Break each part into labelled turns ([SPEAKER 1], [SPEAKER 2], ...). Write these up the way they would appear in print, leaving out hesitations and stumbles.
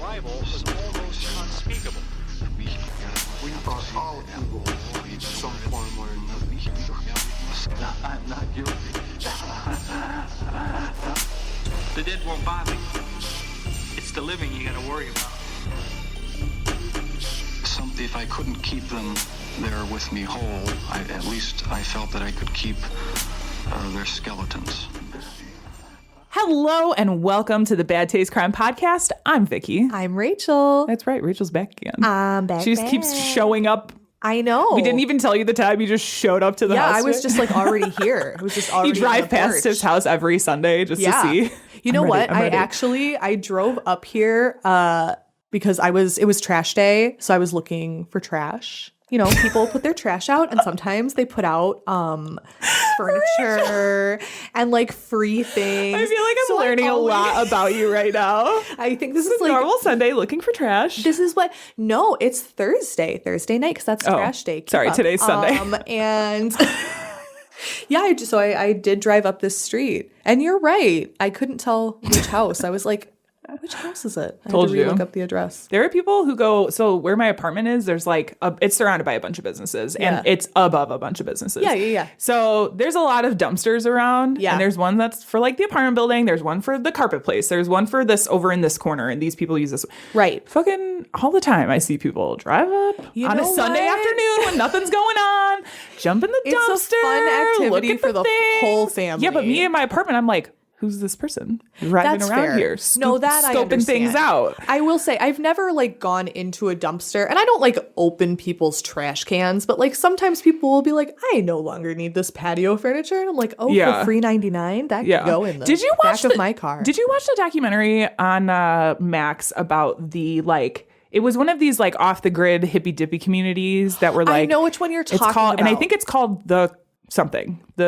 [SPEAKER 1] arrival was almost unspeakable.
[SPEAKER 2] We are all evil in some form or another. I'm not guilty.
[SPEAKER 3] The dead won't bother you. It's the living you gotta worry about.
[SPEAKER 2] If I couldn't keep them there with me whole, at least I felt that I could keep their skeletons.
[SPEAKER 4] Hello and welcome to the Bad Taste Crime Podcast. I'm Vicky.
[SPEAKER 5] I'm Rachel.
[SPEAKER 4] That's right. Rachel's back again.
[SPEAKER 5] I'm back.
[SPEAKER 4] She just keeps showing up.
[SPEAKER 5] I know.
[SPEAKER 4] We didn't even tell you the time. You just showed up to the house.
[SPEAKER 5] Yeah, I was just like already here. I was just already.
[SPEAKER 4] You drive past his house every Sunday just to see.
[SPEAKER 5] You know what? I drove up here because it was trash day, so I was looking for trash. You know, people put their trash out, and sometimes they put out furniture and like free things.
[SPEAKER 4] I feel like I'm learning a lot about you right now.
[SPEAKER 5] I think this is like
[SPEAKER 4] normal Sunday looking for trash.
[SPEAKER 5] This is what? No, it's Thursday night because that's trash day.
[SPEAKER 4] Sorry, today's Sunday.
[SPEAKER 5] And yeah, I did drive up this street, and you're right. I couldn't tell which house. I was like, which house is it? I
[SPEAKER 4] Told
[SPEAKER 5] had to look up the address.
[SPEAKER 4] There are people who go, so where my apartment is, there's like, it's surrounded by a bunch of businesses and it's above a bunch of businesses.
[SPEAKER 5] Yeah.
[SPEAKER 4] So there's a lot of dumpsters around.
[SPEAKER 5] Yeah.
[SPEAKER 4] And there's one that's for like the apartment building. There's one for the carpet place. There's one for this over in this corner. And these people use this.
[SPEAKER 5] Right.
[SPEAKER 4] Fucking all the time. I see people drive up on a Sunday afternoon when nothing's going on, jump in the dumpster.
[SPEAKER 5] It's a fun activity for the whole family.
[SPEAKER 4] Yeah, but me in my apartment, I'm like, who's this person driving
[SPEAKER 5] That's
[SPEAKER 4] around
[SPEAKER 5] fair.
[SPEAKER 4] here? Scoping things out.
[SPEAKER 5] I will say I've never like gone into a dumpster, and I don't like open people's trash cans, but like sometimes people will be like, I no longer need this patio furniture, and I'm like, oh, for $3.99 that could go in the back of my car.
[SPEAKER 4] Did you watch the documentary on Max about the like? It was one of these like off the grid hippy dippy communities that were like. I
[SPEAKER 5] know which one you're talking about,
[SPEAKER 4] and I think it's called the. Something but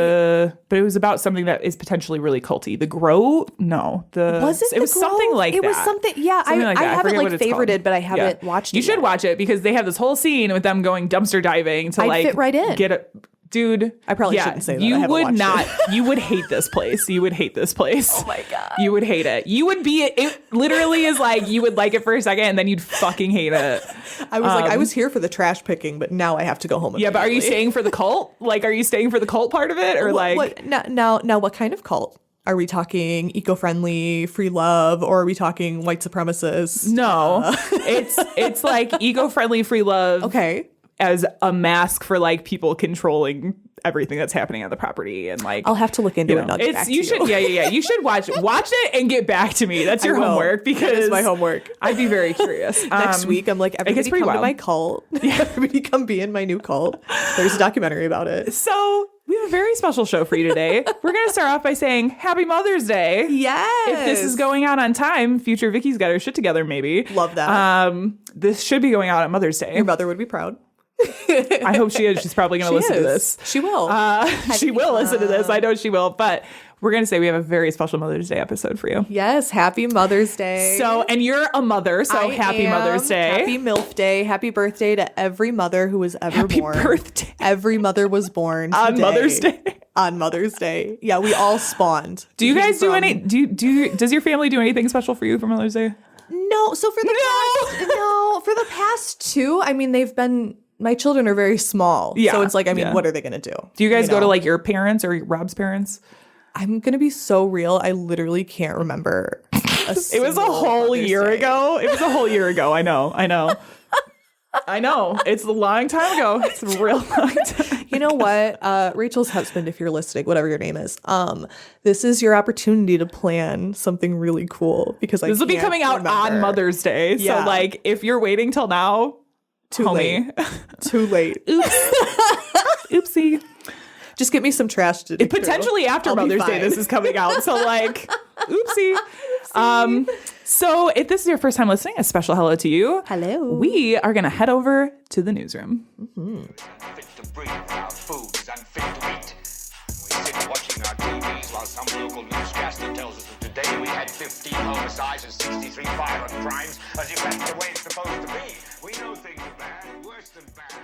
[SPEAKER 4] it was about something that is potentially really culty. The Grow? No, it was something like that.
[SPEAKER 5] It was something. Yeah, I haven't like favorited, but I haven't watched it.
[SPEAKER 4] You should watch it because they have this whole scene with them going dumpster diving to like
[SPEAKER 5] fit right in.
[SPEAKER 4] Get it. Dude,
[SPEAKER 5] I probably shouldn't say that.
[SPEAKER 4] You would not. You would hate this place. You would hate this place.
[SPEAKER 5] Oh my God.
[SPEAKER 4] You would hate it. You would be. It literally is like you would like it for a second and then you'd fucking hate it.
[SPEAKER 5] I was like, I was here for the trash picking, but now I have to go home.
[SPEAKER 4] Yeah, but are you staying for the cult? Like, are you staying for the cult part of it, or
[SPEAKER 5] now? What kind of cult? Are we talking eco-friendly, free love, or are we talking white supremacists?
[SPEAKER 4] No, it's like eco-friendly, free love.
[SPEAKER 5] Okay.
[SPEAKER 4] As a mask for like people controlling everything that's happening on the property, and like
[SPEAKER 5] I'll have to look into it. And I'll get back to you.
[SPEAKER 4] You should watch it and get back to me. That's your homework, because
[SPEAKER 5] that is my homework.
[SPEAKER 4] I'd be very curious.
[SPEAKER 5] Next week, I'm like, everybody come to my cult. Yeah. Everybody come be in my new cult. There's a documentary about it.
[SPEAKER 4] So we have a very special show for you today. We're going to start off by saying Happy Mother's Day.
[SPEAKER 5] Yes.
[SPEAKER 4] If this is going out on time, future Vicky's got her shit together, maybe.
[SPEAKER 5] Love that.
[SPEAKER 4] This should be going out on Mother's Day.
[SPEAKER 5] Your mother would be proud.
[SPEAKER 4] I hope she is. She's probably going to listen to this.
[SPEAKER 5] She will.
[SPEAKER 4] She will listen to this. I know she will. But we're going to say we have a very special Mother's Day episode for you.
[SPEAKER 5] Yes. Happy Mother's Day.
[SPEAKER 4] So, and you're a mother, so happy Mother's Day.
[SPEAKER 5] Happy MILF Day. Happy birthday to every mother who was ever born.
[SPEAKER 4] Happy birthday.
[SPEAKER 5] Every mother was born today.
[SPEAKER 4] On Mother's Day.
[SPEAKER 5] On Mother's Day. Yeah, we all spawned.
[SPEAKER 4] Do you guys do any, does your family do anything special for you for Mother's Day?
[SPEAKER 5] No. So for the past two, I mean, my children are very small. Yeah. So it's like, what are they going to do?
[SPEAKER 4] Do you guys go to like your parents or Rob's parents?
[SPEAKER 5] I'm going to be so real. I literally can't remember.
[SPEAKER 4] It was a whole year ago. It was a whole year ago. I know. I know. It's a long time ago. It's a real long time.
[SPEAKER 5] You know what? Rachel's husband, if you're listening, whatever your name is, this is your opportunity to plan something really cool, because this
[SPEAKER 4] will be coming out on Mother's Day. Yeah. So like if you're waiting till now,
[SPEAKER 5] Too late. Oops.
[SPEAKER 4] Oopsie.
[SPEAKER 5] Just get me some trash to do.
[SPEAKER 4] Potentially after Mother's Day, this is coming out. So like, oopsie. So if this is your first time listening, a special hello to you.
[SPEAKER 5] Hello.
[SPEAKER 4] We are going to head over to the newsroom.
[SPEAKER 6] Mm-hmm. Fit to breathe, our food is unfit to eat. We sit watching our TVs while some local newscaster tells us that today we had 15 homicides and 63 violent crimes, as if that's the way it's supposed to be. We know things are bad, worse than bad.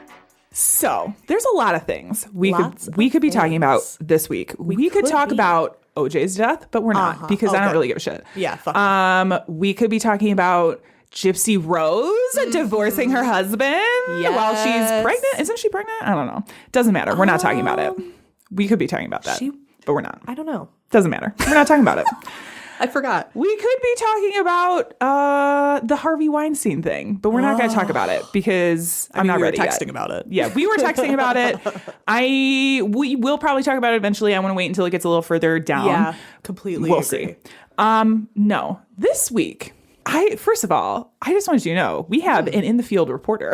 [SPEAKER 4] So there's a lot of things we could be talking about this week. We could talk about OJ's death, but we're not, because I don't really give a shit.
[SPEAKER 5] Yeah, fuck.
[SPEAKER 4] We could be talking about Gypsy Rose divorcing her husband while she's pregnant. Isn't she pregnant? I don't know. Doesn't matter. We're not talking about it. We could be talking about that, but we're not.
[SPEAKER 5] I don't know.
[SPEAKER 4] Doesn't matter. We're not talking about it.
[SPEAKER 5] I forgot.
[SPEAKER 4] We could be talking about the Harvey Weinstein thing, but we're not going to talk about it because I'm not ready
[SPEAKER 5] texting
[SPEAKER 4] yet.
[SPEAKER 5] about it.
[SPEAKER 4] Yeah, we were texting about it. We will probably talk about it eventually. I want to wait until it gets a little further down.
[SPEAKER 5] Yeah, completely
[SPEAKER 4] We'll
[SPEAKER 5] agree.
[SPEAKER 4] see. No, this week, first of all, I just wanted you to know we have an in the field reporter.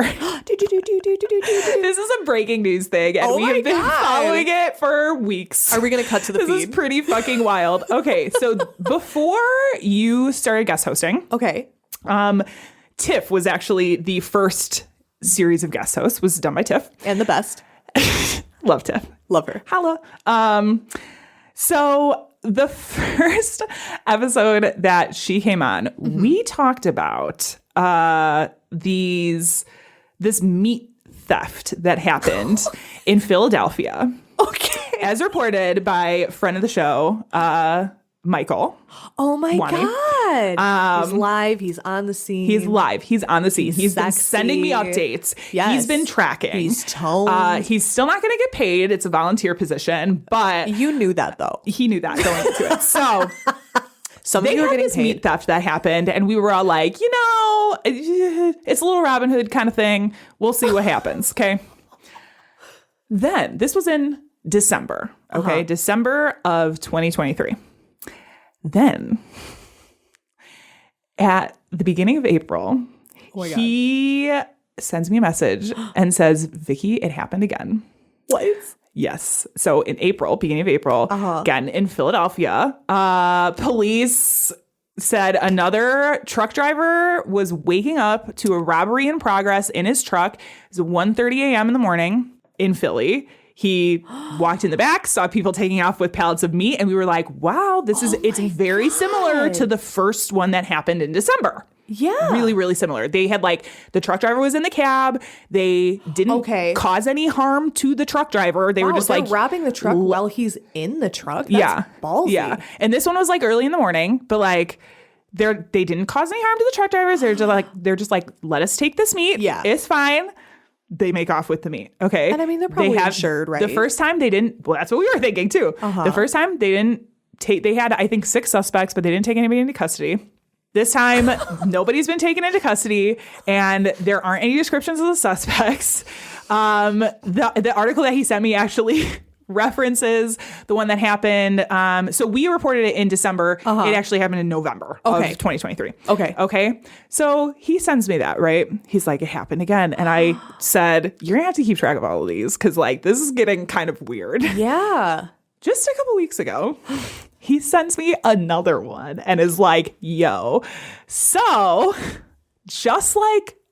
[SPEAKER 4] This is a breaking news thing, and we have been following it for weeks.
[SPEAKER 5] Are we going to cut to the feed?
[SPEAKER 4] This is pretty fucking wild. Okay, so before you started guest hosting,
[SPEAKER 5] okay,
[SPEAKER 4] Tiff was actually the first series of guest hosts. Was done by Tiff,
[SPEAKER 5] and the best.
[SPEAKER 4] Love Tiff,
[SPEAKER 5] love her.
[SPEAKER 4] Holla. So the first episode that she came on, we talked about this meat theft that happened in Philadelphia.
[SPEAKER 5] Okay.
[SPEAKER 4] As reported by friend of the show, Michael.
[SPEAKER 5] Oh my God. He's live. He's on the scene.
[SPEAKER 4] He's live. He's on the scene. He's been sending me updates.
[SPEAKER 5] Yes.
[SPEAKER 4] He's been tracking.
[SPEAKER 5] He's toned.
[SPEAKER 4] He's still not going to get paid. It's a volunteer position, but
[SPEAKER 5] You knew that though.
[SPEAKER 4] he knew that going into it. So
[SPEAKER 5] Some
[SPEAKER 4] they
[SPEAKER 5] of you are
[SPEAKER 4] had
[SPEAKER 5] getting
[SPEAKER 4] this
[SPEAKER 5] paid.
[SPEAKER 4] meat theft that happened, and we were all like, it's a little Robin Hood kind of thing. We'll see what happens. Okay. Then this was in December. Okay. December of 2023. Then at the beginning of April, he sends me a message and says, Vicky, it happened again.
[SPEAKER 5] What?
[SPEAKER 4] Yes. So in April, beginning of April, again in Philadelphia, police said another truck driver was waking up to a robbery in progress in his truck. It was 1:30 a.m. in the morning in Philly. He walked in the back, saw people taking off with pallets of meat, and we were like, wow, it's very similar to the first one that happened in December.
[SPEAKER 5] Yeah.
[SPEAKER 4] Really, really similar. They had the truck driver was in the cab. They didn't cause any harm to the truck driver. They were just
[SPEAKER 5] robbing the truck while he's in the truck. That's ballsy.
[SPEAKER 4] Yeah. And this one was early in the morning, but they didn't cause any harm to the truck drivers. They're just like, let us take this meat.
[SPEAKER 5] Yeah.
[SPEAKER 4] It's fine. They make off with the meat. Okay.
[SPEAKER 5] And I mean, they're probably insured, right?
[SPEAKER 4] The first time they didn't, well, that's what we were thinking too. The first time they didn't take, they had, I think, 6 suspects, but they didn't take anybody into custody. This time, nobody's been taken into custody, and there aren't any descriptions of the suspects. The article that he sent me actually references the one that happened. So we reported it in December. It actually happened in November of 2023. Okay. So he sends me that, right? He's like, it happened again. And I said, you're going to have to keep track of all of these because this is getting kind of weird.
[SPEAKER 5] Yeah.
[SPEAKER 4] Just a couple weeks ago, he sends me another one and is like, yo. So just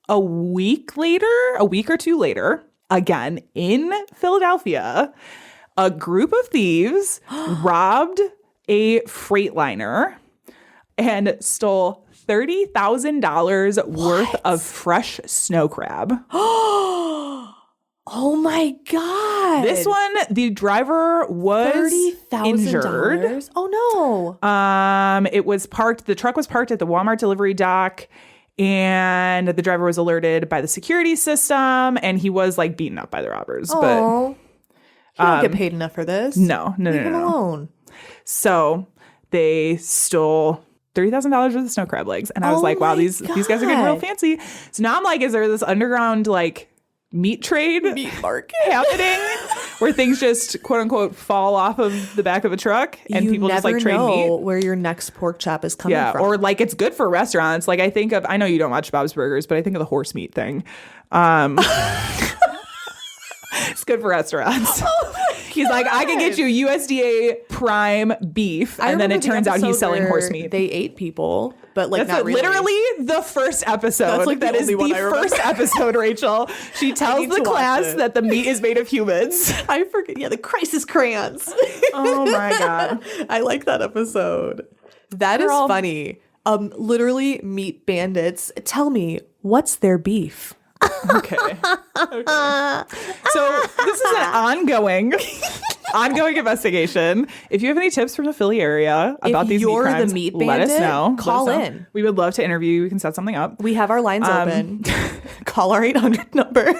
[SPEAKER 4] a week or two later, again in Philadelphia, a group of thieves robbed a Freightliner and stole $30,000 worth of fresh snow crab.
[SPEAKER 5] Oh my God.
[SPEAKER 4] This one, the driver was injured.
[SPEAKER 5] $30,000? Oh no.
[SPEAKER 4] It was parked, the truck was parked at the Walmart delivery dock, and the driver was alerted by the security system, and he was beaten up by the robbers.
[SPEAKER 5] Oh. He don't get paid enough for this.
[SPEAKER 4] No.
[SPEAKER 5] Leave him alone.
[SPEAKER 4] So they stole $30,000 worth of snow crab legs. And I was like, wow, these guys are getting real fancy. So now I'm like, is there this underground meat trade
[SPEAKER 5] market
[SPEAKER 4] happening where things just quote unquote fall off of the back of a truck and people just trade meat?
[SPEAKER 5] Where your next pork chop is coming from.
[SPEAKER 4] Or it's good for restaurants. I know you don't watch Bob's Burgers, but I think of the horse meat thing. It's good for restaurants. He's like, I can get you USDA prime beef. And then it turns out he's selling horse meat.
[SPEAKER 5] They ate people, but
[SPEAKER 4] that's
[SPEAKER 5] not really.
[SPEAKER 4] Literally the first episode.
[SPEAKER 5] That's
[SPEAKER 4] that is the first episode, Rachel. She tells the class that the meat is made of humans.
[SPEAKER 5] I forget. Yeah, the crisis crayons.
[SPEAKER 4] Oh my God.
[SPEAKER 5] I like that episode. That is funny. Literally meat bandits. Tell me, what's their beef?
[SPEAKER 4] Okay. So this is an ongoing ongoing investigation. If you have any tips from the Philly area about these meat crimes,
[SPEAKER 5] the meat
[SPEAKER 4] let us
[SPEAKER 5] bandit,
[SPEAKER 4] know.
[SPEAKER 5] call
[SPEAKER 4] Let us know.
[SPEAKER 5] in.
[SPEAKER 4] We would love to interview you. We can set something up.
[SPEAKER 5] We have our lines open. Call our 800 number.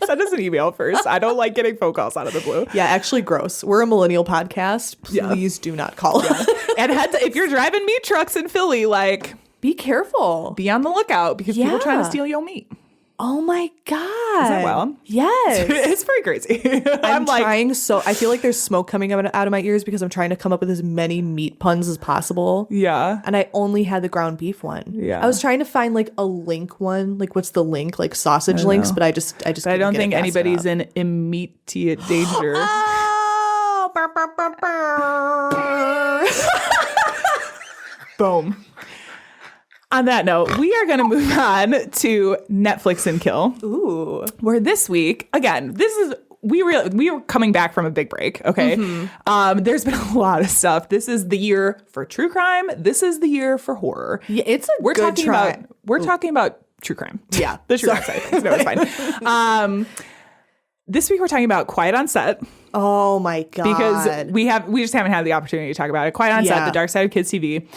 [SPEAKER 4] Send us an email first. I don't like getting phone calls out of the blue.
[SPEAKER 5] Yeah, actually gross. We're a millennial podcast. Please do not call us.
[SPEAKER 4] And if you're driving meat trucks in Philly, like,
[SPEAKER 5] Be careful.
[SPEAKER 4] be on the lookout because people trying to
[SPEAKER 5] Yeah.
[SPEAKER 4] steal your meat.
[SPEAKER 5] Oh my God.
[SPEAKER 4] Is that wild?
[SPEAKER 5] Yes.
[SPEAKER 4] It's pretty crazy.
[SPEAKER 5] I'm
[SPEAKER 4] like,
[SPEAKER 5] trying I feel like there's smoke coming out of my ears because I'm trying to come up with as many meat puns as possible.
[SPEAKER 4] yeah.
[SPEAKER 5] And I only had the ground beef one.
[SPEAKER 4] Yeah.
[SPEAKER 5] I was trying to find like a link one. Like what's the link? Like sausage links, but I just
[SPEAKER 4] But I don't think anybody's
[SPEAKER 5] in.
[SPEAKER 4] in immediate danger.
[SPEAKER 5] Oh, burr, burr, burr, burr.
[SPEAKER 4] Boom. On that note, we are going to move on to Netflix and Kill.
[SPEAKER 5] Ooh.
[SPEAKER 4] Where this week, again, we were coming back from a big break, okay? There's been a lot of stuff. This is the year for true crime. This is the year for horror.
[SPEAKER 5] Yeah, it's a
[SPEAKER 4] We're
[SPEAKER 5] good
[SPEAKER 4] talking
[SPEAKER 5] try.
[SPEAKER 4] about we're talking about true crime.
[SPEAKER 5] Yeah.
[SPEAKER 4] The true crime side of things. No, it's fine. This week we're talking about Quiet on Set
[SPEAKER 5] Oh my God.
[SPEAKER 4] because we just haven't had the opportunity to talk about it. Quiet on Set,
[SPEAKER 5] Yeah.
[SPEAKER 4] The Dark Side of Kids TV.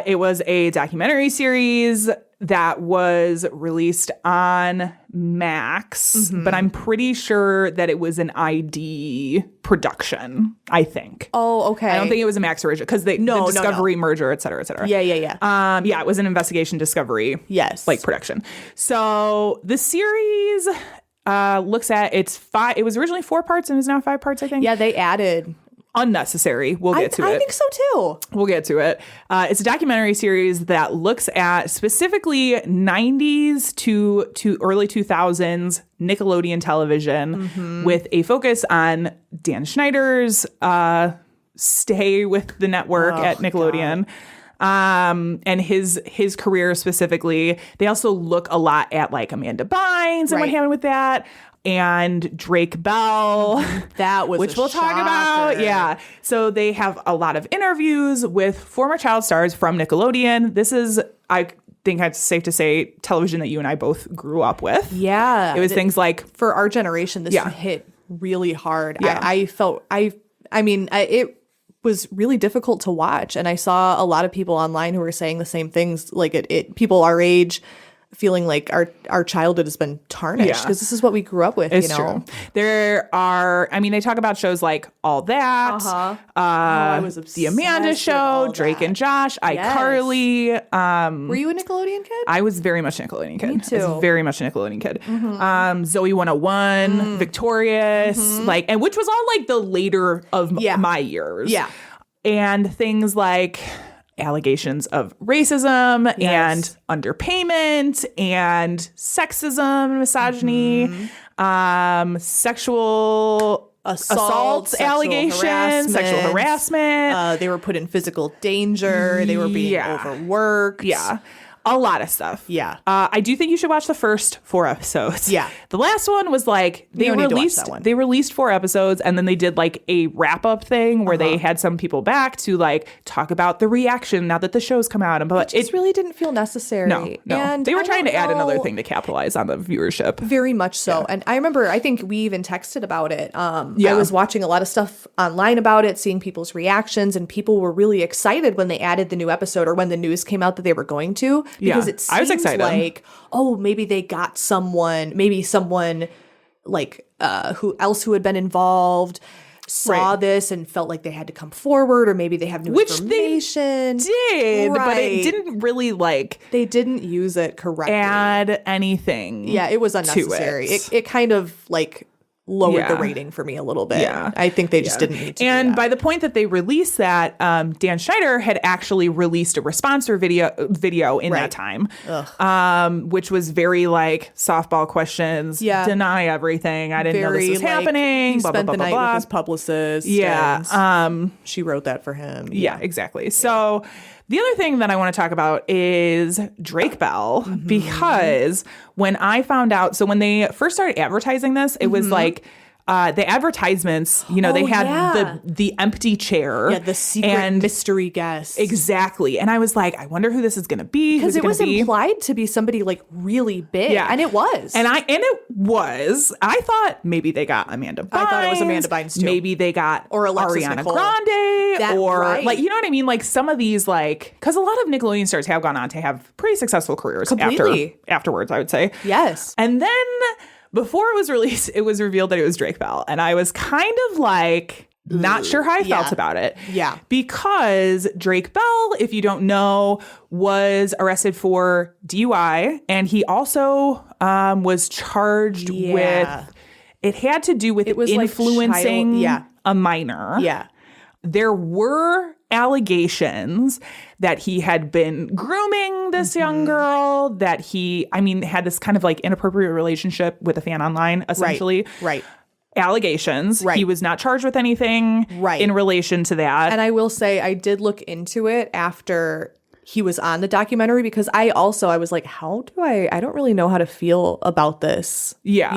[SPEAKER 4] It was a documentary series that was released on Max, but I'm pretty sure that it was an ID production, I think.
[SPEAKER 5] Oh, okay.
[SPEAKER 4] I don't think it was a Max original because the
[SPEAKER 5] No.
[SPEAKER 4] Discovery merger, et cetera, et cetera.
[SPEAKER 5] Yeah.
[SPEAKER 4] Yeah, it was an investigation Discovery
[SPEAKER 5] Yes.
[SPEAKER 4] like production. So the series looks at it was originally 4 parts and is now 5 parts, I think.
[SPEAKER 5] Yeah, they added.
[SPEAKER 4] Unnecessary. We'll get to it.
[SPEAKER 5] I think so too.
[SPEAKER 4] We'll get to it. It's a documentary series that looks at specifically 90s to early 2000s Nickelodeon television with a focus on Dan Schneider's stay with the network at Nickelodeon. And his career specifically. They also look a lot at like Amanda Bynes and what happened with that. And Drake Bell.
[SPEAKER 5] That was
[SPEAKER 4] which
[SPEAKER 5] a
[SPEAKER 4] we'll talk about.
[SPEAKER 5] shocker.
[SPEAKER 4] Yeah. So they have a lot of interviews with former child stars from Nickelodeon. This is, I think it's safe to say, television that you and I both grew up with.
[SPEAKER 5] Yeah.
[SPEAKER 4] It was things like,
[SPEAKER 5] for our generation, this
[SPEAKER 4] Yeah.
[SPEAKER 5] hit really hard.
[SPEAKER 4] Yeah.
[SPEAKER 5] It was really difficult to watch. And I saw a lot of people online who were saying the same things. Like people our age feeling like our childhood has been tarnished because this is what we grew up with.
[SPEAKER 4] It's
[SPEAKER 5] you know?
[SPEAKER 4] true. There are, they talk about shows like All That,
[SPEAKER 5] I was obsessed
[SPEAKER 4] The Amanda
[SPEAKER 5] with
[SPEAKER 4] Show,
[SPEAKER 5] All
[SPEAKER 4] Drake
[SPEAKER 5] That.
[SPEAKER 4] and Josh, iCarly.
[SPEAKER 5] Were you a Nickelodeon kid?
[SPEAKER 4] I was very much a Nickelodeon kid.
[SPEAKER 5] Me too.
[SPEAKER 4] I was very much a Nickelodeon kid. Zoe 101, Victorious, and which was all like the later of my years.
[SPEAKER 5] Yeah.
[SPEAKER 4] And things like allegations of racism and underpayment and sexism, misogyny, sexual assaults,
[SPEAKER 5] sexual
[SPEAKER 4] allegations, sexual harassment.
[SPEAKER 5] They were put in physical danger. They were being overworked.
[SPEAKER 4] Yeah. A lot of stuff.
[SPEAKER 5] Yeah.
[SPEAKER 4] I do think you should watch the first 4 episodes.
[SPEAKER 5] Yeah.
[SPEAKER 4] The last one was like they
[SPEAKER 5] don't need to watch
[SPEAKER 4] released
[SPEAKER 5] that one.
[SPEAKER 4] they released 4 episodes and then they did like a wrap-up thing where they had some people back to like talk about the reaction now that the show's come out. But
[SPEAKER 5] It really didn't feel necessary.
[SPEAKER 4] no.
[SPEAKER 5] And
[SPEAKER 4] They were
[SPEAKER 5] I
[SPEAKER 4] trying to
[SPEAKER 5] don't
[SPEAKER 4] add another
[SPEAKER 5] know-
[SPEAKER 4] thing to capitalize on the viewership.
[SPEAKER 5] Very much so. And I remember, I think we even texted about it. I was watching a lot of stuff online about it, seeing people's reactions, and people were really excited when they added the new episode or when the news came out that they were going to. Because it
[SPEAKER 4] I was
[SPEAKER 5] seems
[SPEAKER 4] excited.
[SPEAKER 5] like, oh, maybe they got someone like who had been involved saw this and felt like they had to come forward, or maybe they have new information.
[SPEAKER 4] Did, but it
[SPEAKER 5] Right.
[SPEAKER 4] didn't really like
[SPEAKER 5] They didn't use it correctly.
[SPEAKER 4] add anything.
[SPEAKER 5] Yeah, it was unnecessary. It kind of like lowered the
[SPEAKER 4] Yeah.
[SPEAKER 5] rating for me a little bit.
[SPEAKER 4] Yeah.
[SPEAKER 5] I think they just didn't need to.
[SPEAKER 4] And
[SPEAKER 5] do that.
[SPEAKER 4] by the point that they released that, Dan Schneider had actually released a responser video in that time, which was very like softball questions, deny everything. I didn't know this was happening.
[SPEAKER 5] He
[SPEAKER 4] Blah,
[SPEAKER 5] spent
[SPEAKER 4] blah,
[SPEAKER 5] the
[SPEAKER 4] blah,
[SPEAKER 5] night
[SPEAKER 4] blah,
[SPEAKER 5] with his publicist.
[SPEAKER 4] Yeah.
[SPEAKER 5] and she wrote that for him.
[SPEAKER 4] Yeah, exactly. So the other thing that I want to talk about is Drake Bell, because when I found out, so when they first started advertising this, it was like the advertisements, they had the empty chair.
[SPEAKER 5] Yeah, the secret mystery guest.
[SPEAKER 4] Exactly. And I was like, I wonder who this is going to be.
[SPEAKER 5] Because it was implied to be somebody like really big. Yeah. And it was.
[SPEAKER 4] And it was. I thought maybe they got Amanda Bynes.
[SPEAKER 5] I thought it was Amanda Bynes too.
[SPEAKER 4] Maybe they got
[SPEAKER 5] or Alexis
[SPEAKER 4] Ariana
[SPEAKER 5] Nicole.
[SPEAKER 4] Grande. Like, you know what I mean? Like some of these, like, because a lot of Nickelodeon stars have gone on to have pretty successful careers afterwards, I would say.
[SPEAKER 5] Yes.
[SPEAKER 4] And then before it was released, it was revealed that it was Drake Bell. And I was kind of like, not sure how I felt about it.
[SPEAKER 5] Yeah.
[SPEAKER 4] Because Drake Bell, if you don't know, was arrested for DUI. And he also was charged with, it had to do with influencing a minor.
[SPEAKER 5] Yeah.
[SPEAKER 4] There were allegations that he had been grooming this young girl, that he, had this kind of like inappropriate relationship with a fan online, essentially.
[SPEAKER 5] Right.
[SPEAKER 4] Allegations. Right. He was not charged with anything in relation to that.
[SPEAKER 5] And I will say I did look into it after he was on the documentary because I was like, I don't really know how to feel about this.
[SPEAKER 4] Yeah.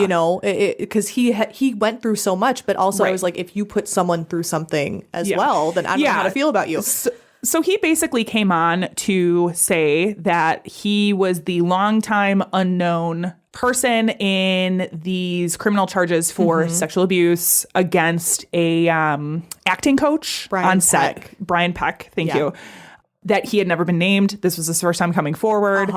[SPEAKER 5] Because he went through so much, but also I was like, if you put someone through something as well, then I don't know how to feel about you.
[SPEAKER 4] So he basically came on to say that he was the longtime unknown person in these criminal charges for sexual abuse against a acting coach on set, Brian Peck. Thank you. That he had never been named. This was his first time coming forward.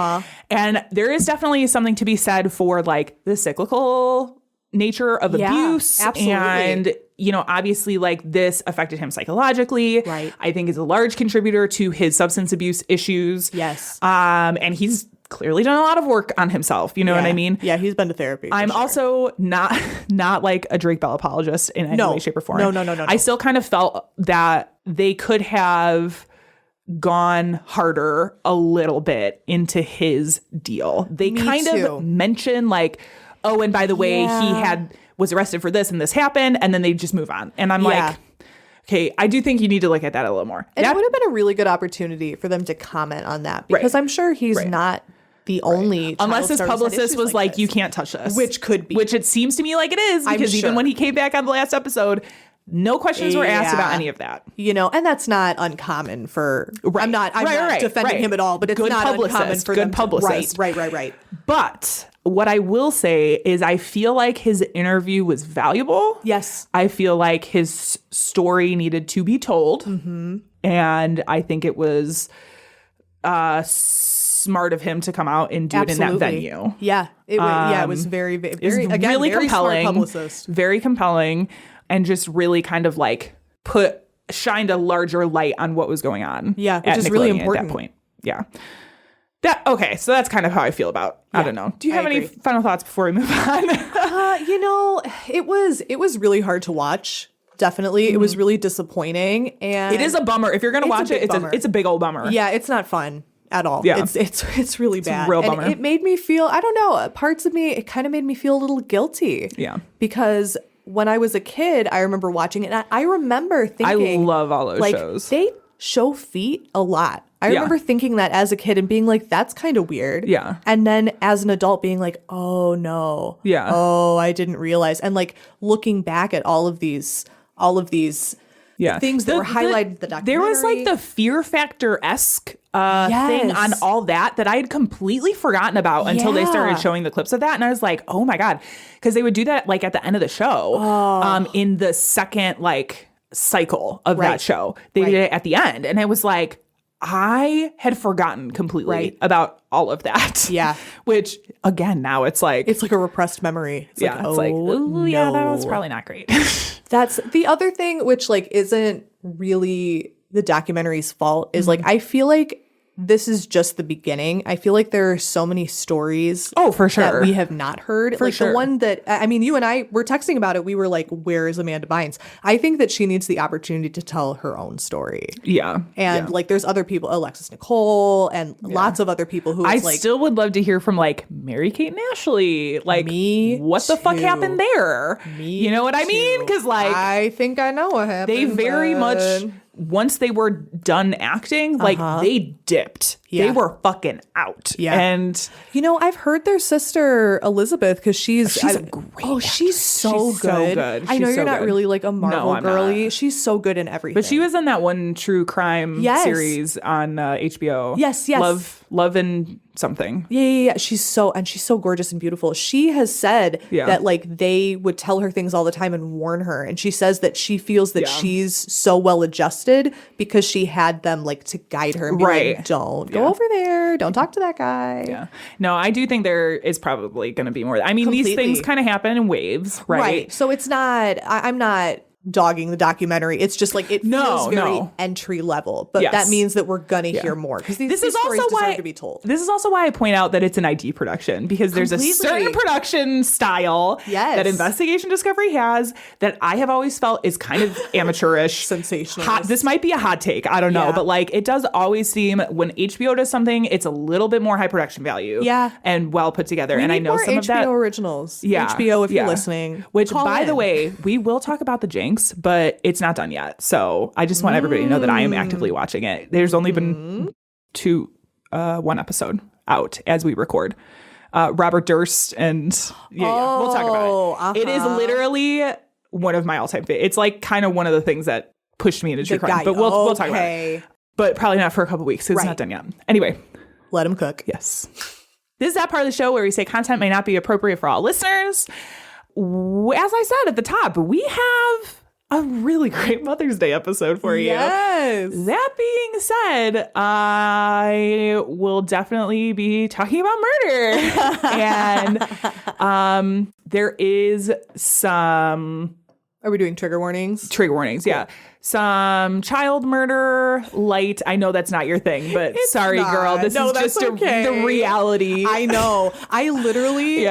[SPEAKER 4] And there is definitely something to be said for like the cyclical nature of abuse.
[SPEAKER 5] Absolutely.
[SPEAKER 4] And, obviously like this affected him psychologically.
[SPEAKER 5] Right.
[SPEAKER 4] I think is a large contributor to his substance abuse issues.
[SPEAKER 5] Yes.
[SPEAKER 4] And he's clearly done a lot of work on himself. You know what I mean?
[SPEAKER 5] Yeah, he's been to therapy.
[SPEAKER 4] I'm also not like a Drake Bell apologist in any way, shape, or form.
[SPEAKER 5] No.
[SPEAKER 4] I still kind of felt that they could have gone harder a little bit into his deal. They of mention like, oh, and by the way, he was arrested for this and this happened, and then they just move on. And I'm like, okay, I do think you need to look at that a little more.
[SPEAKER 5] It would have been a really good opportunity for them to comment on that because I'm sure he's not the only
[SPEAKER 4] unless his publicist was like, you can't touch this.
[SPEAKER 5] Which could be.
[SPEAKER 4] Which it seems to me like it is because even when he came back on the last episode, no questions were asked about any of that.
[SPEAKER 5] And that's not uncommon for... I'm not defending him at all, but it's
[SPEAKER 4] good
[SPEAKER 5] not uncommon for them
[SPEAKER 4] publicist.
[SPEAKER 5] Right.
[SPEAKER 4] But what I will say is I feel like his interview was valuable.
[SPEAKER 5] Yes.
[SPEAKER 4] I feel like his story needed to be told. And I think it was smart of him to come out and do it in that venue.
[SPEAKER 5] Yeah. It was very, very, again,
[SPEAKER 4] really
[SPEAKER 5] very
[SPEAKER 4] compelling.
[SPEAKER 5] Smart publicist.
[SPEAKER 4] Very compelling. And just really kind of like shined a larger light on what was going on.
[SPEAKER 5] Yeah, which is really important
[SPEAKER 4] at that point. Yeah. Okay, so that's kind of how I feel about. I don't know. Do you have any final thoughts before we move on?
[SPEAKER 5] It was really hard to watch. Definitely, it was really disappointing, and
[SPEAKER 4] it is a bummer. If you're gonna watch it, it's a big old bummer.
[SPEAKER 5] Yeah, it's not fun at all.
[SPEAKER 4] Yeah,
[SPEAKER 5] it's really bad.
[SPEAKER 4] A real bummer.
[SPEAKER 5] And it made me feel. I don't know. Parts of me, it kind of made me feel a little guilty.
[SPEAKER 4] Yeah,
[SPEAKER 5] because when I was a kid, I remember watching it. And I remember thinking,
[SPEAKER 4] I love all those shows.
[SPEAKER 5] They show feet a lot. I remember thinking that as a kid and being like, that's kind of weird.
[SPEAKER 4] Yeah.
[SPEAKER 5] And then as an adult being like, oh no.
[SPEAKER 4] Yeah.
[SPEAKER 5] Oh, I didn't realize. And like looking back at all of these things that were highlighted in the documentary.
[SPEAKER 4] There was like the Fear Factor-esque thing on all that I had completely forgotten about until they started showing the clips of that. And I was like, oh my God. Because they would do that like at the end of the show in the second like cycle of that show. They did it at the end. And it was like, I had forgotten completely about all of that.
[SPEAKER 5] Yeah.
[SPEAKER 4] Which again, now it's like
[SPEAKER 5] a repressed memory. It's
[SPEAKER 4] that was probably not great.
[SPEAKER 5] That's the other thing, which like isn't really the documentary's fault, is like I feel like this is just the beginning. I feel like there are so many stories
[SPEAKER 4] for sure
[SPEAKER 5] that we have not heard.
[SPEAKER 4] For
[SPEAKER 5] like
[SPEAKER 4] sure.
[SPEAKER 5] The one that, I mean, you and I were texting about it. We were like, where is Amanda Bynes? I think that she needs the opportunity to tell her own story.
[SPEAKER 4] Yeah.
[SPEAKER 5] And like there's other people, Alexis Nicole and lots of other people who
[SPEAKER 4] I still would love to hear from like Mary-Kate and Ashley. Like what the fuck happened there? You know what I mean? Because like
[SPEAKER 5] I think I know what happened.
[SPEAKER 4] They very much once they were done acting, like they dipped. They were fucking out.
[SPEAKER 5] Yeah.
[SPEAKER 4] And
[SPEAKER 5] you know, I've heard their sister Elizabeth, because she's
[SPEAKER 4] a great actress.
[SPEAKER 5] she's so
[SPEAKER 4] She's
[SPEAKER 5] good.
[SPEAKER 4] so good.
[SPEAKER 5] I know
[SPEAKER 4] She's
[SPEAKER 5] you're
[SPEAKER 4] so
[SPEAKER 5] not
[SPEAKER 4] good.
[SPEAKER 5] really like a Marvel
[SPEAKER 4] I'm
[SPEAKER 5] girly.
[SPEAKER 4] not.
[SPEAKER 5] She's so good in everything.
[SPEAKER 4] But she was in that one true crime series on HBO.
[SPEAKER 5] Yes.
[SPEAKER 4] Love and something.
[SPEAKER 5] Yeah. She's so gorgeous and beautiful. She has said that like they would tell her things all the time and warn her. And she says that she feels that she's so well adjusted because she had them like to guide her and be like, don't go over there. Don't talk to that guy.
[SPEAKER 4] Yeah. No, I do think there is probably going to be more. I mean, these things kind of happen in waves, right?
[SPEAKER 5] So it's not, I'm not dogging the documentary. It's just like it feels very entry level, but that means that we're gonna hear more, because these stories deserve to be told.
[SPEAKER 4] This is also why I point out that it's an ID production, because there's a certain production style that Investigation Discovery has that I have always felt is kind of amateurish,
[SPEAKER 5] sensational.
[SPEAKER 4] This might be a hot take, I don't know, but like it does always seem when HBO does something, it's a little bit more high production value, and well put together. And I know some
[SPEAKER 5] HBO
[SPEAKER 4] of that
[SPEAKER 5] originals, HBO, if you're listening.
[SPEAKER 4] Which, by the way, we will talk about the Jinx, but it's not done yet. So I just want everybody to know that I am actively watching it. There's only been one episode out as we record. Robert Durst and we'll talk about it. It is literally one of my all-time favorites. It's like kind of one of the things that pushed me into true crime. But we'll talk about it. But probably not for a couple weeks. It's not done yet. Anyway.
[SPEAKER 5] Let him cook.
[SPEAKER 4] Yes. This is that part of the show where we say content may not be appropriate for all listeners. As I said at the top, we have a really great Mother's Day episode for you.
[SPEAKER 5] Yes.
[SPEAKER 4] That being said, I will definitely be talking about murder. And there is some...
[SPEAKER 5] Are we doing trigger warnings?
[SPEAKER 4] Trigger warnings, cool. Yeah. Some child murder, light. I know that's not your thing, but
[SPEAKER 5] it's
[SPEAKER 4] sorry,
[SPEAKER 5] not.
[SPEAKER 4] girl. This is just the reality.
[SPEAKER 5] I know. I literally...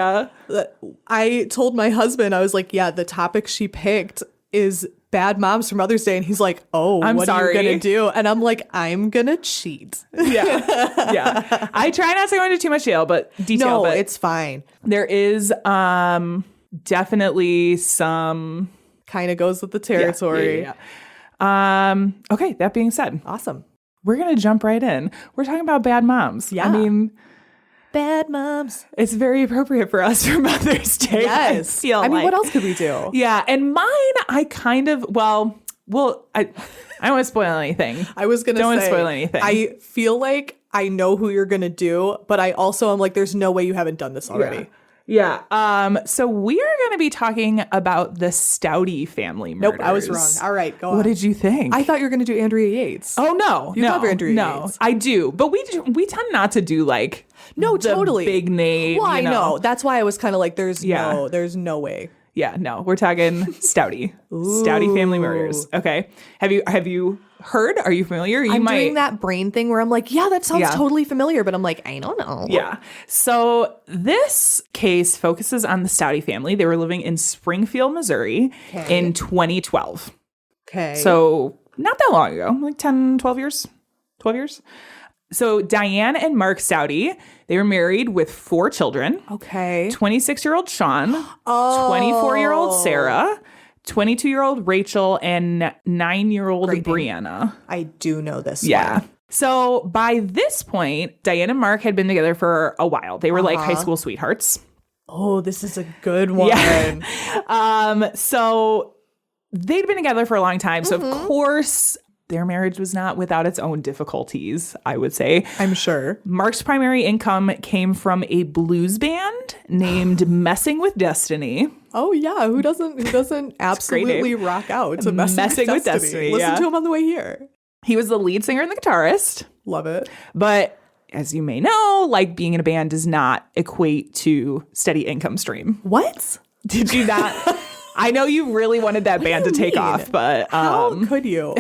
[SPEAKER 5] I told my husband, I was like, the topic she picked is bad moms for Mother's Day. And he's like, oh, what are you going to do? And I'm like, I'm going to cheat.
[SPEAKER 4] Yeah. I try not to go into too much detail, but
[SPEAKER 5] it's fine.
[SPEAKER 4] There is definitely some...
[SPEAKER 5] Kind of goes with the territory.
[SPEAKER 4] Okay, that being said.
[SPEAKER 5] Awesome.
[SPEAKER 4] We're going to jump right in. We're talking about bad moms.
[SPEAKER 5] Yeah.
[SPEAKER 4] I mean...
[SPEAKER 5] Bad moms.
[SPEAKER 4] It's very appropriate for us for Mother's Day.
[SPEAKER 5] Yes. I mean, what else could we do?
[SPEAKER 4] Yeah. And mine, I kind of, I don't want to spoil anything.
[SPEAKER 5] I was going to say.
[SPEAKER 4] Don't want to spoil anything.
[SPEAKER 5] I feel like I know who you're going to do, but I also am like, there's no way you haven't done this already.
[SPEAKER 4] Yeah. So we are going to be talking about the Stouty family murders.
[SPEAKER 5] Nope, I was wrong. All right, go on.
[SPEAKER 4] What did you think?
[SPEAKER 5] I thought you were going to do Andrea Yates.
[SPEAKER 4] Oh, no.
[SPEAKER 5] You love Andrea Yates.
[SPEAKER 4] I do. But we tend not to do like
[SPEAKER 5] totally
[SPEAKER 4] big name.
[SPEAKER 5] Well, I know. That's why I was kind of like, there's no way.
[SPEAKER 4] Yeah, no, we're talking Stouty. Stouty family murders. Okay. Have you heard? Are you familiar?
[SPEAKER 5] I'm doing that brain thing where I'm like, that sounds totally familiar, but I'm like, I don't know.
[SPEAKER 4] Yeah. So this case focuses on the Stouty family. They were living in Springfield, Missouri in 2012.
[SPEAKER 5] Okay.
[SPEAKER 4] So not that long ago, like 10, 12 years. 12 years. So Diane and Mark Stouty, they were married with 4 children.
[SPEAKER 5] Okay.
[SPEAKER 4] 26-year-old Sean, 24-year-old Sarah, 22-year-old Rachel, and 9-year-old Brianna.
[SPEAKER 5] I do know this
[SPEAKER 4] one.
[SPEAKER 5] one.
[SPEAKER 4] So by this point, Diane and Mark had been together for a while. They were like high school sweethearts.
[SPEAKER 5] Oh, this is a good one.
[SPEAKER 4] Yeah. So they'd been together for a long time. So of course... their marriage was not without its own difficulties, I would say.
[SPEAKER 5] I'm sure.
[SPEAKER 4] Mark's primary income came from a blues band named Messing with Destiny.
[SPEAKER 5] Oh, yeah. Who doesn't absolutely rock out to Messing with Destiny? Listen to him on the way here.
[SPEAKER 4] He was the lead singer and the guitarist.
[SPEAKER 5] Love it.
[SPEAKER 4] But as you may know, like being in a band does not equate to steady income stream.
[SPEAKER 5] What?
[SPEAKER 4] Did you not? I know you really wanted that band to take off, but...
[SPEAKER 5] how could you?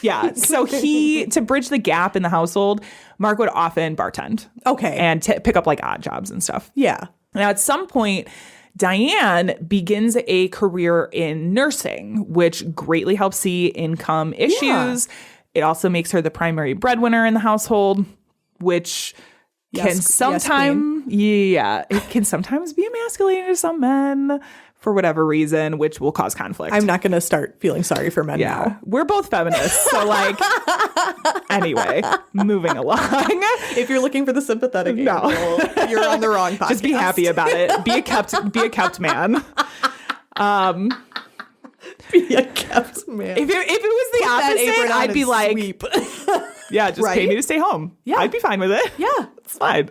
[SPEAKER 4] Yeah. So to bridge the gap in the household, Mark would often bartend.
[SPEAKER 5] Okay.
[SPEAKER 4] And pick up like odd jobs and stuff.
[SPEAKER 5] Yeah.
[SPEAKER 4] Now, at some point, Diane begins a career in nursing, which greatly helps see income issues. Yeah. It also makes her the primary breadwinner in the household, which... can sometimes, it can sometimes be emasculating to some men for whatever reason, which will cause conflict.
[SPEAKER 5] I'm not going to start feeling sorry for men now.
[SPEAKER 4] We're both feminists. So like, anyway, moving along.
[SPEAKER 5] If you're looking for the sympathetic angle, you're on the wrong podcast.
[SPEAKER 4] Just be happy about it. Be a kept man.
[SPEAKER 5] Be a kept man.
[SPEAKER 4] If it was the opposite, I'd be like,
[SPEAKER 5] sweep.
[SPEAKER 4] yeah, just pay me to stay home.
[SPEAKER 5] Yeah.
[SPEAKER 4] I'd be fine with it.
[SPEAKER 5] Yeah.
[SPEAKER 4] It's fine.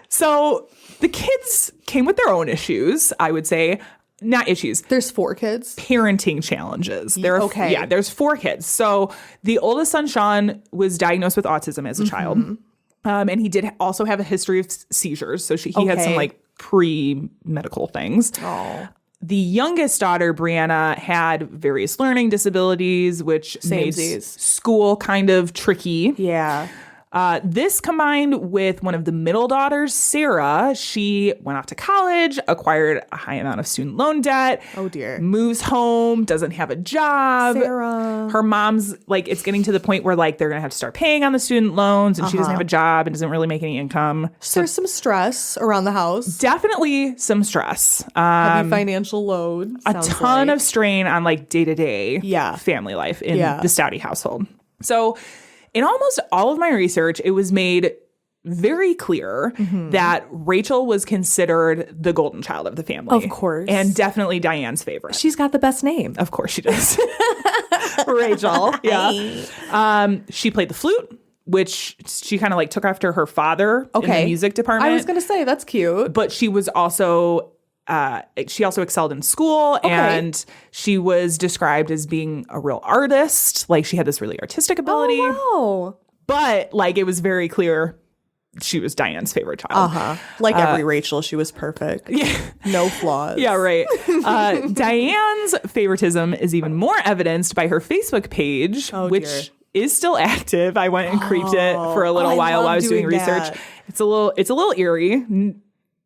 [SPEAKER 4] So the kids came with their own issues, I would say. Not issues.
[SPEAKER 5] There's 4 kids.
[SPEAKER 4] Parenting challenges.
[SPEAKER 5] Okay.
[SPEAKER 4] Yeah, there's 4 kids. So the oldest son, Sean, was diagnosed with autism as a child. And he did also have a history of seizures. So he had some like pre-medical things.
[SPEAKER 5] Oh.
[SPEAKER 4] The youngest daughter, Brianna, had various learning disabilities, which made school kind of tricky.
[SPEAKER 5] Yeah.
[SPEAKER 4] This combined with one of the middle daughters, Sarah, she went off to college, acquired a high amount of student loan debt.
[SPEAKER 5] Oh, dear.
[SPEAKER 4] Moves home, doesn't have a job.
[SPEAKER 5] Sarah.
[SPEAKER 4] Her mom's like, it's getting to the point where like they're going to have to start paying on the student loans and she doesn't have a job and doesn't really make any income.
[SPEAKER 5] So there's some stress around the house.
[SPEAKER 4] Definitely some stress.
[SPEAKER 5] Heavy financial load.
[SPEAKER 4] A ton of strain on like day-to-day family life in the Stouty household. So in almost all of my research, it was made very clear that Rachel was considered the golden child of the family.
[SPEAKER 5] Of course.
[SPEAKER 4] And definitely Diane's favorite.
[SPEAKER 5] She's got the best name.
[SPEAKER 4] Of course she does. Rachel. Yeah. She played the flute, which she kind of like took after her father in the music department.
[SPEAKER 5] I was going to say, that's cute.
[SPEAKER 4] But she was also... she also excelled in school and she was described as being a real artist. Like she had this really artistic ability.
[SPEAKER 5] Oh, wow.
[SPEAKER 4] But like it was very clear she was Diane's favorite child.
[SPEAKER 5] Like every Rachel, she was perfect.
[SPEAKER 4] Yeah.
[SPEAKER 5] No flaws.
[SPEAKER 4] Yeah, right. Diane's favoritism is even more evidenced by her Facebook page, which is still active. I went and creeped it for a little while I was doing research. It's a little eerie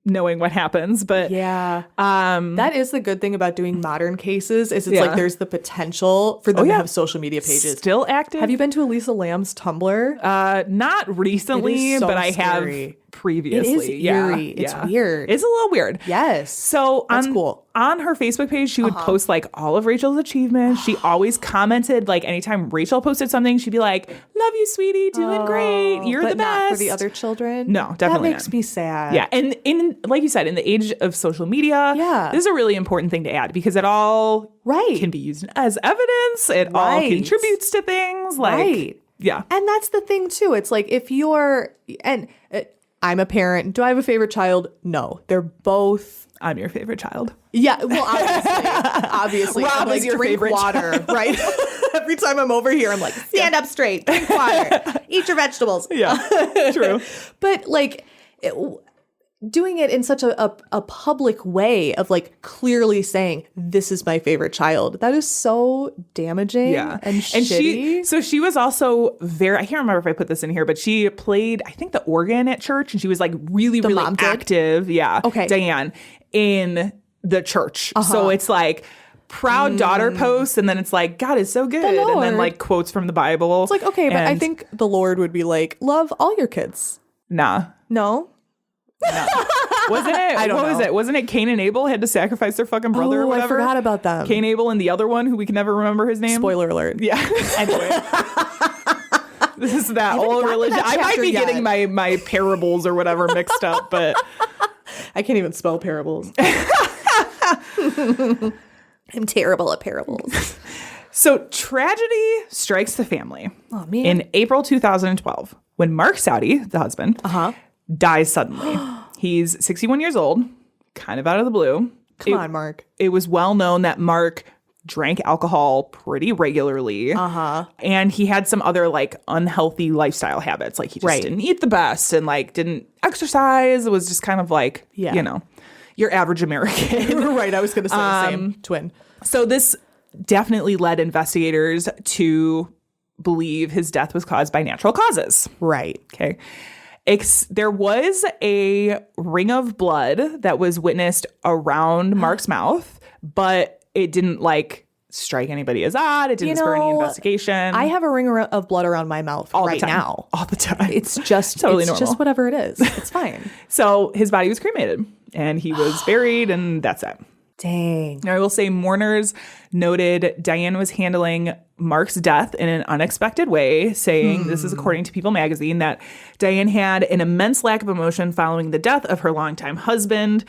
[SPEAKER 4] knowing what happens, but
[SPEAKER 5] that is the good thing about doing modern cases is it's like there's the potential for them to have social media pages
[SPEAKER 4] still active.
[SPEAKER 5] Have you been to Elisa Lam's Tumblr?
[SPEAKER 4] Not recently, but I have previously.
[SPEAKER 5] It is eerie. It's weird.
[SPEAKER 4] It's a little weird.
[SPEAKER 5] Yes.
[SPEAKER 4] So
[SPEAKER 5] that's cool.
[SPEAKER 4] On her Facebook page, she would post like all of Rachel's achievements. She always commented, like anytime Rachel posted something, she'd be like, "Love you, sweetie, doing great. You're the best."
[SPEAKER 5] Not for the other children.
[SPEAKER 4] No, definitely
[SPEAKER 5] that makes me sad.
[SPEAKER 4] Yeah, and in like you said, in the age of social media, this is a really important thing to add because it all can be used as evidence. It all contributes to things. Like, yeah,
[SPEAKER 5] and that's the thing too. It's like if you're I'm a parent. Do I have a favorite child? No. They're both.
[SPEAKER 4] I'm your favorite child.
[SPEAKER 5] Yeah, well, obviously.
[SPEAKER 4] Rob
[SPEAKER 5] I'm like,
[SPEAKER 4] is your
[SPEAKER 5] drink
[SPEAKER 4] favorite
[SPEAKER 5] water, right? Every time I'm over here, I'm like, stand up straight, drink water, eat your vegetables.
[SPEAKER 4] Yeah, true.
[SPEAKER 5] But like, doing it in such a public way of like clearly saying, this is my favorite child. That is so damaging and shitty.
[SPEAKER 4] She was also I can't remember if I put this in here, but she played, I think, the organ at church and she was like really active. Yeah.
[SPEAKER 5] Okay.
[SPEAKER 4] Diane in the church. So it's like proud daughter posts and then it's like, God is so good. And then like quotes from the Bible.
[SPEAKER 5] It's like, okay, but I think the Lord would be like, love all your kids.
[SPEAKER 4] Nah.
[SPEAKER 5] No?
[SPEAKER 4] No. Wasn't it?
[SPEAKER 5] I don't know.
[SPEAKER 4] Was it? Wasn't it Cain and Abel had to sacrifice their fucking brother or whatever?
[SPEAKER 5] I forgot about them.
[SPEAKER 4] Cain, Abel, and the other one who we can never remember his name.
[SPEAKER 5] Spoiler alert.
[SPEAKER 4] Yeah. Anyway. This is that old religion. I might be getting my parables or whatever mixed up, but
[SPEAKER 5] I can't even spell parables. I'm terrible at parables.
[SPEAKER 4] So tragedy strikes the family.
[SPEAKER 5] Oh, man.
[SPEAKER 4] In April 2012, when Mark Stouty, the husband, dies suddenly. He's 61 years old, kind of out of the blue.
[SPEAKER 5] Come on, Mark.
[SPEAKER 4] It was well known that Mark drank alcohol pretty regularly. And he had some other like unhealthy lifestyle habits. Like he just didn't eat the best and like didn't exercise. It was just kind of like, you know, your average American.
[SPEAKER 5] Right. I was going to say the same twin.
[SPEAKER 4] So this definitely led investigators to believe his death was caused by natural causes.
[SPEAKER 5] Right.
[SPEAKER 4] Okay. There was a ring of blood that was witnessed around Mark's mouth, but it didn't like strike anybody as odd. It didn't spur any investigation.
[SPEAKER 5] I have a ring of blood around my mouth right now.
[SPEAKER 4] All the time.
[SPEAKER 5] It's just
[SPEAKER 4] totally
[SPEAKER 5] it's
[SPEAKER 4] normal.
[SPEAKER 5] just whatever it is. It's fine.
[SPEAKER 4] So his body was cremated and he was buried and that's it.
[SPEAKER 5] Dang.
[SPEAKER 4] Now, I will say mourners noted Diane was handling Mark's death in an unexpected way, saying, this is according to People magazine, that Diane had an immense lack of emotion following the death of her longtime husband.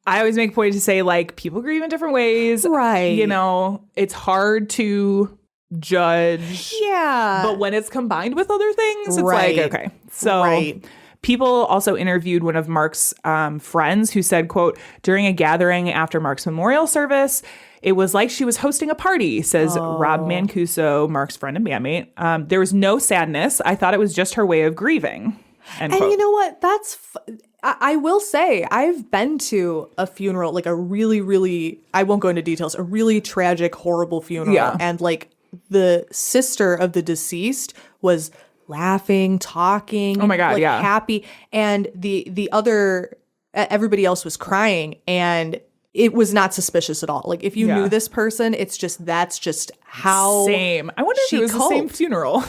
[SPEAKER 4] I always make a point to say, like, people grieve in different ways.
[SPEAKER 5] Right.
[SPEAKER 4] You know, it's hard to judge.
[SPEAKER 5] Yeah.
[SPEAKER 4] But when it's combined with other things, it's
[SPEAKER 5] Right.
[SPEAKER 4] like, okay. So
[SPEAKER 5] Right.
[SPEAKER 4] People also interviewed one of Mark's friends who said, quote, during a gathering after Mark's memorial service, it was like she was hosting a party, says Rob Mancuso, Mark's friend and bandmate. There was no sadness. I thought it was just her way of grieving. End
[SPEAKER 5] And
[SPEAKER 4] quote.
[SPEAKER 5] you know what? I will say, I've been to a funeral, like a really, really, I won't go into details, a really tragic, horrible funeral.
[SPEAKER 4] Yeah.
[SPEAKER 5] And like the sister of the deceased was laughing, talking.
[SPEAKER 4] Oh my God,
[SPEAKER 5] like,
[SPEAKER 4] yeah.
[SPEAKER 5] happy. And the other, everybody else was crying. And it was not suspicious at all. Like if you
[SPEAKER 4] Yeah.
[SPEAKER 5] knew this person, that's just how
[SPEAKER 4] Same. I wonder if
[SPEAKER 5] she
[SPEAKER 4] it was the same
[SPEAKER 5] coped.
[SPEAKER 4] funeral.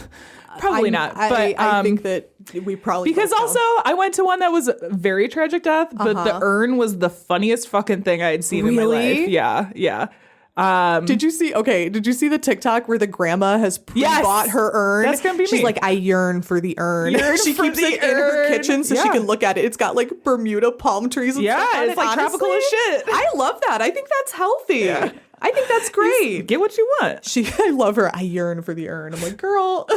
[SPEAKER 4] Probably not. But
[SPEAKER 5] I think that we probably
[SPEAKER 4] because
[SPEAKER 5] both know.
[SPEAKER 4] also I went to one that was a very tragic death, but the urn was the funniest fucking thing I had seen in my
[SPEAKER 5] Really?
[SPEAKER 4] life. Yeah, yeah.
[SPEAKER 5] Did you see the TikTok where the grandma has pre-bought
[SPEAKER 4] Yes.
[SPEAKER 5] her urn?
[SPEAKER 4] That's gonna be
[SPEAKER 5] She's
[SPEAKER 4] me.
[SPEAKER 5] like, I yearn for the urn.
[SPEAKER 4] Yearn
[SPEAKER 5] She
[SPEAKER 4] for
[SPEAKER 5] keeps
[SPEAKER 4] the
[SPEAKER 5] it in her
[SPEAKER 4] urn.
[SPEAKER 5] kitchen so she
[SPEAKER 4] Yeah.
[SPEAKER 5] can look at it. It's got like Bermuda palm trees and
[SPEAKER 4] Yeah,
[SPEAKER 5] stuff on
[SPEAKER 4] it's
[SPEAKER 5] it.
[SPEAKER 4] like tropical as
[SPEAKER 5] Honestly,
[SPEAKER 4] shit.
[SPEAKER 5] I love that. I think that's healthy.
[SPEAKER 4] Yeah.
[SPEAKER 5] I think that's great.
[SPEAKER 4] Get what you want.
[SPEAKER 5] I love her. I yearn for the urn. I'm like, girl,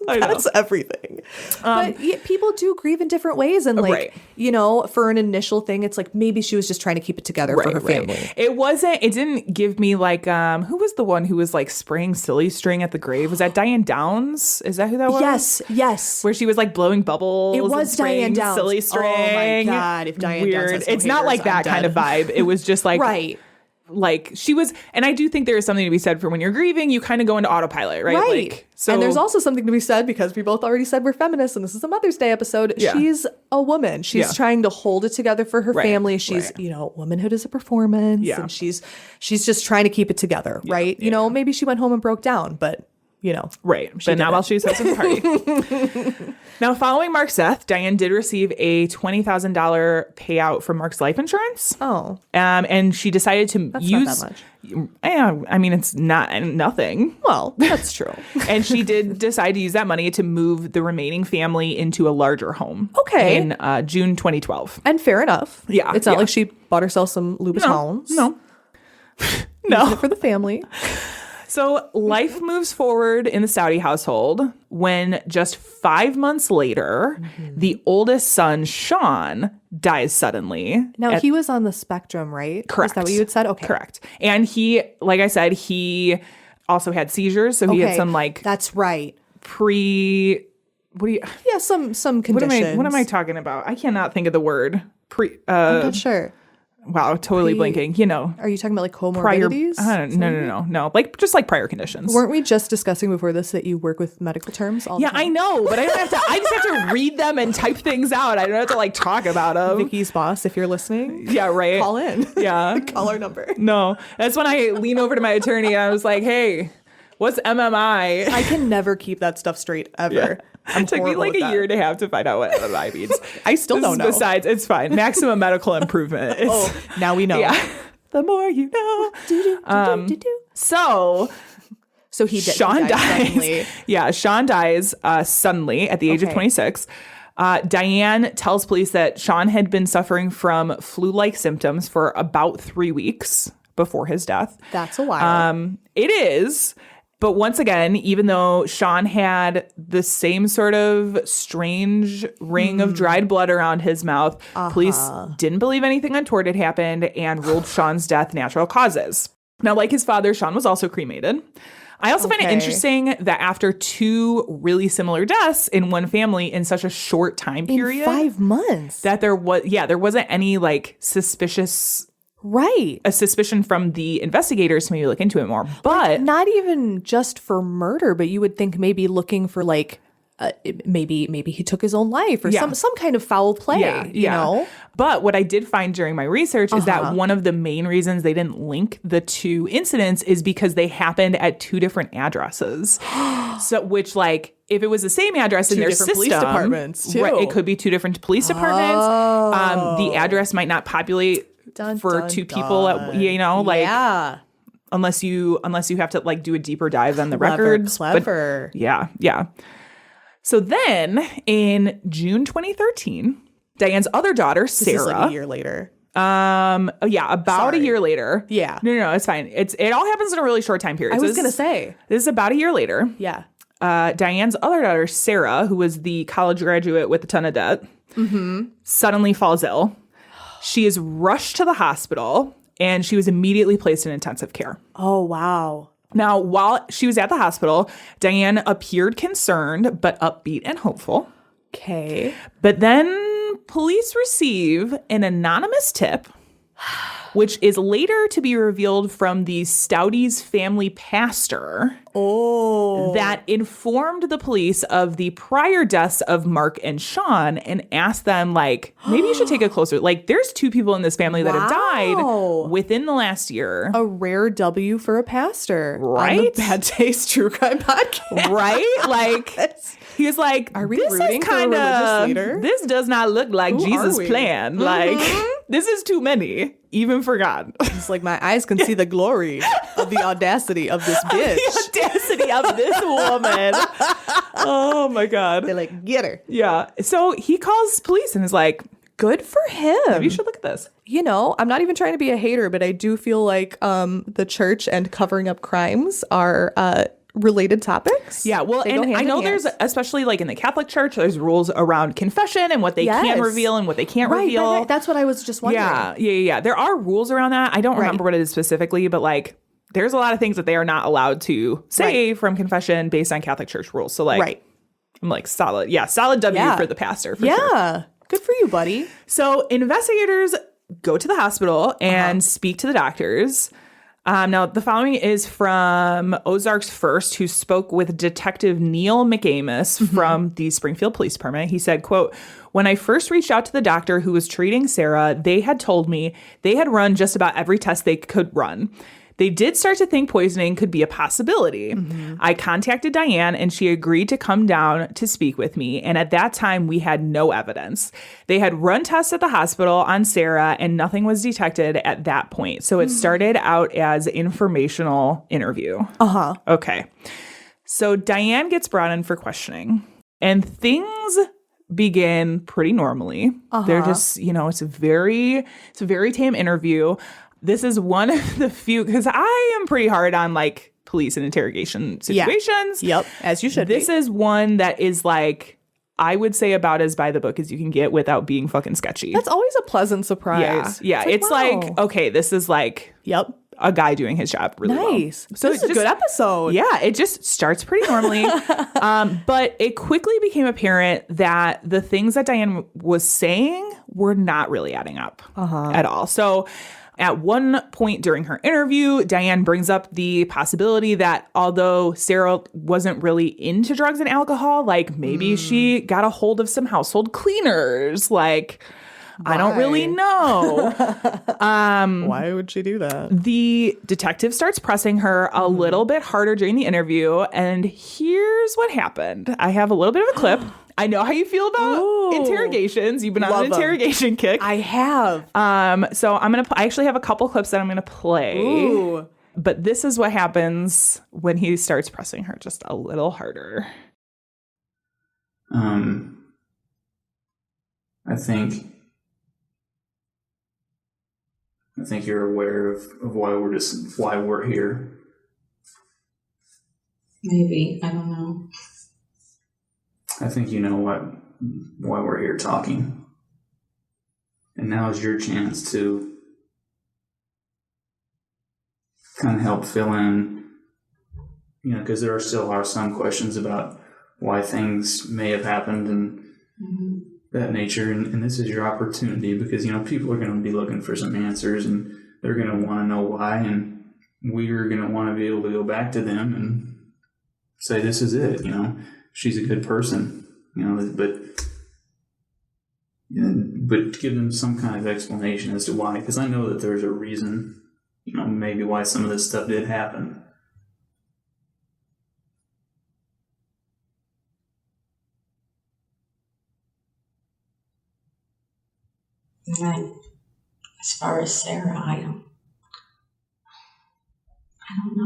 [SPEAKER 4] I know.
[SPEAKER 5] that's everything. But people do grieve in different ways. And like,
[SPEAKER 4] Right.
[SPEAKER 5] you know, for an initial thing, it's like maybe she was just trying to keep it together for her family.
[SPEAKER 4] It didn't give me like, who was the one who was like spraying silly string at the grave? Was that Diane Downs? Is that who that was?
[SPEAKER 5] Yes.
[SPEAKER 4] Where she was like blowing bubbles.
[SPEAKER 5] It
[SPEAKER 4] and
[SPEAKER 5] was
[SPEAKER 4] spraying
[SPEAKER 5] Diane Downs.
[SPEAKER 4] silly string.
[SPEAKER 5] Oh my God, if Diane Downs
[SPEAKER 4] Weird.
[SPEAKER 5] has no
[SPEAKER 4] It's not
[SPEAKER 5] haters,
[SPEAKER 4] like that
[SPEAKER 5] I'm
[SPEAKER 4] kind of
[SPEAKER 5] dead.
[SPEAKER 4] vibe. It was just like,
[SPEAKER 5] Right.
[SPEAKER 4] like she was, and I do think there is something to be said for when you're grieving, you kind of go into autopilot, right?
[SPEAKER 5] Right.
[SPEAKER 4] Like, so,
[SPEAKER 5] and there's also something to be said because we both already said we're feminists and this is a Mother's Day episode.
[SPEAKER 4] Yeah.
[SPEAKER 5] She's a woman. She's
[SPEAKER 4] Yeah.
[SPEAKER 5] trying to hold it together for her
[SPEAKER 4] Right,
[SPEAKER 5] family. She's,
[SPEAKER 4] right.
[SPEAKER 5] you know, womanhood is a performance
[SPEAKER 4] Yeah.
[SPEAKER 5] and she's just trying to keep it together, right? You know, maybe she went home and broke down, but you know.
[SPEAKER 4] right. But not while she was hosting the party. Now, following Mark's death, Diane did receive a $20,000 payout from Mark's life insurance.
[SPEAKER 5] Oh.
[SPEAKER 4] And she decided to
[SPEAKER 5] That's
[SPEAKER 4] use.
[SPEAKER 5] not that much.
[SPEAKER 4] Yeah, I mean, it's not nothing.
[SPEAKER 5] Well, that's true.
[SPEAKER 4] And she did decide to use that money to move the remaining family into a larger home.
[SPEAKER 5] Okay.
[SPEAKER 4] In June 2012.
[SPEAKER 5] And fair enough.
[SPEAKER 4] Yeah,
[SPEAKER 5] It's not
[SPEAKER 4] yeah.
[SPEAKER 5] like she bought herself some Louboutins.
[SPEAKER 4] No.
[SPEAKER 5] Using it for the family.
[SPEAKER 4] So life moves forward in the Saudi household when just 5 months later, the oldest son, Sean, dies suddenly.
[SPEAKER 5] Now, he was on the spectrum, right?
[SPEAKER 4] Correct.
[SPEAKER 5] Is that what you had said? Okay.
[SPEAKER 4] Correct. And he, like I said, he also had seizures. So he had some like
[SPEAKER 5] That's right.
[SPEAKER 4] what do you,
[SPEAKER 5] Yeah, some conditions.
[SPEAKER 4] what am I talking about? I cannot think of the word.
[SPEAKER 5] I'm not sure.
[SPEAKER 4] Wow, totally blinking. You know,
[SPEAKER 5] Are you talking about like
[SPEAKER 4] prior.
[SPEAKER 5] comorbidities?
[SPEAKER 4] No. Like just like prior conditions.
[SPEAKER 5] Weren't we just discussing before this that you work with medical terms all the
[SPEAKER 4] Yeah,
[SPEAKER 5] time?
[SPEAKER 4] I know, but I don't have to. I just have to read them and type things out. I don't have to like talk about them.
[SPEAKER 5] Vicky's boss, if you're listening,
[SPEAKER 4] Yeah, right.
[SPEAKER 5] call in.
[SPEAKER 4] Yeah.
[SPEAKER 5] Call our number.
[SPEAKER 4] No, that's when I lean over to my attorney and I was like, "Hey, what's MMI?"
[SPEAKER 5] I can never keep that stuff straight ever.
[SPEAKER 4] Yeah.
[SPEAKER 5] I'm
[SPEAKER 4] It took me
[SPEAKER 5] horrible
[SPEAKER 4] like
[SPEAKER 5] with
[SPEAKER 4] a
[SPEAKER 5] that.
[SPEAKER 4] year and a half to find out what MMI means.
[SPEAKER 5] I still
[SPEAKER 4] This
[SPEAKER 5] don't
[SPEAKER 4] is
[SPEAKER 5] know.
[SPEAKER 4] Besides, it's fine. Maximum medical improvement. It's,
[SPEAKER 5] Oh, now we know.
[SPEAKER 4] yeah. The more you know. So
[SPEAKER 5] So he did.
[SPEAKER 4] Sean
[SPEAKER 5] he died
[SPEAKER 4] dies.
[SPEAKER 5] suddenly.
[SPEAKER 4] Yeah, Sean dies suddenly at the age of
[SPEAKER 5] Okay.
[SPEAKER 4] 26. Diane tells police that Sean had been suffering from flu-like symptoms for about 3 weeks before his death.
[SPEAKER 5] That's a while.
[SPEAKER 4] It is. But once again, even though Sean had the same sort of strange ring of dried blood around his mouth, police didn't believe anything untoward had happened and ruled Sean's death natural causes. Now, like his father, Sean was also cremated. I also find it
[SPEAKER 5] Okay.
[SPEAKER 4] interesting that after 2 really similar deaths in one family in such a short time period,
[SPEAKER 5] In 5 months.
[SPEAKER 4] that there wasn't any like
[SPEAKER 5] Right.
[SPEAKER 4] a suspicion from the investigators to maybe look into it more. But
[SPEAKER 5] Not even just for murder, but you would think maybe looking for like maybe he took his own life or
[SPEAKER 4] Yeah.
[SPEAKER 5] some kind of foul play, you know?
[SPEAKER 4] But what I did find during my research is that one of the main reasons they didn't link the 2 incidents is because they happened at 2 different addresses. So, which like, if it was the same address in
[SPEAKER 5] 2
[SPEAKER 4] their
[SPEAKER 5] different
[SPEAKER 4] system,
[SPEAKER 5] police departments, too.
[SPEAKER 4] right, it could be 2 different police departments. The address might not populate for two people, unless you have to like do a deeper dive than the records.
[SPEAKER 5] Clever.
[SPEAKER 4] But yeah. So then in June 2013, Diane's other daughter, Sarah.
[SPEAKER 5] This is like a year later.
[SPEAKER 4] About a year later.
[SPEAKER 5] Yeah.
[SPEAKER 4] No, it's fine. It all happens in a really short time period.
[SPEAKER 5] I was going to say.
[SPEAKER 4] This is about a year later.
[SPEAKER 5] Yeah.
[SPEAKER 4] Diane's other daughter, Sarah, who was the college graduate with a ton of debt, suddenly falls ill. She is rushed to the hospital, and she was immediately placed in intensive care.
[SPEAKER 5] Oh, wow.
[SPEAKER 4] Now, while she was at the hospital, Diane appeared concerned, but upbeat and hopeful.
[SPEAKER 5] Okay.
[SPEAKER 4] But then police receive an anonymous tip, which is later to be revealed from the Stoudy's family pastor.
[SPEAKER 5] Oh.
[SPEAKER 4] That informed the police of the prior deaths of Mark and Sean and asked them, like, maybe you should take a closer. Like, there's two people in this family that have died within the last year.
[SPEAKER 5] A rare W for a pastor.
[SPEAKER 4] Right?
[SPEAKER 5] On the Bad Taste True Crime Podcast.
[SPEAKER 4] Right? Like, he was like,
[SPEAKER 5] are we
[SPEAKER 4] this
[SPEAKER 5] rooting
[SPEAKER 4] is
[SPEAKER 5] for a religious leader?
[SPEAKER 4] This does not look like
[SPEAKER 5] Who
[SPEAKER 4] Jesus'
[SPEAKER 5] are we?
[SPEAKER 4] plan. Like, this is too many, even for God.
[SPEAKER 5] It's like my eyes can see the glory of the audacity of this bitch.
[SPEAKER 4] The audacity of this woman. Oh my God.
[SPEAKER 5] They're like, get her.
[SPEAKER 4] Yeah. So he calls police and is like,
[SPEAKER 5] good for him.
[SPEAKER 4] maybe you should look at this.
[SPEAKER 5] You know, I'm not even trying to be a hater, but I do feel like the church and covering up crimes are related topics.
[SPEAKER 4] Yeah, well,
[SPEAKER 5] They go
[SPEAKER 4] and
[SPEAKER 5] hand
[SPEAKER 4] I
[SPEAKER 5] in
[SPEAKER 4] know
[SPEAKER 5] hand.
[SPEAKER 4] there's, especially like in the Catholic Church, there's rules around confession and what they can
[SPEAKER 5] Yes.
[SPEAKER 4] reveal and what they can't reveal.
[SPEAKER 5] Right. That's what I was just wondering.
[SPEAKER 4] Yeah. There are rules around that. I don't remember what it is specifically, but like there's a lot of things that they are not allowed to say from confession based on Catholic Church rules. So like, I'm like solid. Yeah, solid W for the pastor. For sure.
[SPEAKER 5] Good for you, buddy.
[SPEAKER 4] So investigators go to the hospital and speak to the doctors. Now, the following is from Ozarks First, who spoke with Detective Neil McAmis from the Springfield Police Department. He said, quote, when I first reached out to the doctor who was treating Sarah, they had told me they had run just about every test they could run. They did start to think poisoning could be a possibility. I contacted Diane and she agreed to come down to speak with me. And at that time, we had no evidence. They had run tests at the hospital on Sarah and nothing was detected at that point. So it started out as informational interview. Okay. So Diane gets brought in for questioning and things begin pretty normally. They're just, it's a very tame interview. This is one of the few, because I am pretty hard on like police and interrogation situations.
[SPEAKER 5] Yep, as you should
[SPEAKER 4] This is one that is like, I would say about as by the book as you can get without being fucking sketchy.
[SPEAKER 5] That's always a pleasant surprise.
[SPEAKER 4] Yeah. It's like, okay, this is like a guy doing his job really well.
[SPEAKER 5] So this is a good episode.
[SPEAKER 4] Yeah, it just starts pretty normally. But it quickly became apparent that the things that Diane was saying were not really adding up at all. So at one point during her interview, Diane brings up the possibility that although Sarah wasn't really into drugs and alcohol, like maybe she got a hold of some household cleaners. Like, I don't really know.
[SPEAKER 5] Why would she do that?
[SPEAKER 4] The detective starts pressing her a little bit harder during the interview. And here's what happened. I have a little bit of a clip. I know how you feel about interrogations. You've been on an interrogation kick.
[SPEAKER 5] I have.
[SPEAKER 4] So I'm going to, I actually have a couple clips that I'm going to play.
[SPEAKER 5] Ooh.
[SPEAKER 4] But this is what happens when he starts pressing her just a little harder.
[SPEAKER 7] I think you're aware of why we're here.
[SPEAKER 8] Maybe. I don't know.
[SPEAKER 7] I think you know why we're here talking. And now is your chance to kind of help fill in, because there still are some questions about why things may have happened and that nature. And this is your opportunity because, people are going to be looking for some answers and they're going to want to know why. And we're going to want to be able to go back to them and say, this is it, she's a good person, but give them some kind of explanation as to why, because I know that there's a reason, maybe why some of this stuff did happen.
[SPEAKER 8] As far as Sarah, I don't know. I don't know.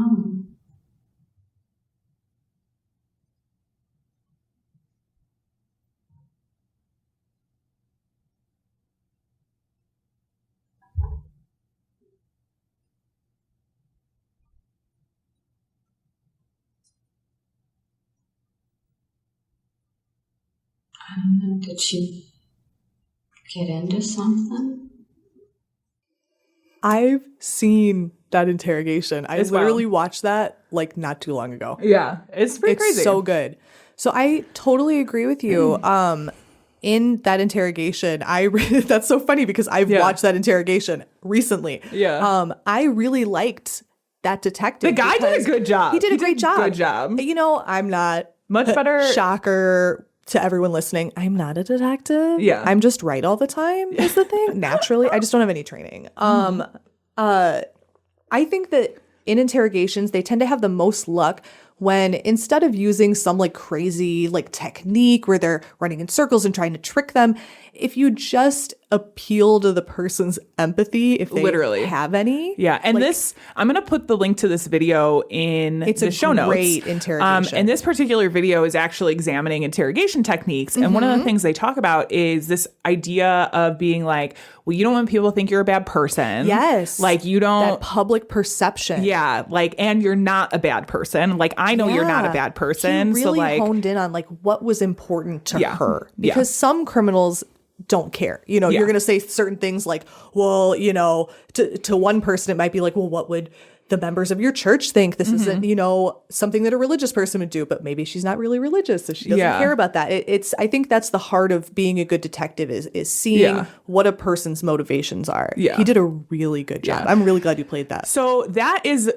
[SPEAKER 8] Did she get into something?
[SPEAKER 5] I've seen that interrogation. I
[SPEAKER 4] It's
[SPEAKER 5] literally
[SPEAKER 4] wild.
[SPEAKER 5] watched that like not too long ago.
[SPEAKER 4] Yeah, it's pretty
[SPEAKER 5] It's
[SPEAKER 4] crazy.
[SPEAKER 5] so good. So I totally agree with you. In that interrogation, that's so funny because I've watched that interrogation recently.
[SPEAKER 4] Yeah.
[SPEAKER 5] I really liked that detective.
[SPEAKER 4] The guy did a good job.
[SPEAKER 5] He did a great job.
[SPEAKER 4] Good job.
[SPEAKER 5] You know, I'm not
[SPEAKER 4] Much better.
[SPEAKER 5] shocker to everyone listening. I'm not a detective.
[SPEAKER 4] Yeah.
[SPEAKER 5] I'm just right all the time is the thing. Naturally. I just don't have any training. I think that in interrogations, they tend to have the most luck when instead of using some like crazy like technique where they're running in circles and trying to trick them, if you just appeal to the person's empathy, if they
[SPEAKER 4] Literally.
[SPEAKER 5] have any.
[SPEAKER 4] Yeah, and
[SPEAKER 5] like,
[SPEAKER 4] I'm going to put the link to this video in the show notes.
[SPEAKER 5] It's a great interrogation.
[SPEAKER 4] And this particular video is actually examining interrogation techniques. And one of the things they talk about is this idea of being like, well, you don't want people to think you're a bad person.
[SPEAKER 5] Yes.
[SPEAKER 4] Like you don't.
[SPEAKER 5] that public perception.
[SPEAKER 4] Yeah, like, and you're not a bad person. Like, I know you're not a bad person.
[SPEAKER 5] He really
[SPEAKER 4] so like,
[SPEAKER 5] honed in on like what was important to her.
[SPEAKER 4] Yeah.
[SPEAKER 5] Because some criminals don't care. You know,
[SPEAKER 4] Yeah.
[SPEAKER 5] you're going to say certain things like, well, you know, to one person, it might be like, well, what would the members of your church think? This isn't, you know, something that a religious person would do, but maybe she's not really religious, so she doesn't care about that. I think that's the heart of being a good detective is seeing what a person's motivations are.
[SPEAKER 4] Yeah.
[SPEAKER 5] He did a really good job.
[SPEAKER 4] Yeah.
[SPEAKER 5] I'm really glad you played that.
[SPEAKER 4] So that is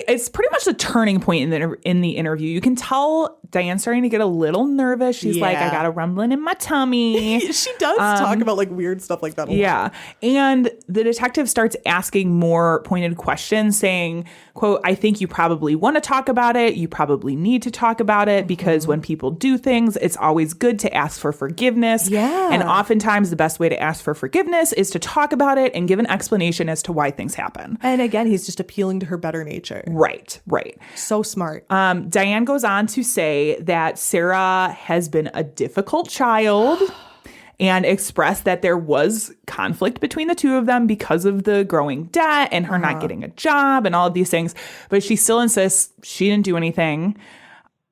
[SPEAKER 4] it's pretty much the turning point in the interview. You can tell Diane's starting to get a little nervous. She's like, I got a rumbling in my tummy.
[SPEAKER 5] She does talk about like weird stuff like that a lot.
[SPEAKER 4] Yeah. And the detective starts asking more pointed questions saying, quote, I think you probably want to talk about it. You probably need to talk about it because when people do things, it's always good to ask for forgiveness.
[SPEAKER 5] Yeah.
[SPEAKER 4] And oftentimes the best way to ask for forgiveness is to talk about it and give an explanation as to why things happen.
[SPEAKER 5] And again, he's just appealing to her better nature.
[SPEAKER 4] Right.
[SPEAKER 5] So smart.
[SPEAKER 4] Diane goes on to say that Sarah has been a difficult child and expressed that there was conflict between the two of them because of the growing debt and her not getting a job and all of these things. But she still insists she didn't do anything.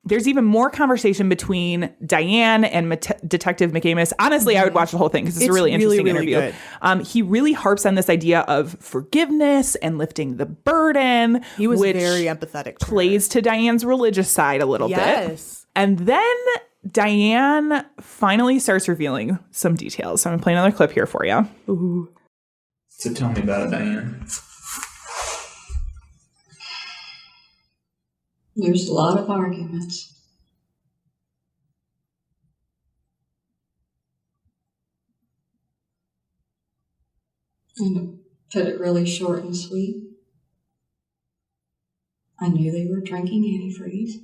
[SPEAKER 4] There's even more conversation between Diane and Detective McAmis. Honestly, I would watch the whole thing because it's a really interesting interview. He really harps on this idea of forgiveness and lifting the burden.
[SPEAKER 5] He was
[SPEAKER 4] which
[SPEAKER 5] very empathetic.
[SPEAKER 4] plays to Diane's religious side a little bit.
[SPEAKER 5] Yes.
[SPEAKER 4] And then Diane finally starts revealing some details. So I'm going to play another clip here for you.
[SPEAKER 5] Ooh.
[SPEAKER 7] So tell me about it, Diane.
[SPEAKER 8] There's a lot of arguments. And to put it really short and sweet, I knew they were drinking antifreeze.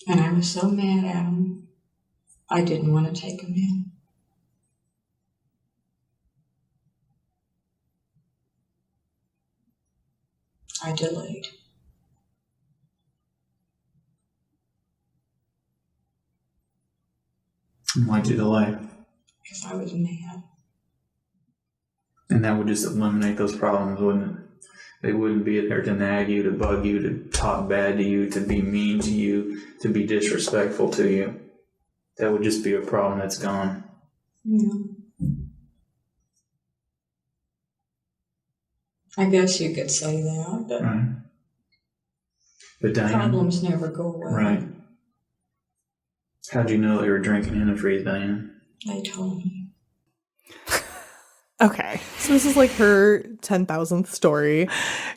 [SPEAKER 8] And I was so mad at them, I didn't want to take them in. I delayed.
[SPEAKER 7] Why'd you delay?
[SPEAKER 8] Because I was mad.
[SPEAKER 7] And that would just eliminate those problems, wouldn't it? They wouldn't be there to nag you, to bug you, to talk bad to you, to be mean to you, to be disrespectful to you. That would just be a problem that's gone.
[SPEAKER 8] Yeah. I guess you could say that, but
[SPEAKER 7] Right. But Diane,
[SPEAKER 8] problems never go away.
[SPEAKER 7] right. How'd you know they were drinking antifreeze, Diane?
[SPEAKER 8] They told me.
[SPEAKER 4] Okay.
[SPEAKER 5] So this is like her 10,000th story.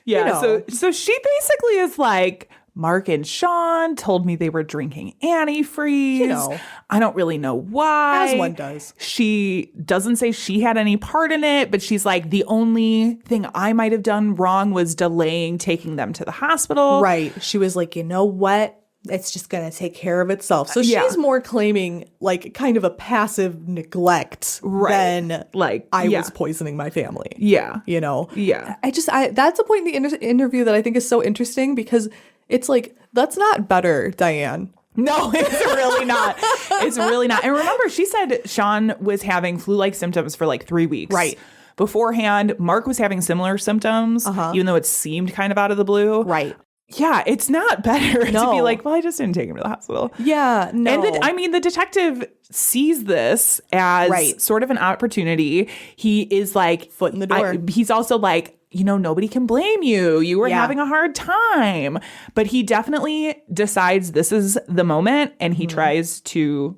[SPEAKER 4] Yeah.
[SPEAKER 5] You know.
[SPEAKER 4] So she basically is like, Mark and Sean told me they were drinking antifreeze.
[SPEAKER 5] You know.
[SPEAKER 4] I don't really know why.
[SPEAKER 5] As one does.
[SPEAKER 4] She doesn't say she had any part in it, but she's like, the only thing I might have done wrong was delaying taking them to the hospital.
[SPEAKER 5] Right. She was like, you know what? it's just going to take care of itself. So she's more claiming like kind of a passive neglect than like I was poisoning my family. Yeah. You know?
[SPEAKER 4] Yeah.
[SPEAKER 5] That's a point in the interview that I think is so interesting because it's like, that's not better, Diane.
[SPEAKER 4] No, it's really not. It's really not. And remember, she said Sean was having flu-like symptoms for like 3 weeks.
[SPEAKER 5] Right.
[SPEAKER 4] Beforehand, Mark was having similar symptoms, even though it seemed kind of out of the blue.
[SPEAKER 5] Right.
[SPEAKER 4] Yeah, it's not better to be like, well, I just didn't take him to the hospital.
[SPEAKER 5] Yeah, no.
[SPEAKER 4] And the detective sees this as sort of an opportunity. He is like,
[SPEAKER 5] foot in the door.
[SPEAKER 4] He's also like, you know, nobody can blame you. You were having a hard time. But he definitely decides this is the moment, and he tries to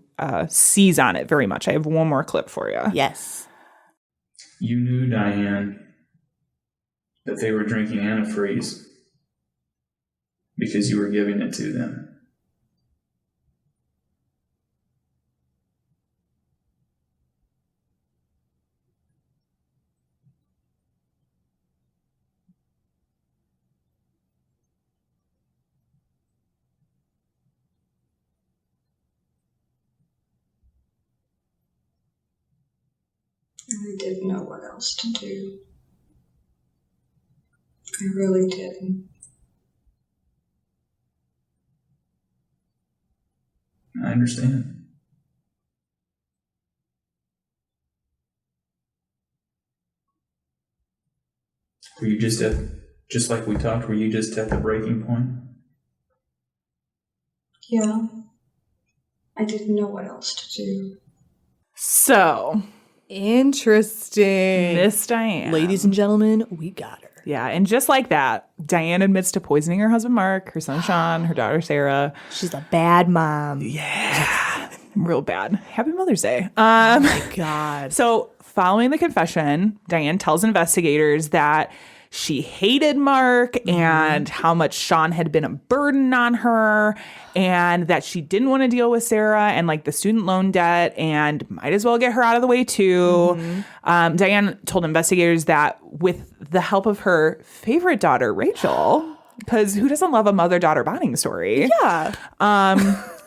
[SPEAKER 4] seize on it very much. I have one more clip for you.
[SPEAKER 5] Yes.
[SPEAKER 7] You knew, Diane, that they were drinking antifreeze because you were giving it to them.
[SPEAKER 8] I didn't know what else to do. I really didn't.
[SPEAKER 7] I understand. Were you just like we talked, were you just at the breaking point?
[SPEAKER 8] Yeah. I didn't know what else to do.
[SPEAKER 4] So
[SPEAKER 5] interesting.
[SPEAKER 4] Miss Diane.
[SPEAKER 5] Ladies and gentlemen, we got her.
[SPEAKER 4] Yeah, and just like that, Diane admits to poisoning her husband Mark, her son Sean, her daughter Sarah.
[SPEAKER 5] She's a bad mom.
[SPEAKER 4] Yeah, real bad. Happy Mother's Day.
[SPEAKER 5] Oh my God.
[SPEAKER 4] So following the confession, Diane tells investigators that she hated Mark and how much Sean had been a burden on her, and that she didn't want to deal with Sarah and like the student loan debt and might as well get her out of the way too. Diane told investigators that with the help of her favorite daughter, Rachel, because who doesn't love a mother-daughter bonding story?
[SPEAKER 5] Yeah.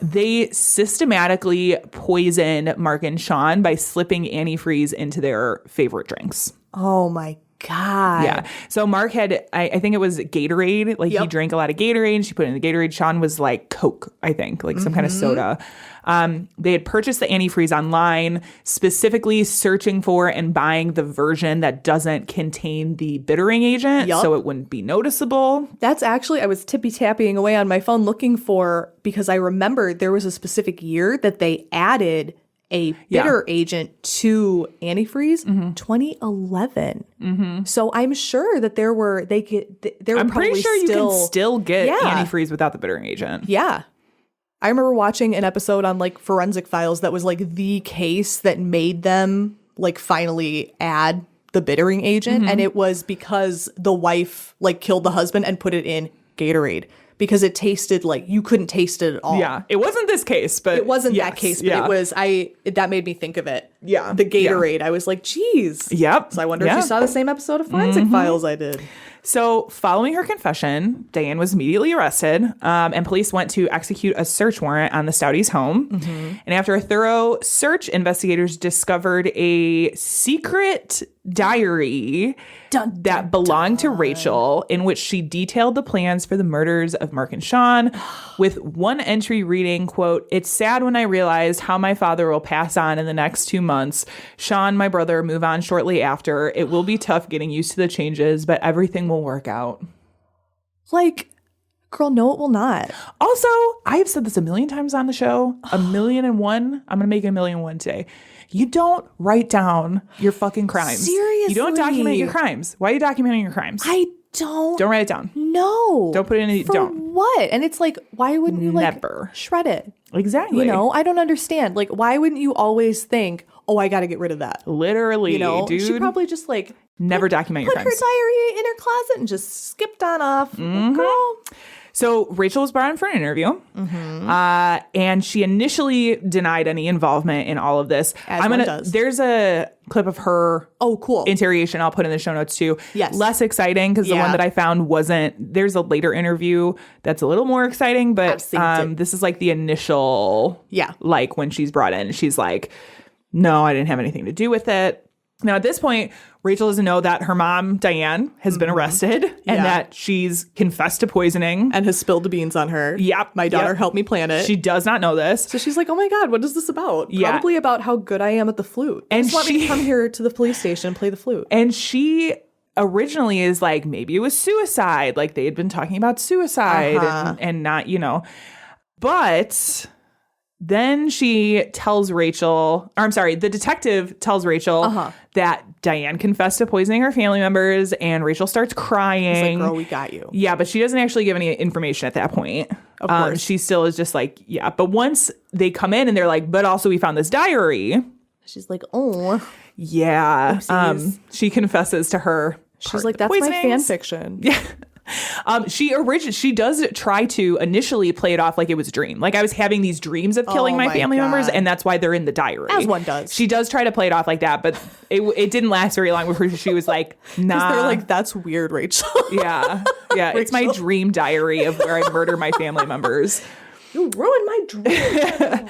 [SPEAKER 4] They systematically poison Mark and Sean by slipping antifreeze into their favorite drinks.
[SPEAKER 5] Oh my God.
[SPEAKER 4] Yeah. So Mark had, I think it was Gatorade. Like he drank a lot of Gatorade and she put it in the Gatorade. Sean was like Coke, I think, like some kind of soda. They had purchased the antifreeze online, specifically searching for and buying the version that doesn't contain the bittering agent so it wouldn't be noticeable.
[SPEAKER 5] That's actually, I was tippy-tapping away on my phone looking for, because I remember there was a specific year that they added a bitter agent to antifreeze, 2011. So I'm sure that there were,
[SPEAKER 4] I'm pretty sure you can still get antifreeze without the bittering agent.
[SPEAKER 5] Yeah. I remember watching an episode on like Forensic Files that was like the case that made them like finally add the bittering agent. And it was because the wife like killed the husband and put it in Gatorade. Because it tasted like you couldn't taste it at all.
[SPEAKER 4] Yeah. It wasn't this case, but
[SPEAKER 5] it wasn't that case, but it was that made me think of it. Yeah. The Gatorade. I was like, geez.
[SPEAKER 4] Yep.
[SPEAKER 5] So I wonder if you saw the same episode of Forensic Files I did.
[SPEAKER 4] So following her confession, Diane was immediately arrested, and police went to execute a search warrant on the Stouties' home. And after a thorough search, investigators discovered a secret diary that belonged to Rachel, in which she detailed the plans for the murders of Mark and Sean, with one entry reading, quote, "It's sad when I realized how my father will pass on in the next 2 months. Sean, my brother, move on shortly after. It will be tough getting used to the changes, but everything will work out."
[SPEAKER 5] Like, girl, no, it will not.
[SPEAKER 4] Also, I have said this a million times on the show, 1,000,001. I'm going to make it 1,000,001 today. You don't write down your fucking crimes.
[SPEAKER 5] Seriously.
[SPEAKER 4] You don't document your crimes. Why are you documenting your crimes?
[SPEAKER 5] I don't.
[SPEAKER 4] Don't write it down.
[SPEAKER 5] No.
[SPEAKER 4] Don't put it in.
[SPEAKER 5] For what? And it's like, why wouldn't you like
[SPEAKER 4] Never.
[SPEAKER 5] shred it?
[SPEAKER 4] Exactly.
[SPEAKER 5] You know, I don't understand. Like, why wouldn't you always think, oh, I got to get rid of that?
[SPEAKER 4] Literally,
[SPEAKER 5] you know,
[SPEAKER 4] dude.
[SPEAKER 5] She probably just like
[SPEAKER 4] never document your
[SPEAKER 5] put
[SPEAKER 4] crimes.
[SPEAKER 5] her diary in her closet and just skipped on off. Girl.
[SPEAKER 4] So Rachel was brought in for an interview, and she initially denied any involvement in all of this. There's a clip of her interrogation I'll put in the show notes too.
[SPEAKER 5] Yes.
[SPEAKER 4] Less exciting because the one that I found wasn't. There's a later interview that's a little more exciting, but this is like the initial, like when she's brought in, she's like, no, I didn't have anything to do with it. Now, at this point, Rachel doesn't know that her mom, Diane, has been arrested and that she's confessed to poisoning.
[SPEAKER 5] And has spilled the beans on her.
[SPEAKER 4] Yep.
[SPEAKER 5] My daughter helped me plan it.
[SPEAKER 4] She does not know this.
[SPEAKER 5] So she's like, oh my God, what is this about?
[SPEAKER 4] Yeah.
[SPEAKER 5] Probably about how good I am at the flute.
[SPEAKER 4] And
[SPEAKER 5] just let me come here to the police station and play the flute.
[SPEAKER 4] And she originally is like, maybe it was suicide. Like they had been talking about suicide and not, But then she tells Rachel, the detective tells Rachel that Diane confessed to poisoning her family members, and Rachel starts crying.
[SPEAKER 5] She's like, girl, we got you.
[SPEAKER 4] Yeah, but she doesn't actually give any information at that point.
[SPEAKER 5] Of course.
[SPEAKER 4] She still is just like, yeah. But once they come in and they're like, but also we found this diary.
[SPEAKER 5] She's like, oh.
[SPEAKER 4] Yeah. She confesses to her.
[SPEAKER 5] She's like, that's my fan fiction.
[SPEAKER 4] Yeah. She does try to initially play it off like it was a dream. Like I was having these dreams of killing my family members, and that's why they're in the diary.
[SPEAKER 5] As one does.
[SPEAKER 4] She does try to play it off like that, but it didn't last very long before she was like, nah.
[SPEAKER 5] They're like, that's weird, Rachel.
[SPEAKER 4] Yeah. It's my dream diary of where I murder my family members.
[SPEAKER 5] You ruined my dream.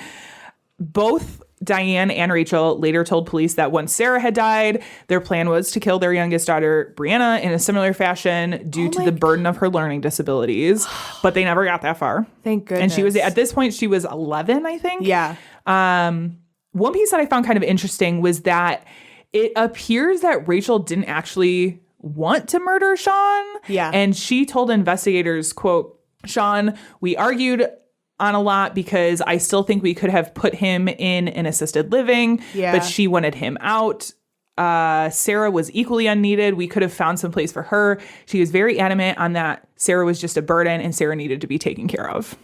[SPEAKER 4] Both Diane and Rachel later told police that once Sarah had died, their plan was to kill their youngest daughter, Brianna, in a similar fashion due to the burden of her learning disabilities. But they never got that far.
[SPEAKER 5] Thank goodness.
[SPEAKER 4] And she was, at this point, she was 11, I think.
[SPEAKER 5] Yeah.
[SPEAKER 4] One piece that I found kind of interesting was that it appears that Rachel didn't actually want to murder Sean.
[SPEAKER 5] Yeah.
[SPEAKER 4] And she told investigators, quote, Sean, we argued on a lot because I still think we could have put him in an assisted living, but she wanted him out. Sarah was equally unneeded. We could have found some place for her. She was very adamant on that Sarah was just a burden and Sarah needed to be taken care of.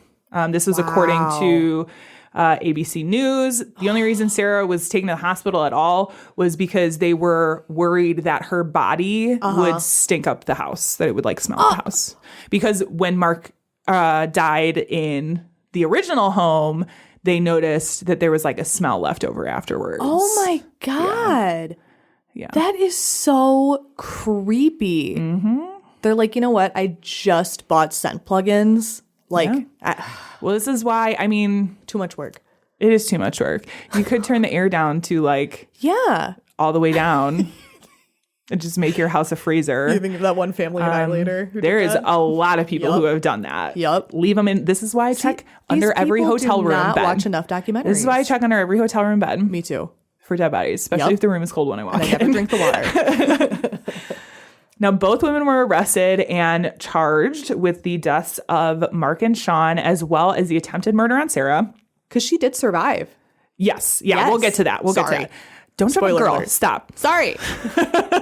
[SPEAKER 4] This was according to ABC News. The only reason Sarah was taken to the hospital at all was because they were worried that her body would stink up the house, that it would like smell up the house. Because when Mark died in the original home, they noticed that there was like a smell left over afterwards.
[SPEAKER 5] Oh my God.
[SPEAKER 4] Yeah.
[SPEAKER 5] That is so creepy. They're like, you know what? I just bought scent plugins. Like,
[SPEAKER 4] well, this is why, I mean,
[SPEAKER 5] too much work.
[SPEAKER 4] It is too much work. You could turn the air down to like, all the way down. And just make your house a freezer.
[SPEAKER 5] You think of that one family annihilator?
[SPEAKER 4] There is a lot of people who have done that.
[SPEAKER 5] Yep.
[SPEAKER 4] Leave them in. This is why I check under every hotel room bed.
[SPEAKER 5] Watch enough documentaries.
[SPEAKER 4] This is why I check under every hotel room bed.
[SPEAKER 5] Me too.
[SPEAKER 4] For dead bodies, especially if the room is cold when I walk in.
[SPEAKER 5] I never drink the water.
[SPEAKER 4] Now, both women were arrested and charged with the deaths of Mark and Sean, as well as the attempted murder on Sarah.
[SPEAKER 5] Because she did survive.
[SPEAKER 4] Yes. Yeah, we'll get to that. We'll get to that. Don't jump, girl.
[SPEAKER 5] Alert.
[SPEAKER 4] Stop.
[SPEAKER 5] Sorry.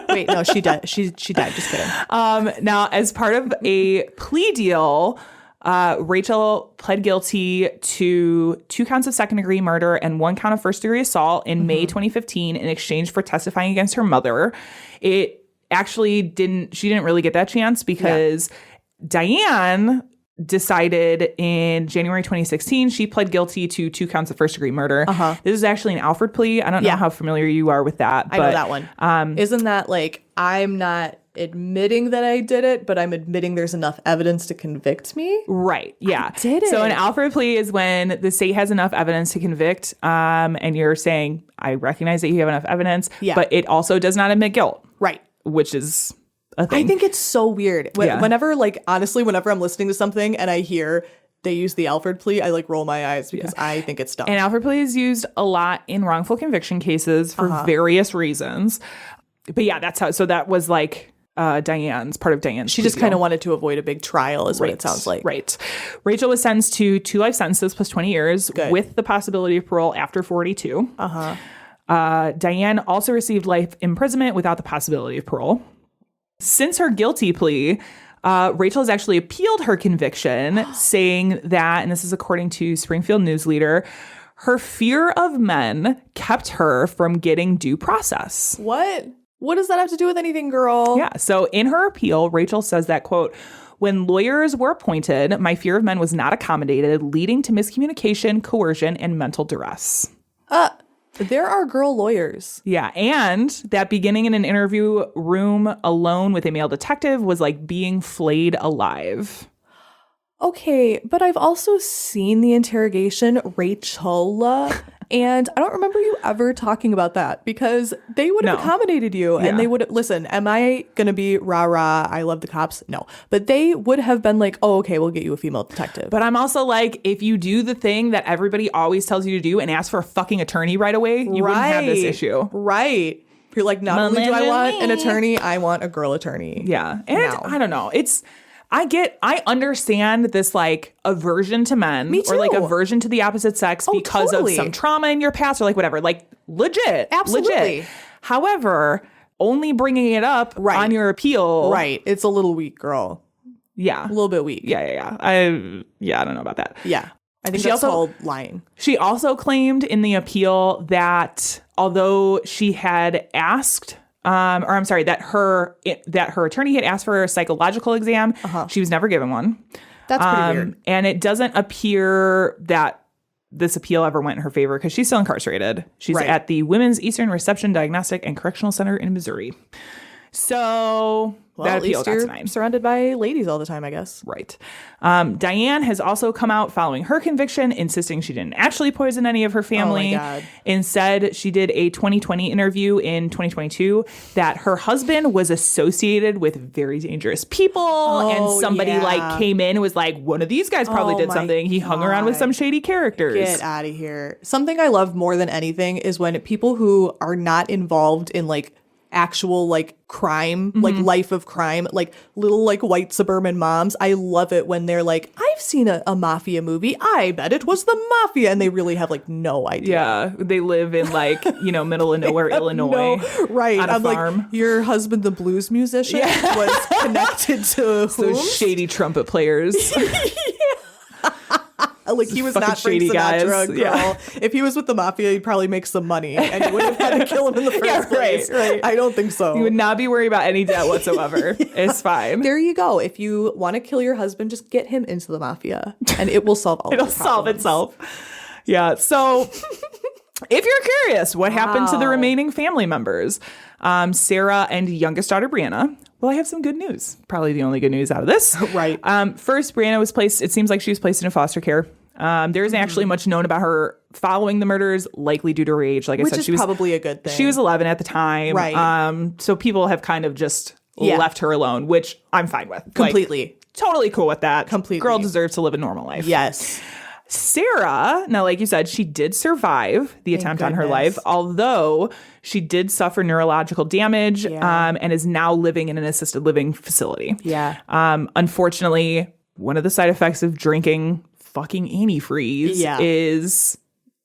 [SPEAKER 5] Wait, no, she died. She died. Just kidding.
[SPEAKER 4] Now, as part of a plea deal, Rachel pled guilty to 2 counts of second-degree murder and 1 count of first-degree assault in May 2015 in exchange for testifying against her mother. It actually she didn't really get that chance because Diane decided in January 2016, she pled guilty to 2 counts of first-degree murder. This is actually an Alford plea. I don't know how familiar you are with that.
[SPEAKER 5] I know that one. Isn't that like, I'm not admitting that I did it, but I'm admitting there's enough evidence to convict me?
[SPEAKER 4] Right. Yeah.
[SPEAKER 5] I did it.
[SPEAKER 4] So an Alford plea is when the state has enough evidence to convict, and you're saying, I recognize that you have enough evidence, but it also does not admit guilt.
[SPEAKER 5] Right.
[SPEAKER 4] Which is a thing.
[SPEAKER 5] I think it's so weird. Whenever, like, honestly, whenever I'm listening to something and I hear they use the Alford plea, I like roll my eyes because I think it's dumb.
[SPEAKER 4] And Alford plea is used a lot in wrongful conviction cases for various reasons. But yeah, that's how. So that was like part of Diane's.
[SPEAKER 5] She just kind of wanted to avoid a big trial, is what it sounds like.
[SPEAKER 4] Right. Rachel was sentenced to 2 life sentences plus 20 years with the possibility of parole after 42. Diane also received life imprisonment without the possibility of parole. Since her guilty plea, Rachel has actually appealed her conviction, saying that, and this is according to Springfield News Leader, her fear of men kept her from getting due process.
[SPEAKER 5] What? What does that have to do with anything, girl?
[SPEAKER 4] Yeah. So in her appeal, Rachel says that, quote, When lawyers were appointed, my fear of men was not accommodated, leading to miscommunication, coercion, and mental duress.
[SPEAKER 5] There are girl lawyers.
[SPEAKER 4] Yeah, and that beginning in an interview room alone with a male detective was like being flayed alive.
[SPEAKER 5] Okay, but I've also seen the interrogation, Rachel, and I don't remember you ever talking about that because they would have accommodated you and they would have, listen, am I going to be rah-rah, I love the cops? No. But they would have been like, oh, okay, we'll get you a female detective.
[SPEAKER 4] But I'm also like, if you do the thing that everybody always tells you to do and ask for a fucking attorney right away, you wouldn't have this issue.
[SPEAKER 5] Right. You're like, not only do I want an attorney, I want a girl attorney.
[SPEAKER 4] Yeah. And I don't know. I understand this like aversion to men.
[SPEAKER 5] Me too.
[SPEAKER 4] Or like aversion to the opposite sex because of some trauma in your past or like whatever. Like legit.
[SPEAKER 5] Absolutely.
[SPEAKER 4] Legit. However, only bringing it up on your appeal.
[SPEAKER 5] Right. It's a little weak, girl.
[SPEAKER 4] Yeah.
[SPEAKER 5] A little bit weak.
[SPEAKER 4] Yeah. I don't know about that.
[SPEAKER 5] Yeah. I think that's called lying.
[SPEAKER 4] She also claimed in the appeal that although she had asked that her attorney had asked for a psychological exam. She was never given one.
[SPEAKER 5] That's pretty weird.
[SPEAKER 4] And it doesn't appear that this appeal ever went in her favor because she's still incarcerated. She's at the Women's Eastern Reception Diagnostic and Correctional Center in Missouri. So that appeal got denied.
[SPEAKER 5] Surrounded by ladies all the time, I guess.
[SPEAKER 4] Right. Diane has also come out following her conviction, insisting she didn't actually poison any of her family.
[SPEAKER 5] Oh my God.
[SPEAKER 4] Instead, she did a 2020 interview in 2022 that her husband was associated with very dangerous people. And somebody like came in and was like, one of these guys probably did something. He hung around with some shady characters.
[SPEAKER 5] Get out of here. Something I love more than anything is when people who are not involved in like actual like crime, like life of crime, like little like white suburban moms. I love it when they're like, I've seen a mafia movie. I bet it was the mafia. And they really have like no idea.
[SPEAKER 4] Yeah. They live in like, middle of nowhere, Illinois.
[SPEAKER 5] Right.
[SPEAKER 4] On a
[SPEAKER 5] I'm
[SPEAKER 4] farm.
[SPEAKER 5] like, your husband, the blues musician, was connected to
[SPEAKER 4] those shady trumpet players.
[SPEAKER 5] Like he was not Frank Sinatra, girl. Yeah. If he was with the mafia, he'd probably make some money, and you wouldn't have had to kill him in the first place. Right. I don't think so.
[SPEAKER 4] You would not be worried about any debt whatsoever. It's fine.
[SPEAKER 5] There you go. If you want to kill your husband, just get him into the mafia, and it will solve all. It'll
[SPEAKER 4] solve itself. Yeah. So, if you're curious, what happened to the remaining family members? Sarah and youngest daughter Brianna. Well, I have some good news. Probably the only good news out of this.
[SPEAKER 5] Right.
[SPEAKER 4] First, Brianna was placed, it seems like she was placed in foster care. There isn't actually much known about her following the murders, likely due to her age. Like I said,
[SPEAKER 5] she was probably a good thing.
[SPEAKER 4] She was 11 at the time.
[SPEAKER 5] Right.
[SPEAKER 4] So people have kind of just left her alone, which I'm fine with.
[SPEAKER 5] Completely.
[SPEAKER 4] Like, totally cool with that.
[SPEAKER 5] Completely.
[SPEAKER 4] Girl deserves to live a normal life.
[SPEAKER 5] Yes.
[SPEAKER 4] Sarah, now, like you said, she did survive the attempt on her life, although she did suffer neurological damage and is now living in an assisted living facility.
[SPEAKER 5] Yeah.
[SPEAKER 4] Unfortunately, one of the side effects of drinking fucking antifreeze is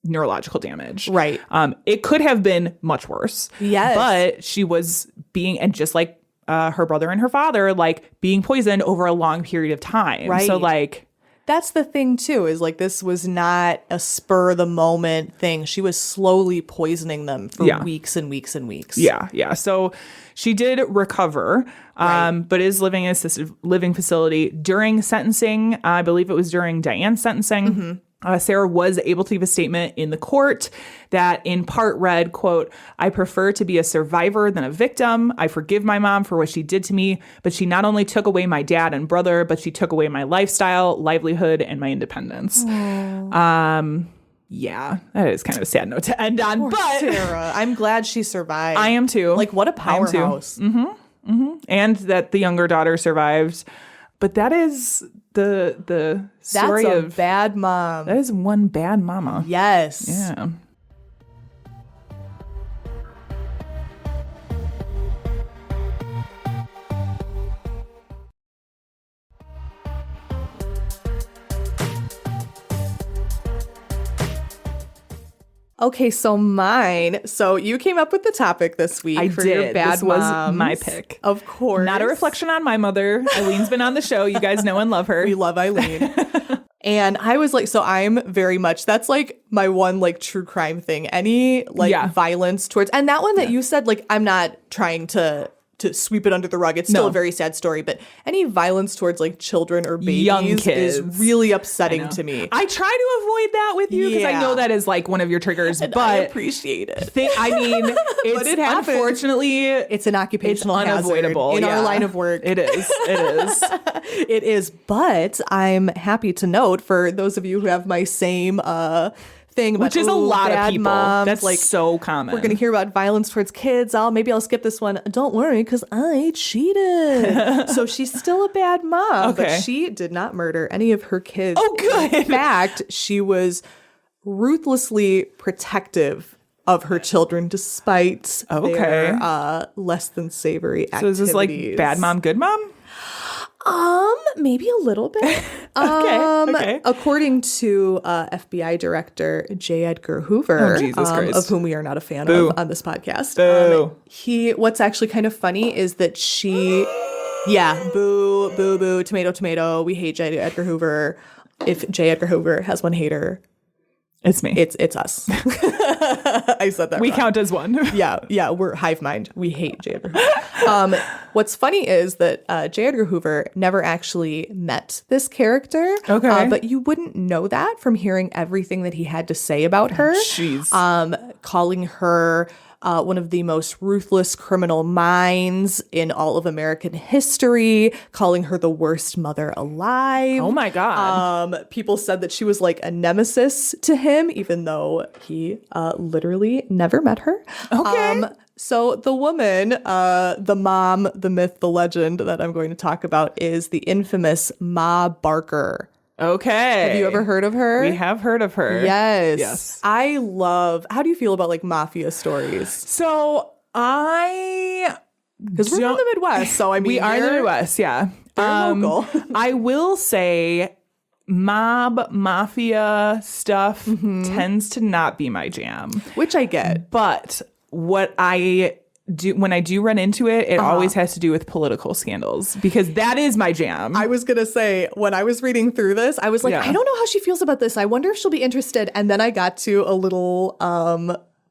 [SPEAKER 4] neurological damage.
[SPEAKER 5] Right.
[SPEAKER 4] It could have been much worse.
[SPEAKER 5] Yes.
[SPEAKER 4] But she was being, and just like her brother and her father, like being poisoned over a long period of time.
[SPEAKER 5] Right.
[SPEAKER 4] So like...
[SPEAKER 5] That's the thing, too, is like this was not a spur of the moment thing. She was slowly poisoning them for weeks and weeks and weeks.
[SPEAKER 4] Yeah. So she did recover, but is living in an assisted living facility. During sentencing, I believe it was during Diane's sentencing, Sarah was able to give a statement in the court that in part read, quote, "I prefer to be a survivor than a victim. I forgive my mom for what she did to me, but she not only took away my dad and brother, but she took away my lifestyle, livelihood, and my independence." Yeah, that is kind of a sad note to end on. But
[SPEAKER 5] Sarah, I'm glad she survived.
[SPEAKER 4] I am too.
[SPEAKER 5] Like, what a powerhouse.
[SPEAKER 4] And that the younger daughter survived. But that is the story
[SPEAKER 5] That's a
[SPEAKER 4] of
[SPEAKER 5] bad mom.
[SPEAKER 4] That is one bad mama.
[SPEAKER 5] Yes.
[SPEAKER 4] Yeah.
[SPEAKER 5] Okay, so mine. So you came up with the topic this week for your bad
[SPEAKER 4] This was
[SPEAKER 5] moms.
[SPEAKER 4] my pick.
[SPEAKER 5] Of course.
[SPEAKER 4] Not a reflection on my mother. Eileen's been on the show. You guys know and love her.
[SPEAKER 5] We love Eileen. And I was like, so I'm very much, that's like my one like true crime thing. Any like violence towards, and that one that you said, like, I'm not trying to to sweep it under the rug. It's still a very sad story, but any violence towards like children or babies
[SPEAKER 4] Young kids
[SPEAKER 5] is really upsetting to me.
[SPEAKER 4] I try to avoid that with you because I know that is like one of your triggers,
[SPEAKER 5] And
[SPEAKER 4] but
[SPEAKER 5] I appreciate it.
[SPEAKER 4] I mean, it's
[SPEAKER 5] it happens.
[SPEAKER 4] Unfortunately,
[SPEAKER 5] It's an occupational
[SPEAKER 4] unavoidable
[SPEAKER 5] hazard in our line of work.
[SPEAKER 4] It is. It is.
[SPEAKER 5] It is. But I'm happy to note for those of you who have my same thing,
[SPEAKER 4] Which is a lot of people.
[SPEAKER 5] Moms,
[SPEAKER 4] That's
[SPEAKER 5] like
[SPEAKER 4] so common.
[SPEAKER 5] We're going to hear about violence towards kids. Maybe I'll skip this one. Don't worry, because I cheated. So she's still a bad mom, but she did not murder any of her kids.
[SPEAKER 4] Oh, good.
[SPEAKER 5] In fact, she was ruthlessly protective of her children despite their less than savory activities.
[SPEAKER 4] So is this like bad mom, good mom?
[SPEAKER 5] Maybe a little bit.
[SPEAKER 4] Okay.
[SPEAKER 5] According to FBI Director J. Edgar Hoover,
[SPEAKER 4] Jesus Christ.
[SPEAKER 5] of whom we are not a fan
[SPEAKER 4] Boo.
[SPEAKER 5] of on this podcast.
[SPEAKER 4] Boo.
[SPEAKER 5] What's actually kind of funny is that she, boo, boo, boo, tomato, tomato. We hate J. Edgar Hoover. If J. Edgar Hoover has one hater,
[SPEAKER 4] it's me.
[SPEAKER 5] It's us. I said that
[SPEAKER 4] We
[SPEAKER 5] wrong.
[SPEAKER 4] count as one.
[SPEAKER 5] Yeah, we're hive mind. We hate J. Edgar Hoover. What's funny is that J. Edgar Hoover never actually met this character.
[SPEAKER 4] Okay.
[SPEAKER 5] But you wouldn't know that from hearing everything that he had to say about her.
[SPEAKER 4] Jeez.
[SPEAKER 5] Calling her one of the most ruthless criminal minds in all of American history, calling her the worst mother alive.
[SPEAKER 4] Oh my God.
[SPEAKER 5] People said that she was like a nemesis to him, even though he literally never met her.
[SPEAKER 4] Okay.
[SPEAKER 5] So the woman, the mom, the myth, the legend that I'm going to talk about is the infamous Ma Barker.
[SPEAKER 4] Okay.
[SPEAKER 5] Have you ever heard of her?
[SPEAKER 4] We have heard of her.
[SPEAKER 5] Yes. How do you feel about like mafia stories?
[SPEAKER 4] So
[SPEAKER 5] Because we're in the Midwest, so I mean,
[SPEAKER 4] we are in the Midwest, yeah.
[SPEAKER 5] Local.
[SPEAKER 4] I will say mafia stuff tends to not be my jam.
[SPEAKER 5] Which I get.
[SPEAKER 4] But what I do when I do run into it, it always has to do with political scandals because that is my jam.
[SPEAKER 5] I was going to say, when I was reading through this, I was like, I don't know how she feels about this. I wonder if she'll be interested. And then I got to a little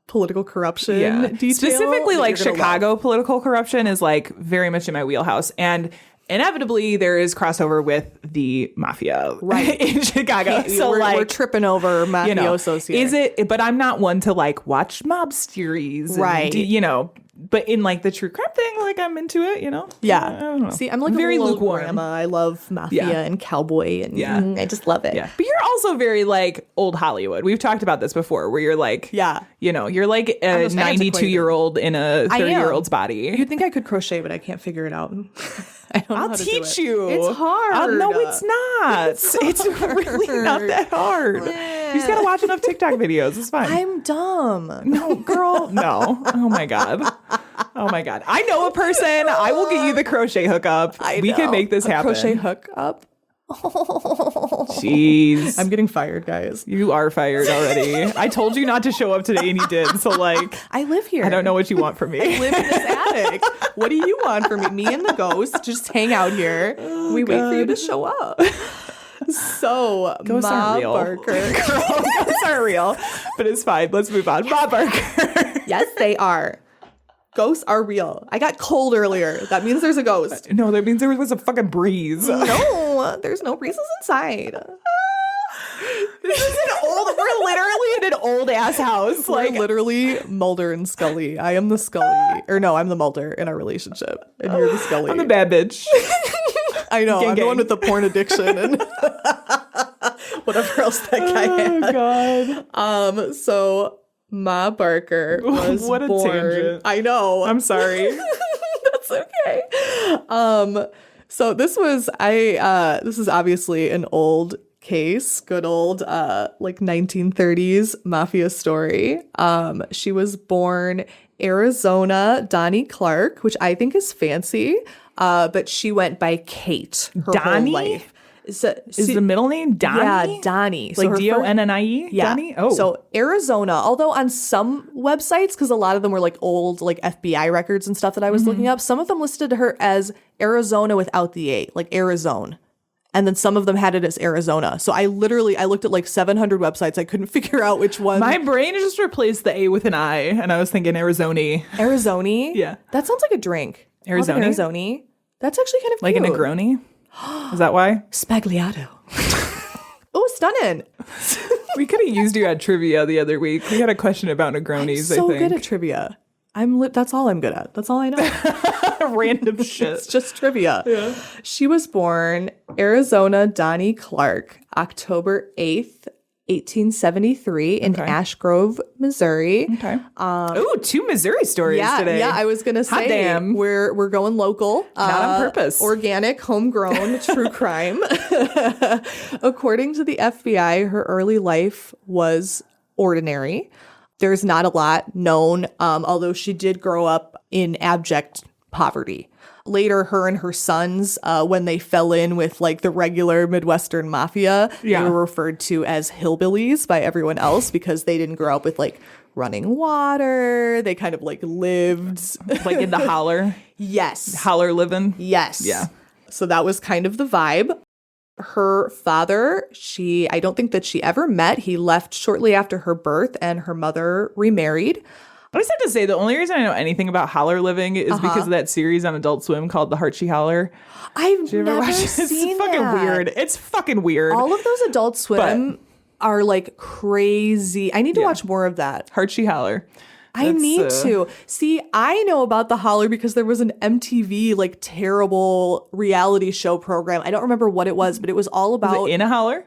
[SPEAKER 5] political corruption detail.
[SPEAKER 4] Specifically like Chicago political corruption is like very much in my wheelhouse. And inevitably there is crossover with the mafia in Chicago. So
[SPEAKER 5] we're tripping over mafiosos here.
[SPEAKER 4] Is it, but I'm not one to like watch mob series.
[SPEAKER 5] Right.
[SPEAKER 4] But in like the true crime thing, like I'm into it,
[SPEAKER 5] Yeah.
[SPEAKER 4] I don't know.
[SPEAKER 5] See, I'm like
[SPEAKER 4] very
[SPEAKER 5] a little
[SPEAKER 4] lukewarm.
[SPEAKER 5] grandma. I love mafia and cowboy and I just love it.
[SPEAKER 4] Yeah. But you're also very like old Hollywood. We've talked about this before where you're like, you're like a 92-year-old in a 30-year-old's body.
[SPEAKER 5] You'd think I could crochet, but I can't figure it out. I don't know
[SPEAKER 4] I'll
[SPEAKER 5] how to
[SPEAKER 4] teach
[SPEAKER 5] do it.
[SPEAKER 4] you.
[SPEAKER 5] It's hard.
[SPEAKER 4] No, it's not. It's really not that hard. You just gotta watch enough TikTok videos. It's fine.
[SPEAKER 5] I'm dumb.
[SPEAKER 4] No, girl. No. Oh my God. Oh my God. I know a person. I will get you the crochet hookup. We can make this happen.
[SPEAKER 5] Crochet hookup.
[SPEAKER 4] Jeez.
[SPEAKER 5] I'm getting fired, guys.
[SPEAKER 4] You are fired already. I told you not to show up today and you did. So like,
[SPEAKER 5] I live here.
[SPEAKER 4] I don't know what you want from me.
[SPEAKER 5] I live in this attic. What do you want from me? Me and the ghost just hang out here. We wait for you to show up. So,
[SPEAKER 4] Ghosts aren't real.
[SPEAKER 5] Barker.
[SPEAKER 4] Girl, ghosts aren't real. But it's fine. Let's move on. Ma Barker.
[SPEAKER 5] Yes, they are. Ghosts are real. I got cold earlier. That means there's a ghost.
[SPEAKER 4] No, that means there was a fucking breeze.
[SPEAKER 5] No, there's no breezes inside.
[SPEAKER 4] This is we're literally in an old ass house.
[SPEAKER 5] We're
[SPEAKER 4] Like
[SPEAKER 5] literally Mulder and Scully. I am the Scully. Or no, I'm the Mulder in our relationship. And you're the Scully.
[SPEAKER 4] I'm the bad bitch.
[SPEAKER 5] I know.
[SPEAKER 4] Gang,
[SPEAKER 5] I'm the one with the porn addiction and whatever else that guy had.
[SPEAKER 4] Oh God.
[SPEAKER 5] So Ma Barker was
[SPEAKER 4] What a
[SPEAKER 5] born.
[SPEAKER 4] tangent.
[SPEAKER 5] I know.
[SPEAKER 4] I'm sorry.
[SPEAKER 5] That's okay. So this was this is obviously an old case, good old like 1930s mafia story. She was born Arizona Donnie Clark, which I think is fancy. But she went by Kate her
[SPEAKER 4] Donnie?
[SPEAKER 5] whole life. So,
[SPEAKER 4] Is the middle name Donnie?
[SPEAKER 5] Yeah, Donnie.
[SPEAKER 4] Like
[SPEAKER 5] her
[SPEAKER 4] Donnie?
[SPEAKER 5] Yeah.
[SPEAKER 4] Donnie? Oh.
[SPEAKER 5] So Arizona, although on some websites, because a lot of them were like old like FBI records and stuff that I was looking up, some of them listed her as Arizona without the A, like Arizona. And then some of them had it as Arizona. So I looked at like 700 websites. I couldn't figure out which one.
[SPEAKER 4] My brain just replaced the A with an I, and I was thinking Arizona.
[SPEAKER 5] Arizona?
[SPEAKER 4] Yeah.
[SPEAKER 5] That sounds like a drink.
[SPEAKER 4] Arizona?
[SPEAKER 5] Arizona. That's actually kind of
[SPEAKER 4] Like a
[SPEAKER 5] cute.
[SPEAKER 4] Negroni? Is that why?
[SPEAKER 5] Spagliato. Oh, stunning.
[SPEAKER 4] We could have used you at trivia the other week. We had a question about Negronis,
[SPEAKER 5] So
[SPEAKER 4] I think.
[SPEAKER 5] good at trivia. That's all I'm good at. That's all I know.
[SPEAKER 4] Random shit.
[SPEAKER 5] It's just trivia. Yeah. She was born Arizona Donnie Clark, October 8th, 1873 in Ash Grove, Missouri.
[SPEAKER 4] Okay. Ooh, 2 Missouri stories today.
[SPEAKER 5] Yeah, I was gonna say
[SPEAKER 4] damn.
[SPEAKER 5] we're going local.
[SPEAKER 4] Not on purpose.
[SPEAKER 5] Organic, homegrown, true crime. According to the FBI, her early life was ordinary. There's not a lot known, although she did grow up in abject poverty. Later, her and her sons, when they fell in with like the regular Midwestern mafia, they were referred to as hillbillies by everyone else because they didn't grow up with like running water. They kind of like lived
[SPEAKER 4] Like in the holler?
[SPEAKER 5] Yes.
[SPEAKER 4] Holler living?
[SPEAKER 5] Yes.
[SPEAKER 4] Yeah.
[SPEAKER 5] So that was kind of the vibe. Her father, I don't think that she ever met. He left shortly after her birth, and her mother remarried.
[SPEAKER 4] I just have to say, the only reason I know anything about holler living is because of that series on Adult Swim called The Heart She Holler.
[SPEAKER 5] I've never
[SPEAKER 4] watch it?
[SPEAKER 5] seen
[SPEAKER 4] It's fucking
[SPEAKER 5] that.
[SPEAKER 4] weird. It's fucking weird.
[SPEAKER 5] All of those Adult Swim are like crazy. I need to watch more of that.
[SPEAKER 4] Heart She Holler.
[SPEAKER 5] I need to. See, I know about the holler because there was an MTV like terrible reality show program. I don't remember what it was, but it was all about
[SPEAKER 4] Was it in a holler?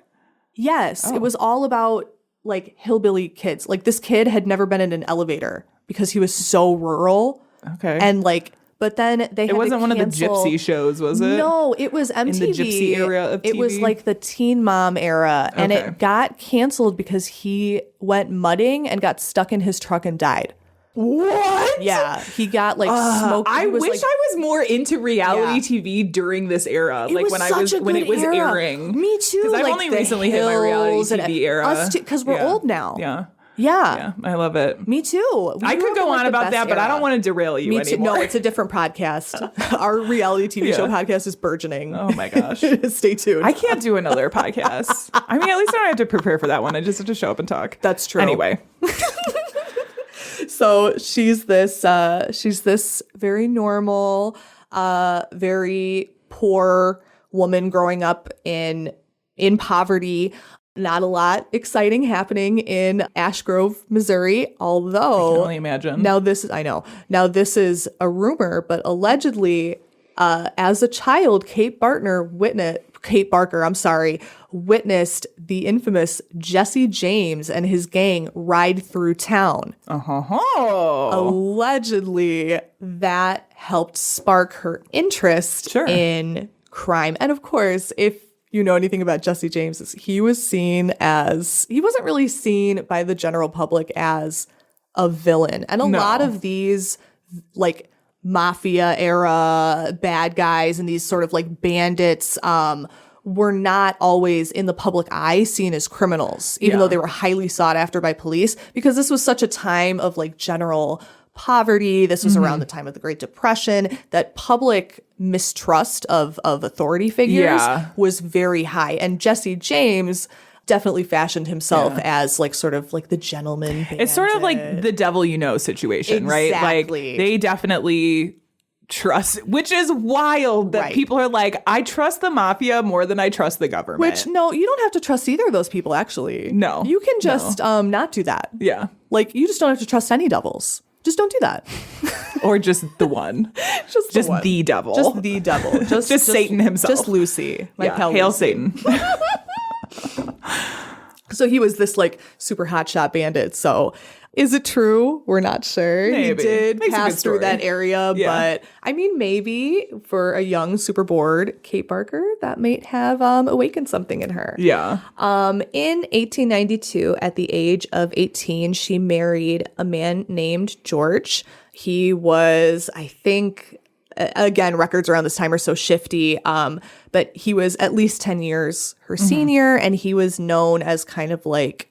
[SPEAKER 5] Yes, it was all about like hillbilly kids. Like this kid had never been in an elevator because he was so rural.
[SPEAKER 4] Okay.
[SPEAKER 5] And like, but then they had
[SPEAKER 4] It wasn't
[SPEAKER 5] to
[SPEAKER 4] one of the
[SPEAKER 5] cancel-
[SPEAKER 4] gypsy shows, was it?
[SPEAKER 5] No, it was MTV.
[SPEAKER 4] In the gypsy era of
[SPEAKER 5] It was
[SPEAKER 4] TV?
[SPEAKER 5] like the Teen Mom era, and
[SPEAKER 4] Okay.
[SPEAKER 5] it got canceled because he went mudding and got stuck in his truck and died.
[SPEAKER 4] What?
[SPEAKER 5] Yeah, he got like smoked.
[SPEAKER 4] I
[SPEAKER 5] He was,
[SPEAKER 4] wish
[SPEAKER 5] like,
[SPEAKER 4] I was more into reality
[SPEAKER 5] Yeah.
[SPEAKER 4] TV during this era.
[SPEAKER 5] It
[SPEAKER 4] Like
[SPEAKER 5] was
[SPEAKER 4] when
[SPEAKER 5] such a
[SPEAKER 4] when it
[SPEAKER 5] good
[SPEAKER 4] was
[SPEAKER 5] era.
[SPEAKER 4] airing.
[SPEAKER 5] Me too.
[SPEAKER 4] Because I've
[SPEAKER 5] like
[SPEAKER 4] only
[SPEAKER 5] the
[SPEAKER 4] recently hit my reality
[SPEAKER 5] Hills and
[SPEAKER 4] TV era.
[SPEAKER 5] Us too, because we're
[SPEAKER 4] Yeah.
[SPEAKER 5] old now.
[SPEAKER 4] Yeah.
[SPEAKER 5] Yeah.
[SPEAKER 4] Yeah. I love it.
[SPEAKER 5] Me too. We
[SPEAKER 4] I
[SPEAKER 5] grew
[SPEAKER 4] could
[SPEAKER 5] up
[SPEAKER 4] go
[SPEAKER 5] in, like,
[SPEAKER 4] on
[SPEAKER 5] the
[SPEAKER 4] about
[SPEAKER 5] best
[SPEAKER 4] that, but I
[SPEAKER 5] era.
[SPEAKER 4] don't want to derail you
[SPEAKER 5] Me too.
[SPEAKER 4] anymore.
[SPEAKER 5] No, it's a different podcast. Our reality TV show podcast is burgeoning.
[SPEAKER 4] Oh my gosh.
[SPEAKER 5] Stay tuned.
[SPEAKER 4] I can't do another podcast. I mean, at least I don't have to prepare for that one. I just have to show up and talk.
[SPEAKER 5] That's true.
[SPEAKER 4] Anyway.
[SPEAKER 5] So she's this very normal, very poor woman growing up in poverty. Not a lot exciting happening in Ash Grove, Missouri, although
[SPEAKER 4] I can only imagine.
[SPEAKER 5] Now this is a rumor, but allegedly, as a child, Kate Barker, witnessed the infamous Jesse James and his gang ride through town. Allegedly, that helped spark her interest in crime. And of course, if you know anything about Jesse James, he wasn't really seen by the general public as a villain. And a lot of these like mafia era bad guys and these sort of like bandits were not always in the public eye seen as criminals, even though they were highly sought after by police, because this was such a time of like general poverty. This was around the time of the Great Depression, that public mistrust of authority figures was very high. And Jesse James definitely fashioned himself as like sort of like the gentleman bandit.
[SPEAKER 4] It's sort of like the devil you know situation, right? Like they definitely trust, which is wild that people are like, I trust the mafia more than I trust the government.
[SPEAKER 5] Which, no, you don't have to trust either of those people, actually.
[SPEAKER 4] No.
[SPEAKER 5] You can just not do that.
[SPEAKER 4] Yeah.
[SPEAKER 5] Like, you just don't have to trust any devils. Just don't do that.
[SPEAKER 4] Or just the one. just the devil.
[SPEAKER 5] Just the devil. Just
[SPEAKER 4] Satan himself.
[SPEAKER 5] Just Lucy.
[SPEAKER 4] Hail Satan.
[SPEAKER 5] So he was this like super hotshot bandit. So is it true? We're not sure.
[SPEAKER 4] Maybe.
[SPEAKER 5] He did
[SPEAKER 4] Makes a
[SPEAKER 5] pass
[SPEAKER 4] good
[SPEAKER 5] through
[SPEAKER 4] story.
[SPEAKER 5] that area, but I mean, maybe for a young, super bored Kate Barker, that might have awakened something in her.
[SPEAKER 4] Yeah.
[SPEAKER 5] In 1892, at the age of 18, she married a man named George. He was, I think, again, records around this time are so shifty, but he was at least 10 years her senior, and he was known as kind of like,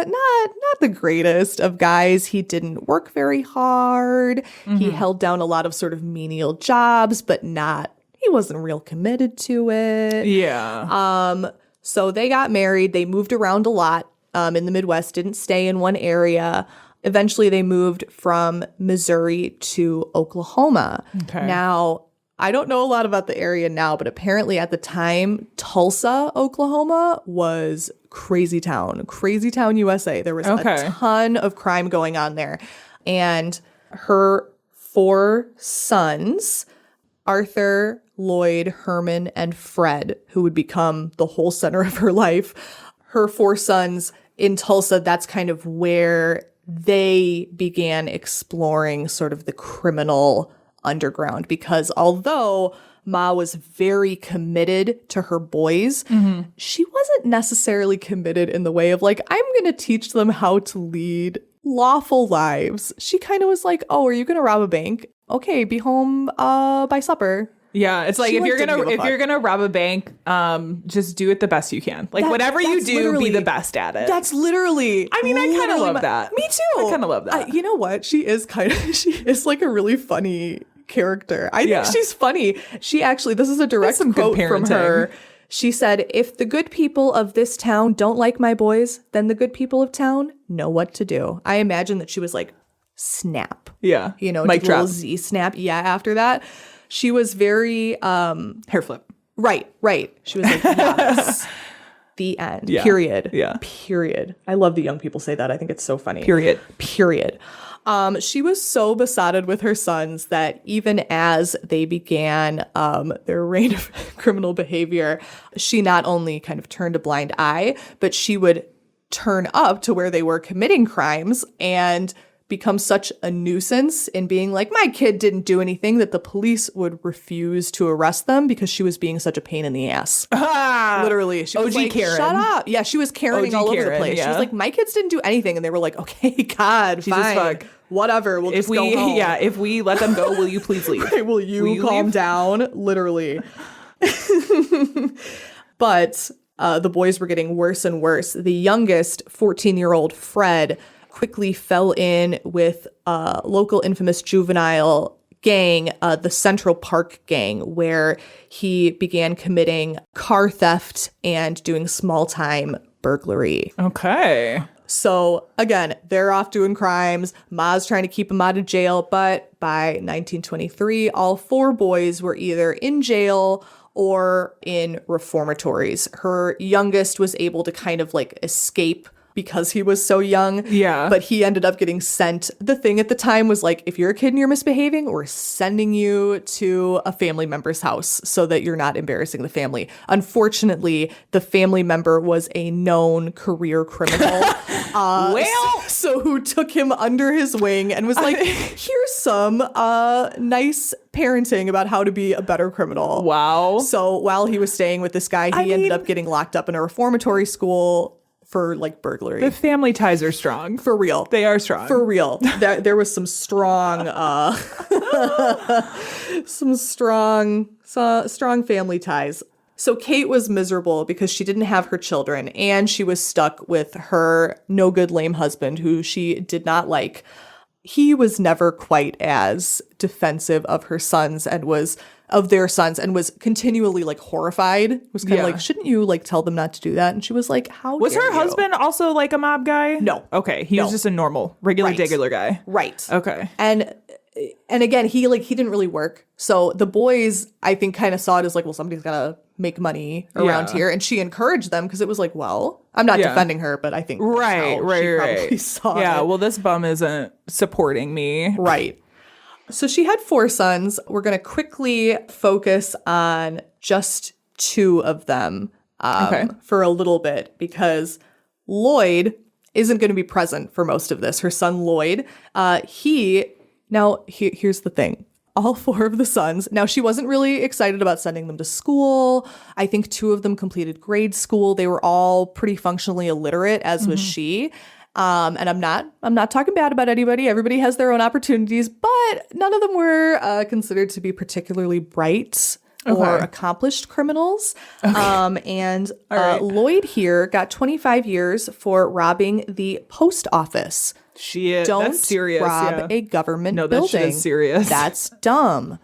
[SPEAKER 5] not the greatest of guys. He didn't work very hard. He held down a lot of sort of menial jobs, but he wasn't real committed to it.
[SPEAKER 4] Yeah.
[SPEAKER 5] So they got married. They moved around a lot in the Midwest, didn't stay in one area. Eventually, they moved from Missouri to Oklahoma.
[SPEAKER 4] Okay.
[SPEAKER 5] Now, I don't know a lot about the area now, but apparently at the time, Tulsa, Oklahoma was crazy town, USA. There was a ton of crime going on there. And her 4 sons, Arthur, Lloyd, Herman, and Fred, who would become the whole center of her life. Her 4 sons in Tulsa, that's kind of where they began exploring sort of the criminal underground, because although Ma was very committed to her boys, she wasn't necessarily committed in the way of like, I'm going to teach them how to lead lawful lives. She kind of was like, oh, are you going to rob a bank? Okay, be home by supper.
[SPEAKER 4] Yeah, it's like
[SPEAKER 5] She
[SPEAKER 4] if you're
[SPEAKER 5] didn't give a fuck.
[SPEAKER 4] gonna rob a bank, just do it the best you can. Like whatever you do, be the best at it.
[SPEAKER 5] That's literally.
[SPEAKER 4] I mean, I kind of love that.
[SPEAKER 5] Me too.
[SPEAKER 4] I kind of love that.
[SPEAKER 5] You know what? She is like a really funny character. I think she's funny. She actually, this is a direct
[SPEAKER 4] some
[SPEAKER 5] quote
[SPEAKER 4] good
[SPEAKER 5] from
[SPEAKER 4] parenting.
[SPEAKER 5] her. She said, "If the good people of this town don't like my boys, then the good people of town know what to do." I imagine that she was like, snap.
[SPEAKER 4] Yeah.
[SPEAKER 5] You know,
[SPEAKER 4] Mic
[SPEAKER 5] did a little
[SPEAKER 4] drop.
[SPEAKER 5] Z snap. Yeah, after that. She was very
[SPEAKER 4] Hair flip.
[SPEAKER 5] right. She was like, yes. The end.
[SPEAKER 4] Yeah.
[SPEAKER 5] Period.
[SPEAKER 4] Yeah.
[SPEAKER 5] Period. I love the young people say that. I think it's so funny.
[SPEAKER 4] Period.
[SPEAKER 5] She was so besotted with her sons that even as they began their reign of criminal behavior, she not only kind of turned a blind eye, but she would turn up to where they were committing crimes and become such a nuisance in being like, my kid didn't do anything, that the police would refuse to arrest them because she was being such a pain in the ass. Literally. She was
[SPEAKER 4] OG
[SPEAKER 5] like,
[SPEAKER 4] Karen.
[SPEAKER 5] shut up. Yeah, she was Karening
[SPEAKER 4] OG
[SPEAKER 5] all over the
[SPEAKER 4] Karen,
[SPEAKER 5] place. She
[SPEAKER 4] yeah.
[SPEAKER 5] was like, my kids didn't do anything. And they were like, okay, God,
[SPEAKER 4] Jesus
[SPEAKER 5] fine.
[SPEAKER 4] fuck.
[SPEAKER 5] Whatever. We'll just go home.
[SPEAKER 4] If we let them go, will you please leave?
[SPEAKER 5] Will you calm
[SPEAKER 4] leave?
[SPEAKER 5] down? Literally. But the boys were getting worse and worse. The youngest, 14-year-old Fred, quickly fell in with a local infamous juvenile gang, the Central Park gang, where he began committing car theft and doing small-time burglary.
[SPEAKER 4] Okay.
[SPEAKER 5] So again, they're off doing crimes. Ma's trying to keep him out of jail, but by 1923, all 4 boys were either in jail or in reformatories. Her youngest was able to kind of like escape because he was so young.
[SPEAKER 4] Yeah.
[SPEAKER 5] But he ended up getting sent. The thing at the time was like, if you're a kid and you're misbehaving, we're sending you to a family member's house so that you're not embarrassing the family. Unfortunately, the family member was a known career criminal. So who took him under his wing and was like, here's some nice parenting about how to be a better criminal.
[SPEAKER 4] Wow.
[SPEAKER 5] So while he was staying with this guy, he ended up getting locked up in a reformatory school for like burglary.
[SPEAKER 4] The family ties are strong.
[SPEAKER 5] For real.
[SPEAKER 4] They are strong.
[SPEAKER 5] For real. There was some strong, strong family ties. So Kate was miserable because she didn't have her children and she was stuck with her no good lame husband who she did not like. He was never quite as defensive of her sons and was continually like horrified. Was kind of like, shouldn't you like tell them not to do that? And she was like, how
[SPEAKER 4] was
[SPEAKER 5] dare
[SPEAKER 4] her
[SPEAKER 5] you?
[SPEAKER 4] husband also like a mob guy?
[SPEAKER 5] No.
[SPEAKER 4] Okay. He was just a normal, regular, degular guy.
[SPEAKER 5] Right.
[SPEAKER 4] Okay.
[SPEAKER 5] And again, he didn't really work. So the boys, I think, kind of saw it as like, well, somebody's got to make money around here. And she encouraged them because it was like, well, I'm not defending her, but I think that's how she probably saw it.
[SPEAKER 4] Well, this bum isn't supporting me.
[SPEAKER 5] Right. So she had 4 sons. We're going to quickly focus on just 2 of them for a little bit because Lloyd isn't going to be present for most of this. Her son, Lloyd, here's the thing. All 4 of the sons. Now, she wasn't really excited about sending them to school. I think 2 of them completed grade school. They were all pretty functionally illiterate, as was she. And I'm not talking bad about anybody. Everybody has their own opportunities, but none of them were considered to be particularly bright or accomplished criminals. And Lloyd here got 25 years for robbing the post office.
[SPEAKER 4] That's serious.
[SPEAKER 5] Rob a government building.
[SPEAKER 4] That shit is serious.
[SPEAKER 5] That's dumb.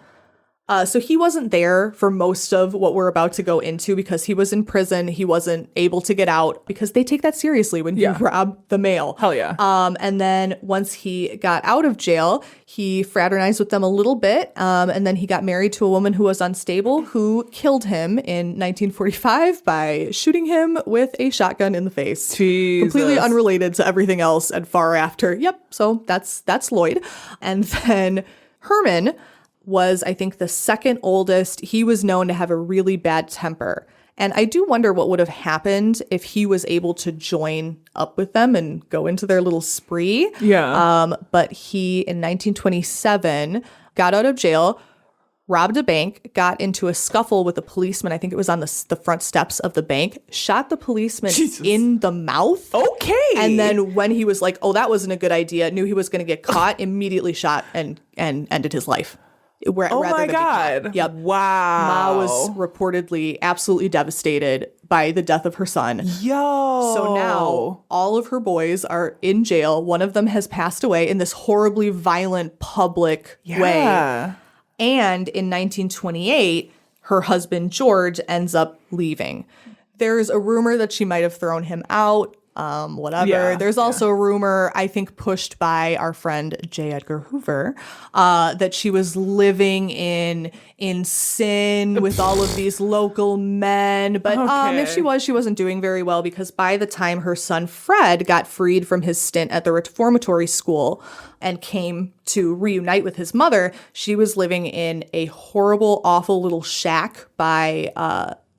[SPEAKER 5] So he wasn't there for most of what we're about to go into because he was in prison. He wasn't able to get out because they take that seriously when you rob the mail.
[SPEAKER 4] Hell yeah.
[SPEAKER 5] And then once he got out of jail, he fraternized with them a little bit. And then he got married to a woman who was unstable who killed him in 1945 by shooting him with a shotgun in the face.
[SPEAKER 4] Jesus.
[SPEAKER 5] Completely unrelated to everything else and far after. Yep. So that's Lloyd. And then Herman was, I think, the second oldest. He was known to have a really bad temper. And I do wonder what would have happened if he was able to join up with them and go into their little spree.
[SPEAKER 4] Yeah.
[SPEAKER 5] But he, in 1927, got out of jail, robbed a bank, got into a scuffle with a policeman. I think it was on the front steps of the bank, shot the policeman in the mouth.
[SPEAKER 4] Okay.
[SPEAKER 5] And then when he was like, oh, that wasn't a good idea, knew he was going to get caught, immediately shot and ended his life.
[SPEAKER 4] Oh my God.
[SPEAKER 5] Yep.
[SPEAKER 4] Wow.
[SPEAKER 5] Ma was reportedly absolutely devastated by the death of her son.
[SPEAKER 4] Yo.
[SPEAKER 5] So now all of her boys are in jail. One of them has passed away in this horribly violent public way. And in 1928, her husband George ends up leaving. There's a rumor that she might have thrown him out. Whatever.
[SPEAKER 4] Yeah,
[SPEAKER 5] There's also a rumor, I think pushed by our friend J. Edgar Hoover, that she was living in sin with all of these local men. But if she was, she wasn't doing very well because by the time her son Fred got freed from his stint at the reformatory school and came to reunite with his mother, she was living in a horrible, awful little shack by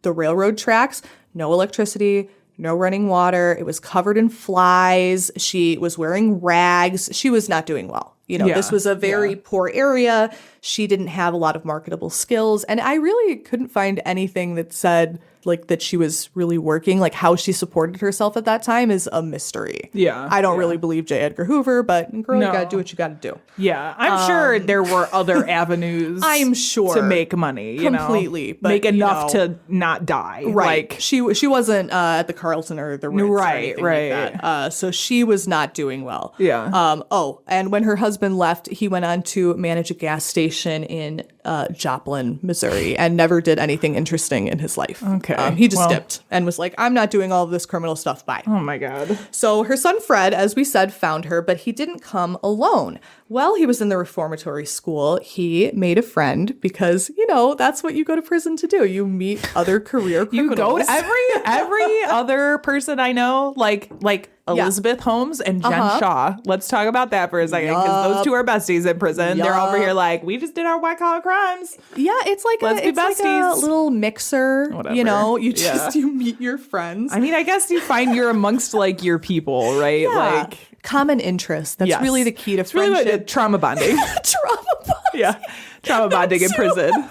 [SPEAKER 5] the railroad tracks. No electricity, no running water. It was covered in flies. She was wearing rags. She was not doing well. This was a very poor area. She didn't have a lot of marketable skills. And I really couldn't find anything that said like that she was really working, like how she supported herself at that time is a mystery.
[SPEAKER 4] Yeah.
[SPEAKER 5] I don't really believe J. Edgar Hoover, but girl, you gotta do what you gotta do.
[SPEAKER 4] Yeah. I'm sure there were other avenues.
[SPEAKER 5] I'm sure.
[SPEAKER 4] To make money.
[SPEAKER 5] Completely.
[SPEAKER 4] But, make enough to not die.
[SPEAKER 5] Right.
[SPEAKER 4] Like,
[SPEAKER 5] she wasn't at the Carlton or the Ritz or anything like that. So she was not doing well.
[SPEAKER 4] Yeah.
[SPEAKER 5] And when her husband left, he went on to manage a gas station in Joplin, Missouri, and never did anything interesting in his life.
[SPEAKER 4] Okay.
[SPEAKER 5] He just dipped and was like, I'm not doing all of this criminal stuff. Bye.
[SPEAKER 4] Oh my God.
[SPEAKER 5] So her son Fred, as we said, found her, but he didn't come alone. While he was in the reformatory school, he made a friend because, that's what you go to prison to do. You meet other career criminals.
[SPEAKER 4] You go to every other person I know, like Elizabeth Holmes and Jen Shaw. Let's talk about that for a second because those two are besties in prison. They're over here like, we just did our white collar crimes.
[SPEAKER 5] Yeah, it's like
[SPEAKER 4] Let's be besties.
[SPEAKER 5] Like a little mixer.
[SPEAKER 4] Whatever.
[SPEAKER 5] You meet your friends.
[SPEAKER 4] I mean, I guess you find you're amongst like your people, right?
[SPEAKER 5] Yeah.
[SPEAKER 4] Like
[SPEAKER 5] common interests. That's really the key to
[SPEAKER 4] it's friendship. Really
[SPEAKER 5] trauma
[SPEAKER 4] bonding.
[SPEAKER 5] Trauma bonding.
[SPEAKER 4] Yeah. Trauma bonding in prison.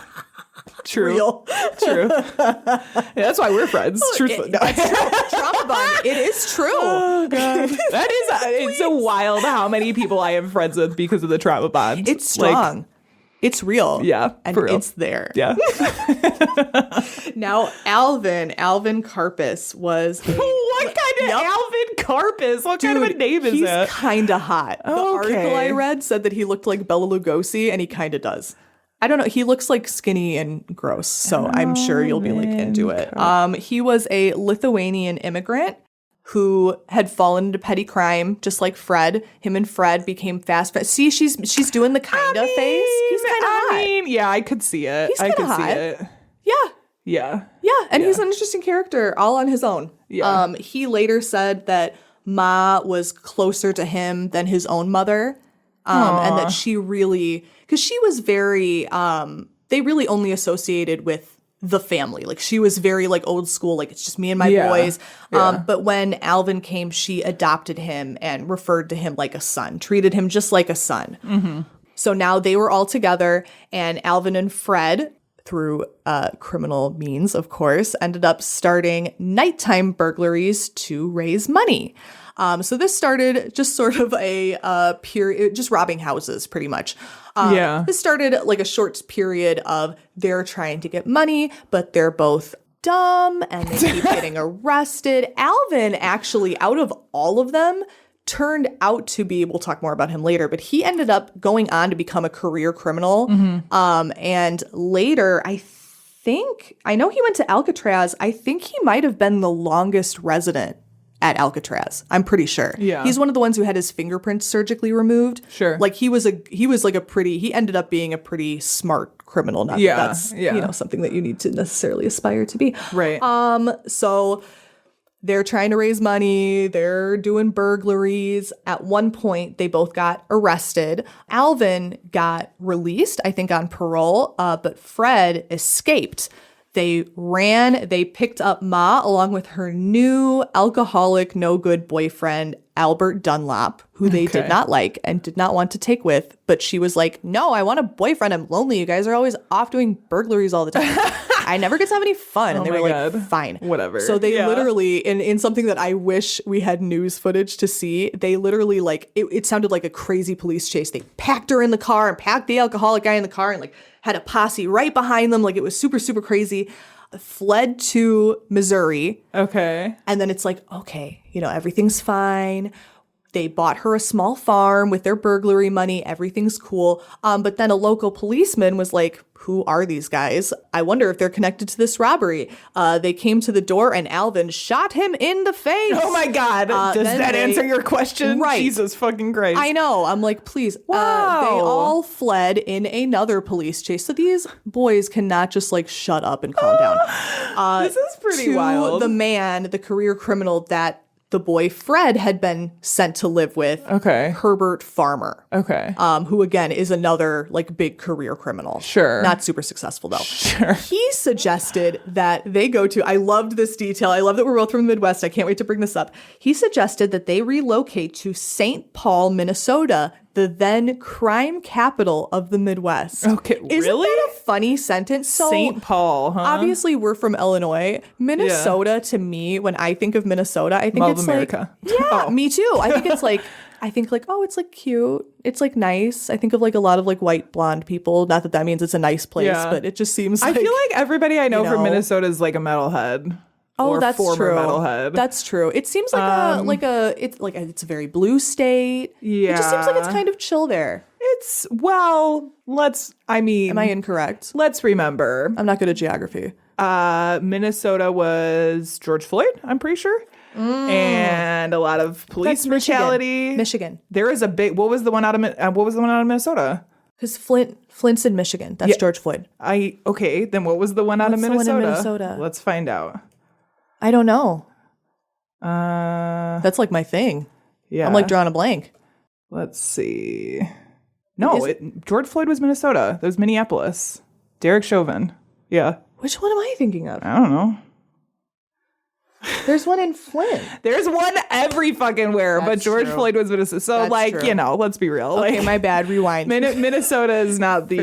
[SPEAKER 4] True.
[SPEAKER 5] Real.
[SPEAKER 4] True. Yeah, that's why we're friends. Truthfully.
[SPEAKER 5] Trauma bond. It is true.
[SPEAKER 4] Oh, God. It's so wild how many people I am friends with because of the trauma bond.
[SPEAKER 5] It's strong.
[SPEAKER 4] Like,
[SPEAKER 5] it's real.
[SPEAKER 4] Yeah.
[SPEAKER 5] And
[SPEAKER 4] for real.
[SPEAKER 5] it's there.
[SPEAKER 4] Yeah.
[SPEAKER 5] Now, Alvin Karpis was
[SPEAKER 4] what kind of Alvin Karpis? What kind of a name is that?
[SPEAKER 5] He's kind of hot. The article I read said that he looked like Bela Lugosi, and he kind of does. I don't know. He looks like skinny and gross, so I'm sure you'll be like into it. He was a Lithuanian immigrant who had fallen into petty crime, just like Fred. Him and Fred became fast friends. See, she's doing the kind of face. He's kind of hot.
[SPEAKER 4] Yeah, I could see it.
[SPEAKER 5] He's kind of hot.
[SPEAKER 4] See it.
[SPEAKER 5] Yeah.
[SPEAKER 4] Yeah.
[SPEAKER 5] Yeah, and he's an interesting character all on his own.
[SPEAKER 4] Yeah.
[SPEAKER 5] He later said that Ma was closer to him than his own mother. And that she really, because she was very, they really only associated with the family. Like she was very like old school, like it's just me and my boys. But when Alvin came, she adopted him and referred to him like a son, treated him just like a son. Mm-hmm. So now they were all together, and Alvin and Fred, through criminal means, of course, ended up starting nighttime burglaries to raise money. So this started just sort of a period, just robbing houses pretty much. This started like a short period of they're trying to get money, but they're both dumb and they keep getting arrested. Alvin actually, out of all of them, turned out to be, we'll talk more about him later, but he ended up going on to become a career criminal. And later, I know he went to Alcatraz. I think he might have been the longest resident at Alcatraz. I'm pretty sure.
[SPEAKER 4] Yeah.
[SPEAKER 5] He's one of the ones who had his fingerprints surgically removed.
[SPEAKER 4] Sure.
[SPEAKER 5] Like he ended up being a pretty smart criminal. Not that that's something that you need to necessarily aspire to be.
[SPEAKER 4] Right.
[SPEAKER 5] So they're trying to raise money. They're doing burglaries. At one point, they both got arrested. Alvin got released, I think on parole, but Fred escaped. They ran. They picked up Ma along with her new alcoholic, no good boyfriend, Albert Dunlop, who they did not like and did not want to take with. But she was like, no, I want a boyfriend. I'm lonely. You guys are always off doing burglaries all the time. I never get to have any fun. And they were like, fine.
[SPEAKER 4] Whatever.
[SPEAKER 5] So they literally, in something that I wish we had news footage to see, they literally it sounded like a crazy police chase. They packed her in the car and packed the alcoholic guy in the car and like had a posse right behind them. Like it was super, super crazy. Fled to Missouri.
[SPEAKER 4] Okay.
[SPEAKER 5] And then it's like, okay, everything's fine. They bought her a small farm with their burglary money. Everything's cool. But then a local policeman was like, who are these guys? I wonder if they're connected to this robbery. They came to the door and Alvin shot him in the face.
[SPEAKER 4] Oh my God. Does that answer your question?
[SPEAKER 5] Right.
[SPEAKER 4] Jesus fucking Christ.
[SPEAKER 5] I know. I'm like, please.
[SPEAKER 4] Wow.
[SPEAKER 5] They all fled in another police chase. So these boys cannot just like shut up and calm down.
[SPEAKER 4] This is pretty wild.
[SPEAKER 5] The man, the career criminal that the boy Fred had been sent to live with.
[SPEAKER 4] Okay.
[SPEAKER 5] Herbert Farmer.
[SPEAKER 4] Okay.
[SPEAKER 5] Who again is another like big career criminal.
[SPEAKER 4] Sure.
[SPEAKER 5] Not super successful though.
[SPEAKER 4] Sure.
[SPEAKER 5] He suggested that they go to, I loved this detail. I love that we're both from the Midwest. I can't wait to bring this up. He suggested that they relocate to St. Paul, Minnesota, the then crime capital of the Midwest.
[SPEAKER 4] Okay,
[SPEAKER 5] Isn't
[SPEAKER 4] really?
[SPEAKER 5] that a funny sentence? So
[SPEAKER 4] St. Paul, huh?
[SPEAKER 5] obviously we're from Illinois. Minnesota to me, when I think of Minnesota, I think
[SPEAKER 4] Mall
[SPEAKER 5] it's
[SPEAKER 4] of America.
[SPEAKER 5] like, yeah, me too. I think it's like, oh, it's like cute. It's like nice. I think of like a lot of like white blonde people. Not that means it's a nice place, but it just seems like.
[SPEAKER 4] I feel like everybody I know from Minnesota is like a metalhead.
[SPEAKER 5] Oh, that's
[SPEAKER 4] former
[SPEAKER 5] true.
[SPEAKER 4] Metalhead.
[SPEAKER 5] That's true. It seems like it's a very blue state.
[SPEAKER 4] Yeah.
[SPEAKER 5] It just seems like it's kind of chill there.
[SPEAKER 4] Am I
[SPEAKER 5] incorrect?
[SPEAKER 4] Let's remember.
[SPEAKER 5] I'm not good at geography.
[SPEAKER 4] Minnesota was George Floyd, I'm pretty sure. And a lot of police brutality.
[SPEAKER 5] Michigan.
[SPEAKER 4] There is a big, what was the one out of Minnesota?
[SPEAKER 5] Because Flint's in Michigan. That's George Floyd.
[SPEAKER 4] Okay, then what was the one out of
[SPEAKER 5] What's the
[SPEAKER 4] Minnesota?
[SPEAKER 5] one in Minnesota?
[SPEAKER 4] Let's find out.
[SPEAKER 5] I don't know. That's like my thing.
[SPEAKER 4] Yeah.
[SPEAKER 5] I'm like drawing a blank.
[SPEAKER 4] Let's see. No, George Floyd was Minnesota. That was Minneapolis. Derek Chauvin. Yeah.
[SPEAKER 5] Which one am I thinking of?
[SPEAKER 4] I don't know.
[SPEAKER 5] There's one in Flint.
[SPEAKER 4] There's one every fucking where, but George Floyd was Minnesota. So, let's be real.
[SPEAKER 5] Okay, my bad. Rewind.
[SPEAKER 4] Minnesota is not the...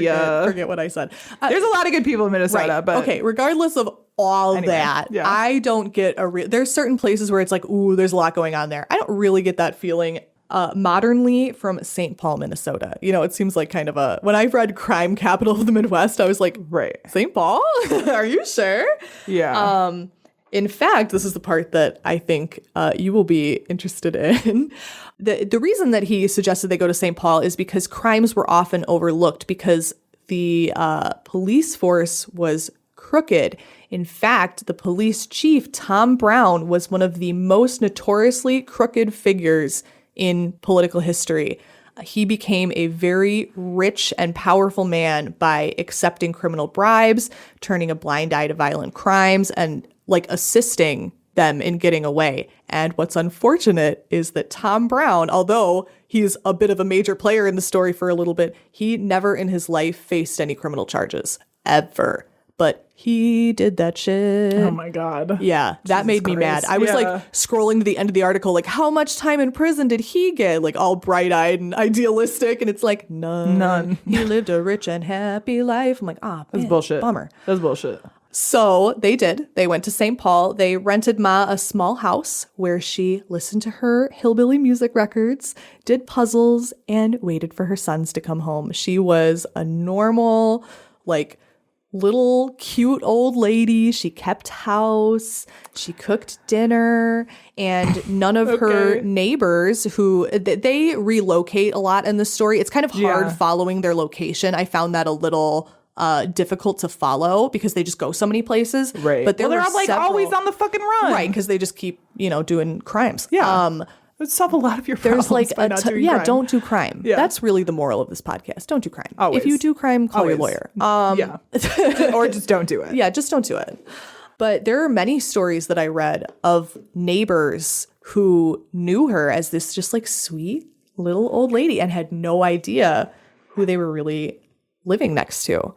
[SPEAKER 5] forget what I said.
[SPEAKER 4] There's a lot of good people in Minnesota,
[SPEAKER 5] right.
[SPEAKER 4] but...
[SPEAKER 5] Okay, regardless of all that, I don't get there's certain places where it's like, ooh, there's a lot going on there. I don't really get that feeling modernly from St. Paul, Minnesota. It seems like kind of when I've read Crime Capital of the Midwest, I was like,
[SPEAKER 4] right.
[SPEAKER 5] St. Paul? Are you sure?
[SPEAKER 4] Yeah.
[SPEAKER 5] In fact, this is the part that I think you will be interested in. The reason that he suggested they go to St. Paul is because crimes were often overlooked because the police force was crooked. In fact, the police chief, Tom Brown, was one of the most notoriously crooked figures in political history. He became a very rich and powerful man by accepting criminal bribes, turning a blind eye to violent crimes, and assisting them in getting away. And what's unfortunate is that Tom Brown, although he's a bit of a major player in the story for a little bit, he never in his life faced any criminal charges, ever. But he did that shit.
[SPEAKER 4] Oh my God.
[SPEAKER 5] Yeah, that made me mad. I was scrolling to the end of the article, how much time in prison did he get? All bright-eyed and idealistic. And it's like, none. He lived a rich and happy life. I'm like,
[SPEAKER 4] that's bullshit.
[SPEAKER 5] Bummer.
[SPEAKER 4] That's bullshit.
[SPEAKER 5] So they did. They went to St. Paul. They rented Ma a small house where she listened to her hillbilly music records, did puzzles, and waited for her sons to come home. She was a normal, little cute old lady. She kept house. She cooked dinner. And none of her neighbors who they relocate a lot in the story. It's kind of hard following their location. I found that a little difficult to follow because they just go so many places.
[SPEAKER 4] Right.
[SPEAKER 5] But they're
[SPEAKER 4] like always on the fucking run.
[SPEAKER 5] Right. Because they just keep, doing crimes.
[SPEAKER 4] Yeah. It'd solve a lot of your problems.
[SPEAKER 5] There's like
[SPEAKER 4] by not doing crime.
[SPEAKER 5] don't do crime.
[SPEAKER 4] Yeah.
[SPEAKER 5] That's really the moral of this podcast. Don't do crime.
[SPEAKER 4] Always.
[SPEAKER 5] If you do crime, call your lawyer.
[SPEAKER 4] Or just don't do it.
[SPEAKER 5] Yeah, just don't do it. But there are many stories that I read of neighbors who knew her as this just like sweet little old lady and had no idea who they were really living next to.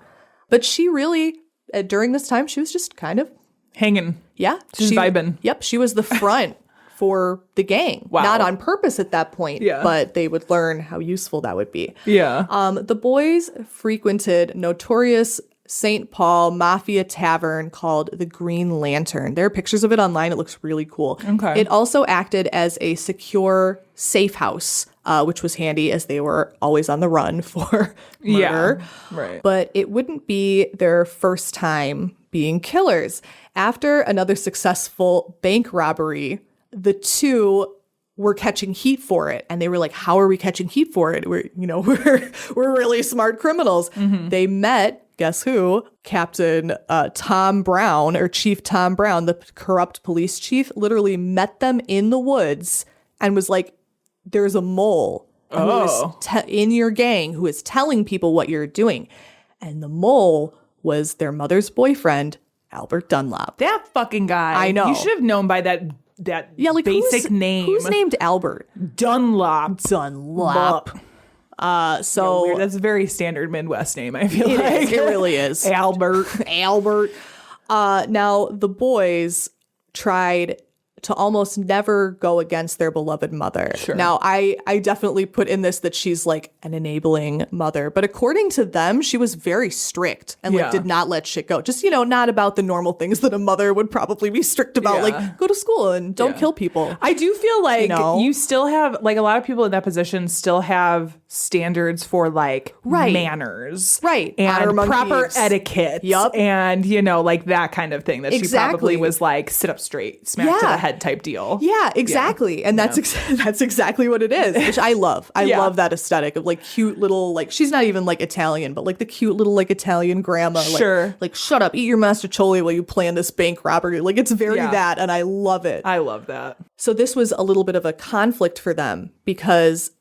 [SPEAKER 5] But she really, during this time, she was just kind of
[SPEAKER 4] hanging.
[SPEAKER 5] Yeah.
[SPEAKER 4] She's vibing.
[SPEAKER 5] Yep. She was the front for the gang.
[SPEAKER 4] Wow.
[SPEAKER 5] Not on purpose at that point, but they would learn how useful that would be.
[SPEAKER 4] Yeah.
[SPEAKER 5] The boys frequented notorious St. Paul Mafia tavern called the Green Lantern. There are pictures of it online. It looks really cool.
[SPEAKER 4] Okay.
[SPEAKER 5] It also acted as a secure safe house, which was handy as they were always on the run for murder.
[SPEAKER 4] Yeah. Right.
[SPEAKER 5] But it wouldn't be their first time being killers. After another successful bank robbery, the two were catching heat for it. And they were like, how are we catching heat for it? We're really smart criminals. Mm-hmm. They met, guess who? Captain Tom Brown, or Chief Tom Brown, the corrupt police chief, literally met them in the woods and was like, there's a mole who is in your gang who is telling people what you're doing. And the mole was their mother's boyfriend, Albert Dunlop.
[SPEAKER 4] That fucking guy.
[SPEAKER 5] I know.
[SPEAKER 4] You should have known by that basic name.
[SPEAKER 5] Who's named Albert?
[SPEAKER 4] Dunlop.
[SPEAKER 5] So
[SPEAKER 4] that's a very standard Midwest name, I feel like.
[SPEAKER 5] It really is.
[SPEAKER 4] Albert.
[SPEAKER 5] Now, the boys tried to almost never go against their beloved mother.
[SPEAKER 4] Sure.
[SPEAKER 5] Now, I definitely put in this that she's like an enabling mother, but according to them, she was very strict and like did not let shit go. Just, not about the normal things that a mother would probably be strict about, like go to school and don't kill people.
[SPEAKER 4] I do feel like you still have, like, a lot of people in that position still have standards for like manners.
[SPEAKER 5] Right.
[SPEAKER 4] And proper etiquette.
[SPEAKER 5] Yup.
[SPEAKER 4] And, like that kind of thing that she probably was like, sit up straight, smack to the head type deal.
[SPEAKER 5] Yeah, exactly. Yeah. And that's exactly what it is, which I love. I love that aesthetic of like cute little, like, she's not even like Italian, but like the cute little like Italian grandma.
[SPEAKER 4] Sure.
[SPEAKER 5] Like shut up, eat your mastrocoli while you plan this bank robbery. Like it's very that, and I love it.
[SPEAKER 4] I love that.
[SPEAKER 5] So this was a little bit of a conflict for them because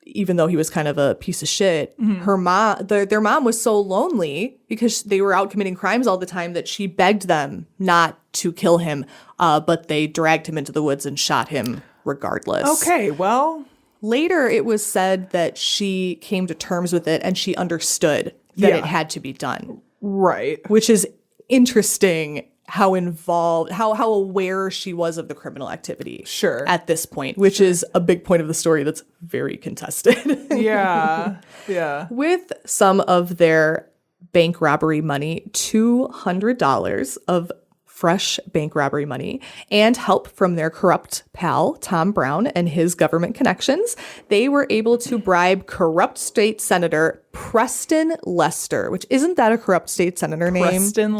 [SPEAKER 5] even though he was kind of a piece of shit, her mom, their mom was so lonely because they were out committing crimes all the time that she begged them not to kill him, but they dragged him into the woods and shot him regardless.
[SPEAKER 4] Okay, well.
[SPEAKER 5] Later, it was said that she came to terms with it and she understood that it had to be done.
[SPEAKER 4] Right.
[SPEAKER 5] Which is interesting how involved, how aware she was of the criminal activity at this point, which is a big point of the story that's very contested.
[SPEAKER 4] Yeah.
[SPEAKER 5] With some of their bank robbery money, $200 of fresh bank robbery money, and help from their corrupt pal, Tom Brown, and his government connections, they were able to bribe corrupt state senator Preston Lester, which isn't that a corrupt state senator name? Preston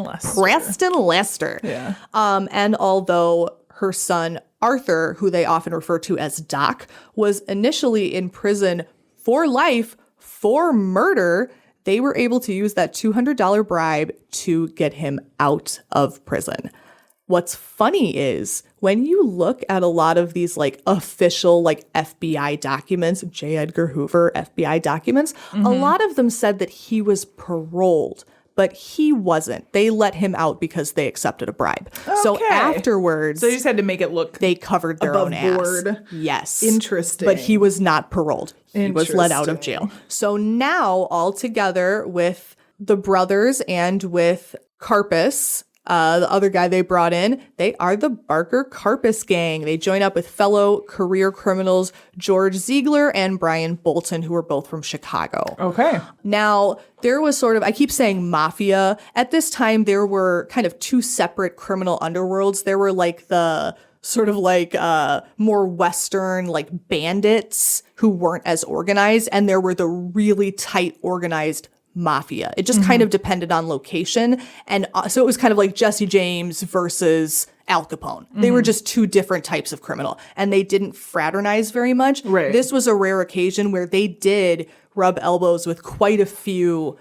[SPEAKER 5] Lester.
[SPEAKER 4] Yeah.
[SPEAKER 5] And although her son, Arthur, who they often refer to as Doc, was initially in prison for life for murder, they were able to use that $200 bribe to get him out of prison. What's funny is when you look at a lot of these like official like FBI documents, J. Edgar Hoover FBI documents, a lot of them said that he was paroled, but he wasn't. They let him out because they accepted a bribe. Okay. So afterwards,
[SPEAKER 4] so they just had to make it look
[SPEAKER 5] they covered their own
[SPEAKER 4] board.
[SPEAKER 5] Ass. Yes.
[SPEAKER 4] Interesting.
[SPEAKER 5] But he was not paroled. He was let out of jail. So now all together with the brothers and with Karpis, the other guy they brought in, they are the Barker Karpis gang. They join up with fellow career criminals George Ziegler and Brian Bolton, who are both from Chicago.
[SPEAKER 4] Okay.
[SPEAKER 5] Now, there was sort of, I keep saying mafia. At this time, there were kind of two separate criminal underworlds. There were like the sort of like more Western like bandits who weren't as organized. And there were the really tight organized mafia. It just kind of depended on location. And so it was kind of like Jesse James versus Al Capone. They were just two different types of criminal, and they didn't fraternize very much.
[SPEAKER 4] Right.
[SPEAKER 5] This was a rare occasion where they did rub elbows with quite a few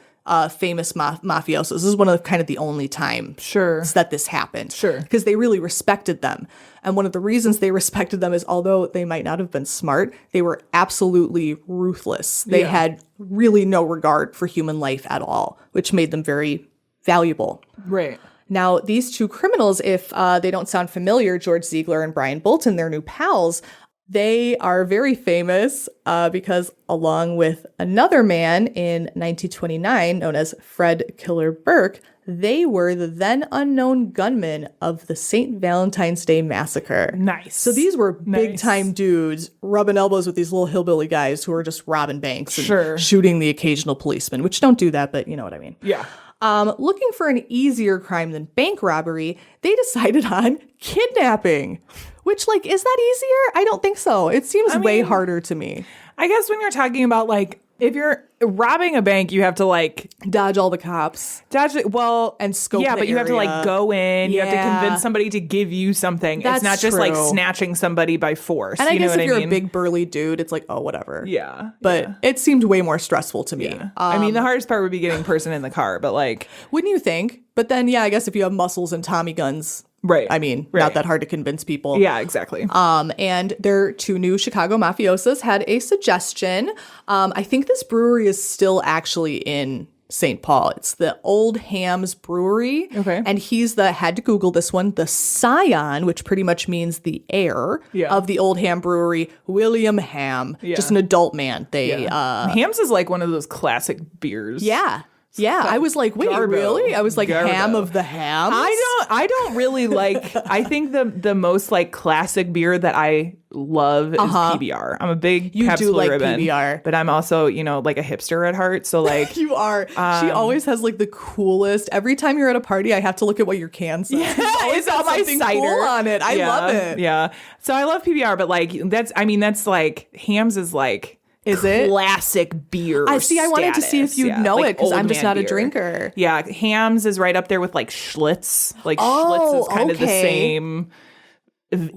[SPEAKER 5] famous mafiosos. This is one of kind of the only times that this happened.
[SPEAKER 4] Sure.
[SPEAKER 5] Because they really respected them. And one of the reasons they respected them is, although they might not have been smart, they were absolutely ruthless. They had really no regard for human life at all, which made them very valuable.
[SPEAKER 4] Right.
[SPEAKER 5] Now, these two criminals, if they don't sound familiar, George Ziegler and Brian Bolton, their new pals, they are very famous because along with another man in 1929 known as Fred Killer Burke, they were the then unknown gunmen of the St. Valentine's Day Massacre.
[SPEAKER 4] Nice.
[SPEAKER 5] So these were big time dudes rubbing elbows with these little hillbilly guys who were just robbing banks and shooting the occasional policeman, which don't do that, but you know what I mean.
[SPEAKER 4] Yeah.
[SPEAKER 5] Looking for an easier crime than bank robbery, they decided on kidnapping. Which, like, is that easier? I don't think so. It seems way harder to me.
[SPEAKER 4] I guess when you're talking about, like, if you're robbing a bank, you have to, like...
[SPEAKER 5] dodge all the cops. And scope
[SPEAKER 4] yeah,
[SPEAKER 5] the
[SPEAKER 4] but you have to, like,
[SPEAKER 5] area.
[SPEAKER 4] go in. You have to convince somebody to give you something.
[SPEAKER 5] That's
[SPEAKER 4] it's not just, like,
[SPEAKER 5] true.
[SPEAKER 4] snatching somebody by force.
[SPEAKER 5] And I guess
[SPEAKER 4] know what
[SPEAKER 5] if you're
[SPEAKER 4] mean?
[SPEAKER 5] a big burly dude, it's like, oh, whatever.
[SPEAKER 4] Yeah.
[SPEAKER 5] But it seemed way more stressful to me.
[SPEAKER 4] Yeah. I mean, the hardest part would be getting a person in the car, but, like...
[SPEAKER 5] Wouldn't you think? But then, yeah, I guess if you have muscles and Tommy guns...
[SPEAKER 4] Right.
[SPEAKER 5] I mean, not that hard to convince people.
[SPEAKER 4] Yeah, exactly.
[SPEAKER 5] And their two new Chicago mafiosos had a suggestion. I think this brewery is still actually in St. Paul. It's the Old Ham's Brewery.
[SPEAKER 4] Okay.
[SPEAKER 5] And he's had to Google this one, the scion, which pretty much means the heir of the Old Ham Brewery, William Ham.
[SPEAKER 4] Yeah.
[SPEAKER 5] Just an adult man.
[SPEAKER 4] Ham's is like one of those classic beers.
[SPEAKER 5] Yeah. Yeah, I was like, wait, really? I was like, Ham of the Hams?
[SPEAKER 4] I don't really like, I think the most like classic beer that I love is PBR. I'm a big Pabst Blue
[SPEAKER 5] like
[SPEAKER 4] Ribbon,
[SPEAKER 5] PBR.
[SPEAKER 4] but I'm also, like a hipster at heart. So like
[SPEAKER 5] you are. She always has like the coolest. Every time you're at a party, I have to look at what your can says.
[SPEAKER 4] Yeah, it's on my cider
[SPEAKER 5] cool on it. I love it.
[SPEAKER 4] Yeah. So I love PBR, but like that's like Ham's is like
[SPEAKER 5] Is it
[SPEAKER 4] classic beer?
[SPEAKER 5] I see. I wanted to see if you know
[SPEAKER 4] like
[SPEAKER 5] it because I'm just not
[SPEAKER 4] beer.
[SPEAKER 5] a drinker.
[SPEAKER 4] Yeah, Ham's is right up there with like Schlitz. Like Schlitz is kind of the same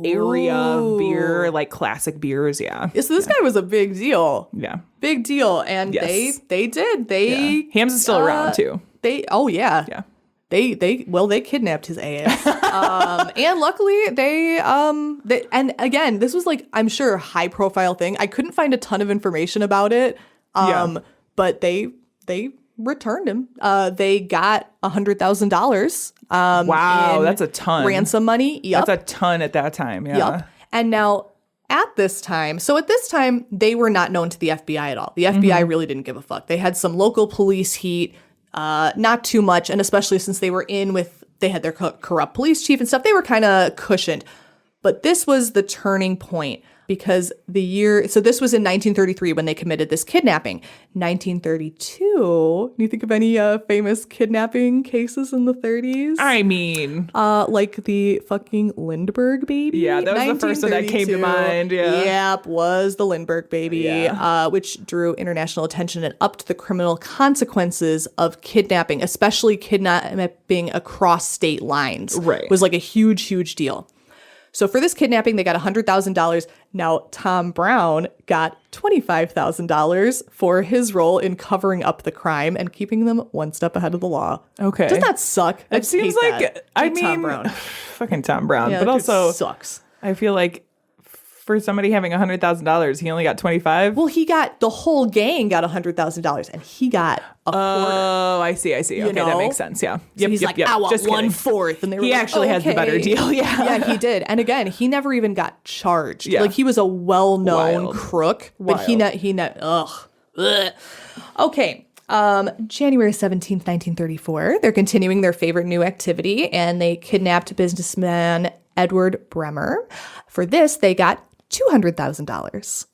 [SPEAKER 4] area of beer, like classic beers. Yeah.
[SPEAKER 5] So this guy was a big deal.
[SPEAKER 4] Yeah,
[SPEAKER 5] big deal, and they did.
[SPEAKER 4] Ham's is still around too.
[SPEAKER 5] Yeah. They kidnapped his ass. And luckily they and again, this was like, I'm sure, a high profile thing. I couldn't find a ton of information about it. But they returned him. They got $100,000.
[SPEAKER 4] Wow, that's a ton.
[SPEAKER 5] Ransom money. Yep.
[SPEAKER 4] That's a ton at that time. Yeah.
[SPEAKER 5] Yep. And now at this time, they were not known to the FBI at all. The FBI really didn't give a fuck. They had some local police heat. Not too much, and especially since they had their corrupt police chief and stuff, they were kind of cushioned. But this was the turning point because this was in 1933 when they committed this kidnapping. 1932, do you think of any famous kidnapping cases in the 30s?
[SPEAKER 4] I mean,
[SPEAKER 5] like the fucking Lindbergh baby?
[SPEAKER 4] Yeah, that was the first one that came to mind. Yeah.
[SPEAKER 5] Yep, was the Lindbergh baby, which drew international attention and upped the criminal consequences of kidnapping, especially kidnapping across state lines.
[SPEAKER 4] Right.
[SPEAKER 5] Was like a huge, huge deal. So for this kidnapping, they got $100,000. Now, Tom Brown got $25,000 for his role in covering up the crime and keeping them one step ahead of the law.
[SPEAKER 4] Okay.
[SPEAKER 5] Doesn't that suck?
[SPEAKER 4] It seems like,
[SPEAKER 5] Tom Brown.
[SPEAKER 4] Fucking Tom Brown.
[SPEAKER 5] Yeah,
[SPEAKER 4] but also,
[SPEAKER 5] sucks.
[SPEAKER 4] I feel like for somebody having $100,000, he only got 25.
[SPEAKER 5] Well, the whole gang got $100,000 and he got a quarter.
[SPEAKER 4] Oh, I see. Okay, that makes sense. Yeah.
[SPEAKER 5] So he's like, I want
[SPEAKER 4] Just kidding.
[SPEAKER 5] 1/4. And they were
[SPEAKER 4] he
[SPEAKER 5] like,
[SPEAKER 4] actually has the better deal. Yeah.
[SPEAKER 5] Yeah, he did. And again, he never even got charged.
[SPEAKER 4] Yeah.
[SPEAKER 5] Like he was a well-known
[SPEAKER 4] Wild.
[SPEAKER 5] crook, but ugh. Okay. January 17th, 1934, they're continuing their favorite new activity and they kidnapped businessman Edward Bremer. For this, they got $200,000.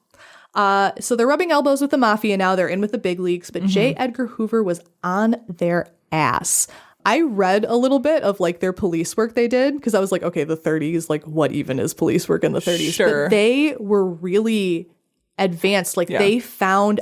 [SPEAKER 5] So they're rubbing elbows with the mafia now. They're in with the big leagues, but J. Edgar Hoover was on their ass. I read a little bit of like their police work they did because I was like, okay, the 30s, like what even is police work in the 30s?
[SPEAKER 4] Sure.
[SPEAKER 5] But they were really advanced. Like they found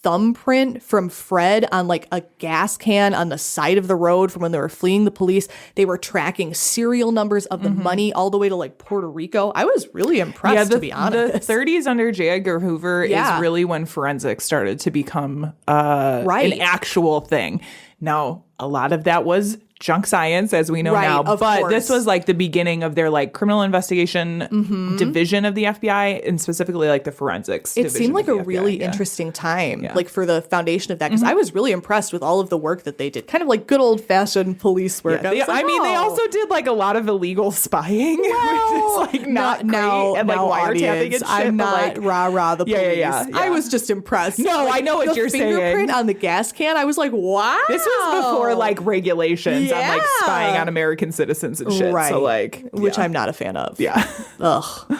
[SPEAKER 5] thumbprint from Fred on like a gas can on the side of the road from when they were fleeing the police. They were tracking serial numbers of the money all the way to like Puerto Rico. I was really impressed, to be honest.
[SPEAKER 4] The 30s under J. Edgar Hoover is really when forensics started to become an actual thing. Now, a lot of that was junk science, as we know now. But this was like the beginning of their like criminal investigation division of the FBI, and specifically like the forensics.
[SPEAKER 5] It seemed like a really interesting time, like for the foundation of that, because I was really impressed with all of the work that they did. Kind of like good old fashioned police work.
[SPEAKER 4] Yeah, they also did like a lot of illegal spying, which is like not great, and like wiretapping and shit.
[SPEAKER 5] I'm not rah the police.
[SPEAKER 4] Yeah.
[SPEAKER 5] I was just impressed.
[SPEAKER 4] No,
[SPEAKER 5] like,
[SPEAKER 4] I know what you're saying.
[SPEAKER 5] The fingerprint on the gas can, I was like, wow.
[SPEAKER 4] This was before like regulations on like spying on American citizens and shit.
[SPEAKER 5] Right.
[SPEAKER 4] So like,
[SPEAKER 5] which I'm not a fan of.
[SPEAKER 4] Yeah.
[SPEAKER 5] Ugh.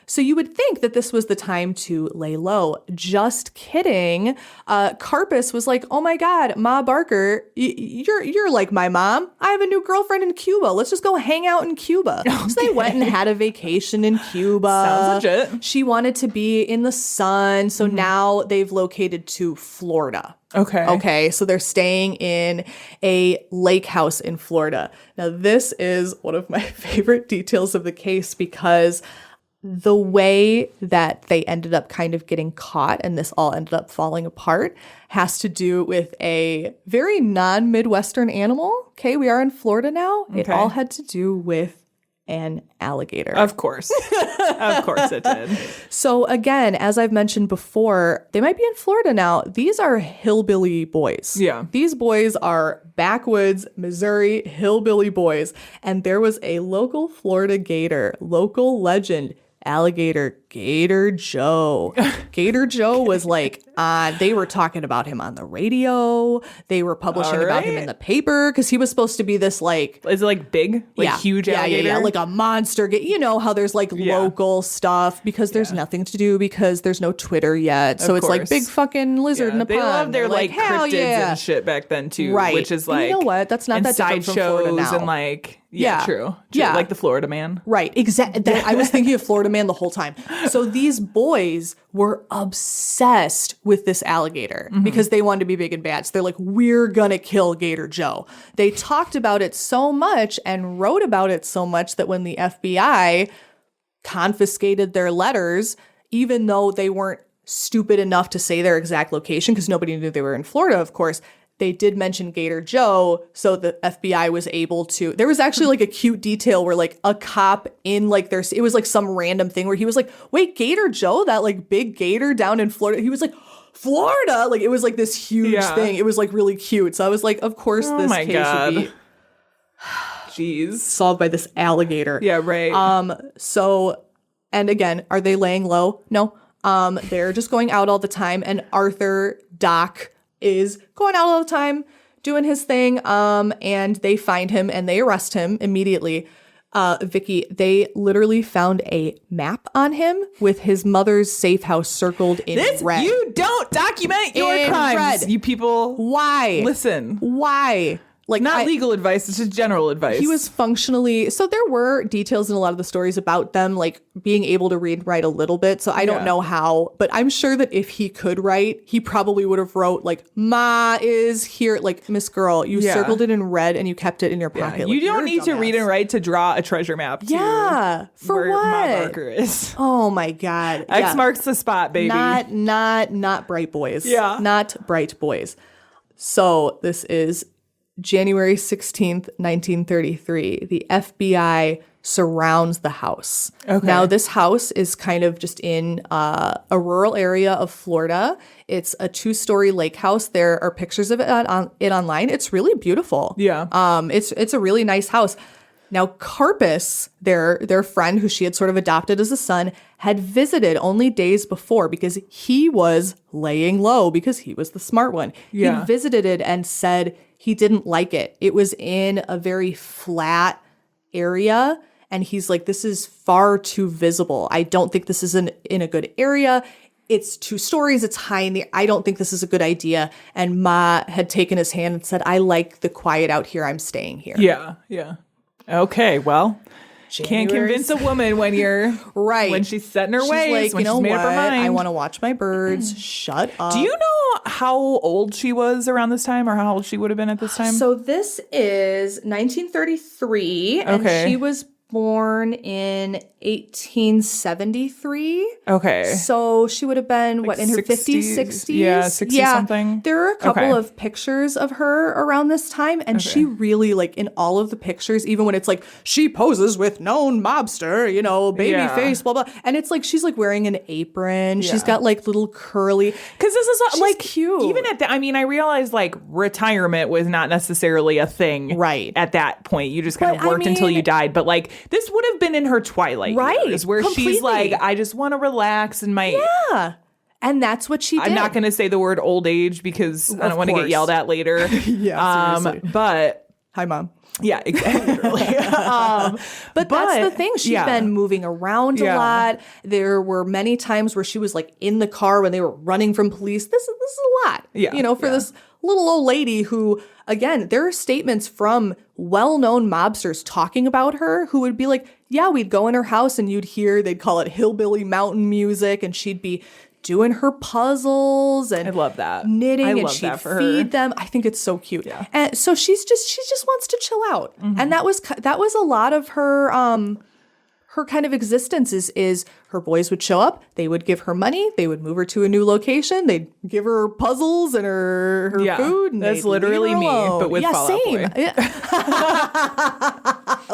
[SPEAKER 5] So you would think that this was the time to lay low. Just kidding. Carpus was like, oh my God, Ma Barker, you're like my mom. I have a new girlfriend in Cuba. Let's just go hang out in Cuba. Okay. So they went and had a vacation in Cuba.
[SPEAKER 4] Sounds legit.
[SPEAKER 5] She wanted to be in the sun. So now they've located to Florida. Okay. So they're staying in a lake house in Florida. Now, this is one of my favorite details of the case because the way that they ended up kind of getting caught and this all ended up falling apart has to do with a very non-Midwestern animal. Okay, we are in Florida now. It all had to do with an alligator.
[SPEAKER 4] Of course. Of course it did.
[SPEAKER 5] So again, as I've mentioned before, they might be in Florida now. These are hillbilly boys.
[SPEAKER 4] Yeah.
[SPEAKER 5] These boys are backwoods, Missouri hillbilly boys. And there was a local Florida gator, local legend, alligator Gator Joe. Gator Joe was like they were talking about him on the radio. They were publishing about him in the paper because he was supposed to be this like,
[SPEAKER 4] is it like big, like huge alligator?
[SPEAKER 5] Yeah, like a monster. You know how there's like local stuff because there's nothing to do because there's no Twitter yet. So it's like big fucking lizard in a pond.
[SPEAKER 4] They love their like cryptids
[SPEAKER 5] yeah.
[SPEAKER 4] and shit back then too,
[SPEAKER 5] right?
[SPEAKER 4] Which is like,
[SPEAKER 5] you know what? That's not that different from Florida now.
[SPEAKER 4] And like. Yeah, true.
[SPEAKER 5] Yeah.
[SPEAKER 4] Like the Florida Man.
[SPEAKER 5] Right, exactly. I was thinking of Florida Man the whole time. So these boys were obsessed with this alligator because they wanted to be big and bad. So they're like, we're gonna kill Gator Joe. They talked about it so much and wrote about it so much that when the FBI confiscated their letters, even though they weren't stupid enough to say their exact location because nobody knew they were in Florida, of course, they did mention Gator Joe, so the FBI was able to. There was actually like a cute detail where like a cop in like it was like some random thing where he was like, wait, Gator Joe, that like big gator down in Florida. He was like, Florida? Like it was like this huge thing. It was like really cute. So I was like, of course this case would be
[SPEAKER 4] jeez,
[SPEAKER 5] solved by this alligator.
[SPEAKER 4] Yeah, right.
[SPEAKER 5] So, and again, are they laying low? No. They're just going out all the time. And Arthur Doc is going out all the time, doing his thing, and they find him and they arrest him immediately. Vicky, they literally found a map on him with his mother's safe house circled in red.
[SPEAKER 4] You don't document your crimes, you people.
[SPEAKER 5] Why?
[SPEAKER 4] Listen.
[SPEAKER 5] Why? Like
[SPEAKER 4] not legal advice, it's just general advice.
[SPEAKER 5] He was functionally, so there were details in a lot of the stories about them like being able to read and write a little bit. So I don't know how, but I'm sure that if he could write, he probably would have wrote like, Ma is here, like, Miss Girl, you circled it in red and you kept it in your pocket.
[SPEAKER 4] You
[SPEAKER 5] like,
[SPEAKER 4] don't need to read and write to draw a treasure map.
[SPEAKER 5] For
[SPEAKER 4] where
[SPEAKER 5] what?
[SPEAKER 4] Ma Barker is.
[SPEAKER 5] Oh my God.
[SPEAKER 4] X marks the spot, baby.
[SPEAKER 5] Not bright boys.
[SPEAKER 4] Yeah.
[SPEAKER 5] Not bright boys. So this is January 16th, 1933, the FBI surrounds the house. Okay. Now, this house is kind of just in a rural area of Florida. It's a 2-story lake house. There are pictures of it online. It's really beautiful.
[SPEAKER 4] Yeah.
[SPEAKER 5] It's a really nice house. Now, Carpus, their friend who she had sort of adopted as a son, had visited only days before because he was laying low because he was the smart one.
[SPEAKER 4] Yeah.
[SPEAKER 5] He visited it and said he didn't like it. It was in a very flat area. And he's like, this is far too visible. I don't think this is in a good area. It's 2 stories. It's high in the, I don't think this is a good idea. And Ma had taken his hand and said, I like the quiet out here. I'm staying here.
[SPEAKER 4] Yeah. Okay, well, Can't convince a woman when you're
[SPEAKER 5] right
[SPEAKER 4] when she's set in her
[SPEAKER 5] she's
[SPEAKER 4] ways,
[SPEAKER 5] like,
[SPEAKER 4] when
[SPEAKER 5] you know
[SPEAKER 4] she's made
[SPEAKER 5] what?
[SPEAKER 4] up her mind.
[SPEAKER 5] I want to watch my birds. Shut up.
[SPEAKER 4] Do you know how old she was around this time, or how old she would have been at this time?
[SPEAKER 5] So this is 1933, and she was born in 1873.
[SPEAKER 4] Okay.
[SPEAKER 5] So she would have been,
[SPEAKER 4] Like
[SPEAKER 5] what, in her
[SPEAKER 4] 60s?
[SPEAKER 5] 50s, 60s?
[SPEAKER 4] Yeah, 60 something.
[SPEAKER 5] There are a couple of pictures of her around this time, and she really, like, in all of the pictures, even when it's like, she poses with known mobster, you know, baby face, blah, blah. And it's like, she's, like, wearing an apron. She's got, like, little curly.
[SPEAKER 4] Because this is, like,
[SPEAKER 5] cute.
[SPEAKER 4] Even at I mean, I realized, like, retirement was not necessarily a thing.
[SPEAKER 5] Right.
[SPEAKER 4] At that point. You just kind of worked until you died. But, like, this would have been in her twilight years, where she's like, I just want to relax and my
[SPEAKER 5] and that's what she did.
[SPEAKER 4] I'm not going to say the word old age because I don't want to get yelled at later.
[SPEAKER 5] Seriously.
[SPEAKER 4] But
[SPEAKER 5] hi, Mom.
[SPEAKER 4] Yeah, exactly.
[SPEAKER 5] But that's the thing. She's been moving around a lot. There were many times where she was like in the car when they were running from police. This is a lot. You know, for this little old lady who, again, there are statements from well-known mobsters talking about her who would be like, yeah, we'd go in her house and they'd call it hillbilly mountain music, and she'd be doing her puzzles and
[SPEAKER 4] I love that.
[SPEAKER 5] knitting, and she'd feed them. I think it's so cute. Yeah. And so she just wants to chill out. And that was a lot of her her kind of existence is her boys would show up, they would give her money, they would move her to a new location, they'd give her puzzles and her food. And
[SPEAKER 4] that's literally me, but with Fall Out Boy.